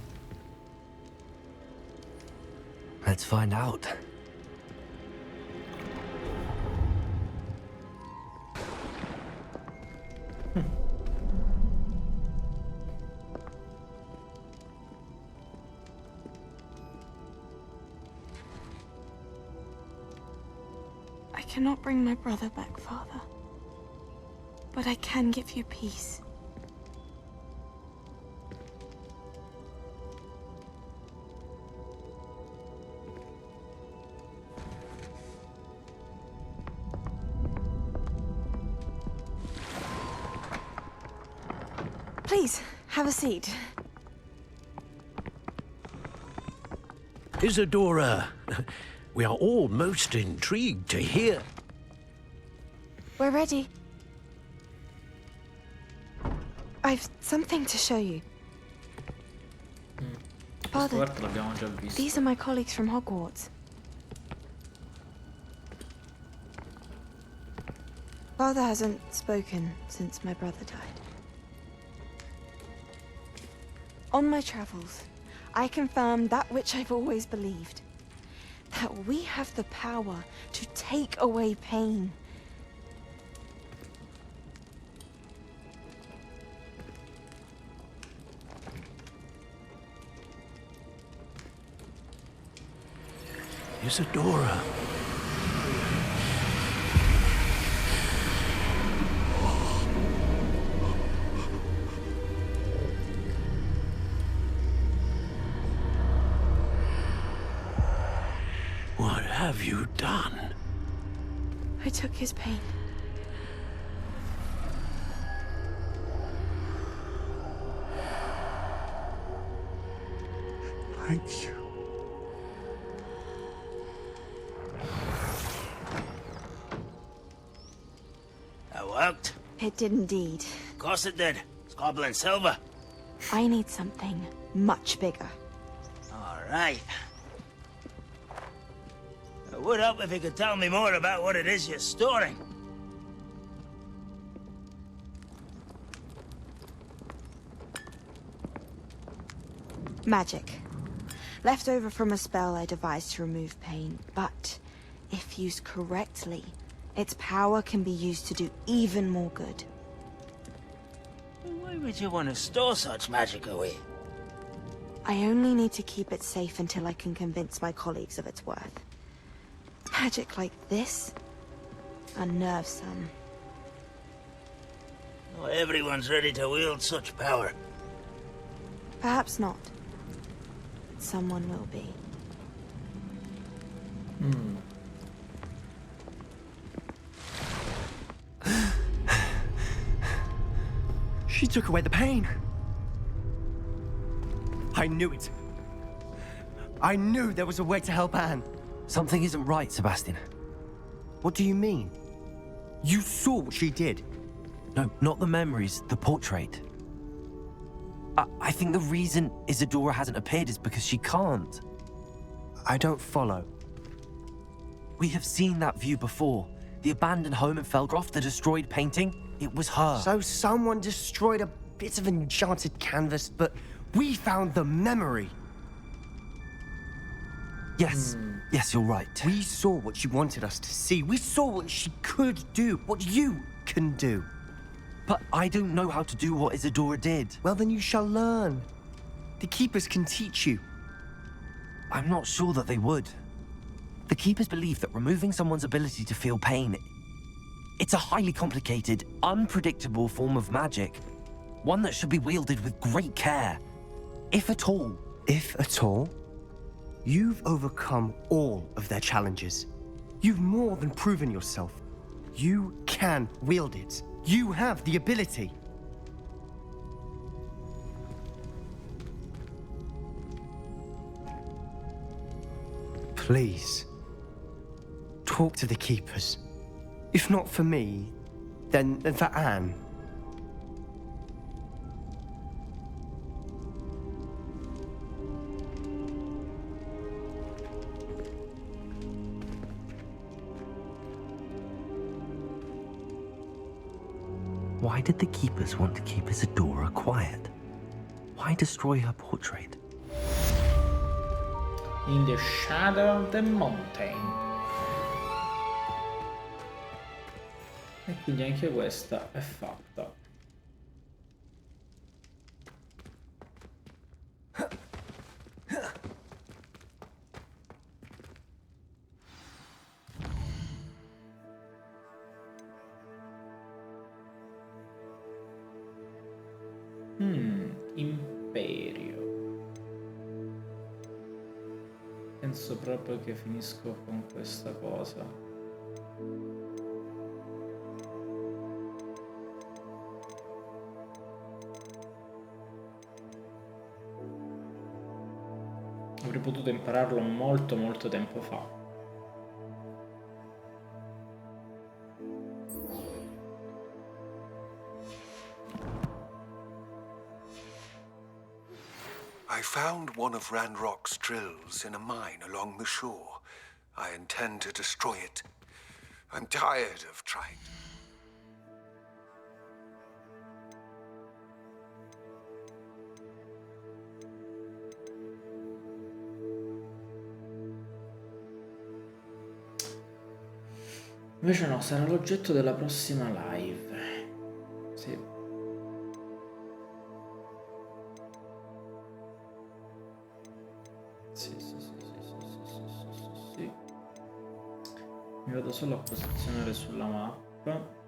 Speaker 3: Let's find out.
Speaker 4: I cannot bring my brother back, Father. But I can give you peace. Please, have a seat.
Speaker 20: Isidora, we are all most intrigued to hear.
Speaker 4: We're ready. I've something to show you. Father, these are my colleagues from Hogwarts. Father hasn't spoken since my brother died. On my travels, I confirmed that which I've always believed. That we have the power to take away pain.
Speaker 20: Isidora.
Speaker 16: have you done?
Speaker 4: I took his pain.
Speaker 16: Thank you.
Speaker 6: That worked?
Speaker 4: It did indeed.
Speaker 6: Of course it did. It's goblin silver.
Speaker 4: I need something much bigger.
Speaker 6: All right. It would help if you could tell me more about what it is you're storing.
Speaker 4: Magic. Left over from a spell I devised to remove pain, but if used correctly, its power can be used to do even more good.
Speaker 6: Why would you want to store such magic away?
Speaker 4: I only need to keep it safe until I can convince my colleagues of its worth. Magic like this unnerves some.
Speaker 6: Not everyone's ready to wield such power.
Speaker 4: Perhaps not. Someone will be.
Speaker 5: She took away the pain. I knew it. I knew there was a way to help Anne.
Speaker 3: Something isn't right, Sebastian.
Speaker 5: What do you mean? You saw what she did.
Speaker 3: No, not the memories, the portrait. I think the reason Isidora hasn't appeared is because she can't.
Speaker 5: I don't follow.
Speaker 3: We have seen that view before. The abandoned home in Feldcroft, the destroyed painting, it was her.
Speaker 5: So someone destroyed a bit of enchanted canvas, but we found the memory.
Speaker 3: Yes, yes, you're right.
Speaker 5: We saw what she wanted us to see. We saw what she could do, what you can do.
Speaker 3: But I don't know how to do what Isidora did.
Speaker 5: Well, then you shall learn. The Keepers can teach you.
Speaker 3: I'm not sure that they would. The Keepers believe that removing someone's ability to feel pain, it's a highly complicated, unpredictable form of magic. One that should be wielded with great care. If at all.
Speaker 5: If at all? You've overcome all of their challenges. You've more than proven yourself. You can wield it. You have the ability. Please, talk to the Keepers. If not for me, then for Anne.
Speaker 3: Why did the Keepers want to keep Isidora quiet? Why destroy her portrait?
Speaker 1: In the shadow of the mountain. E quindi anche questa è fatta. Imperio. Penso proprio che finisco con questa cosa. Avrei potuto impararlo molto tempo fa.
Speaker 21: I found one of Ranrock's drills in a mine along the shore. I intend to destroy it. I'm tired of trying.
Speaker 1: Invece no, sarà l'oggetto della prossima live. Sì. Sì. Mi vado solo a posizionare sulla mappa.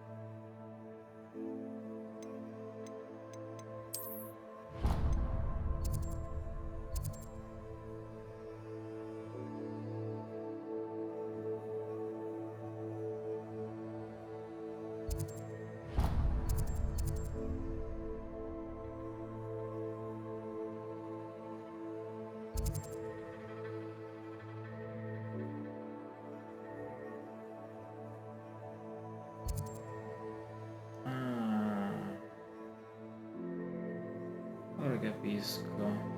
Speaker 1: Ora capisco.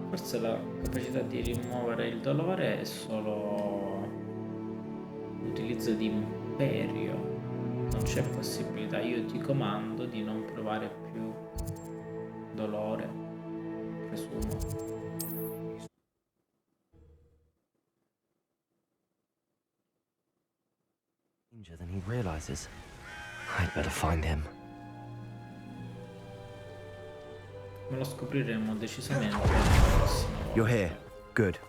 Speaker 1: Forse la capacità di rimuovere il dolore è solo l'utilizzo di imperio. Non c'è possibilità, io ti comando di non provare più dolore, presumo.
Speaker 3: Than he realizes. I'd better find him.
Speaker 1: Me lo scopriremo decisamente la prossima volta.
Speaker 5: You're here. Good.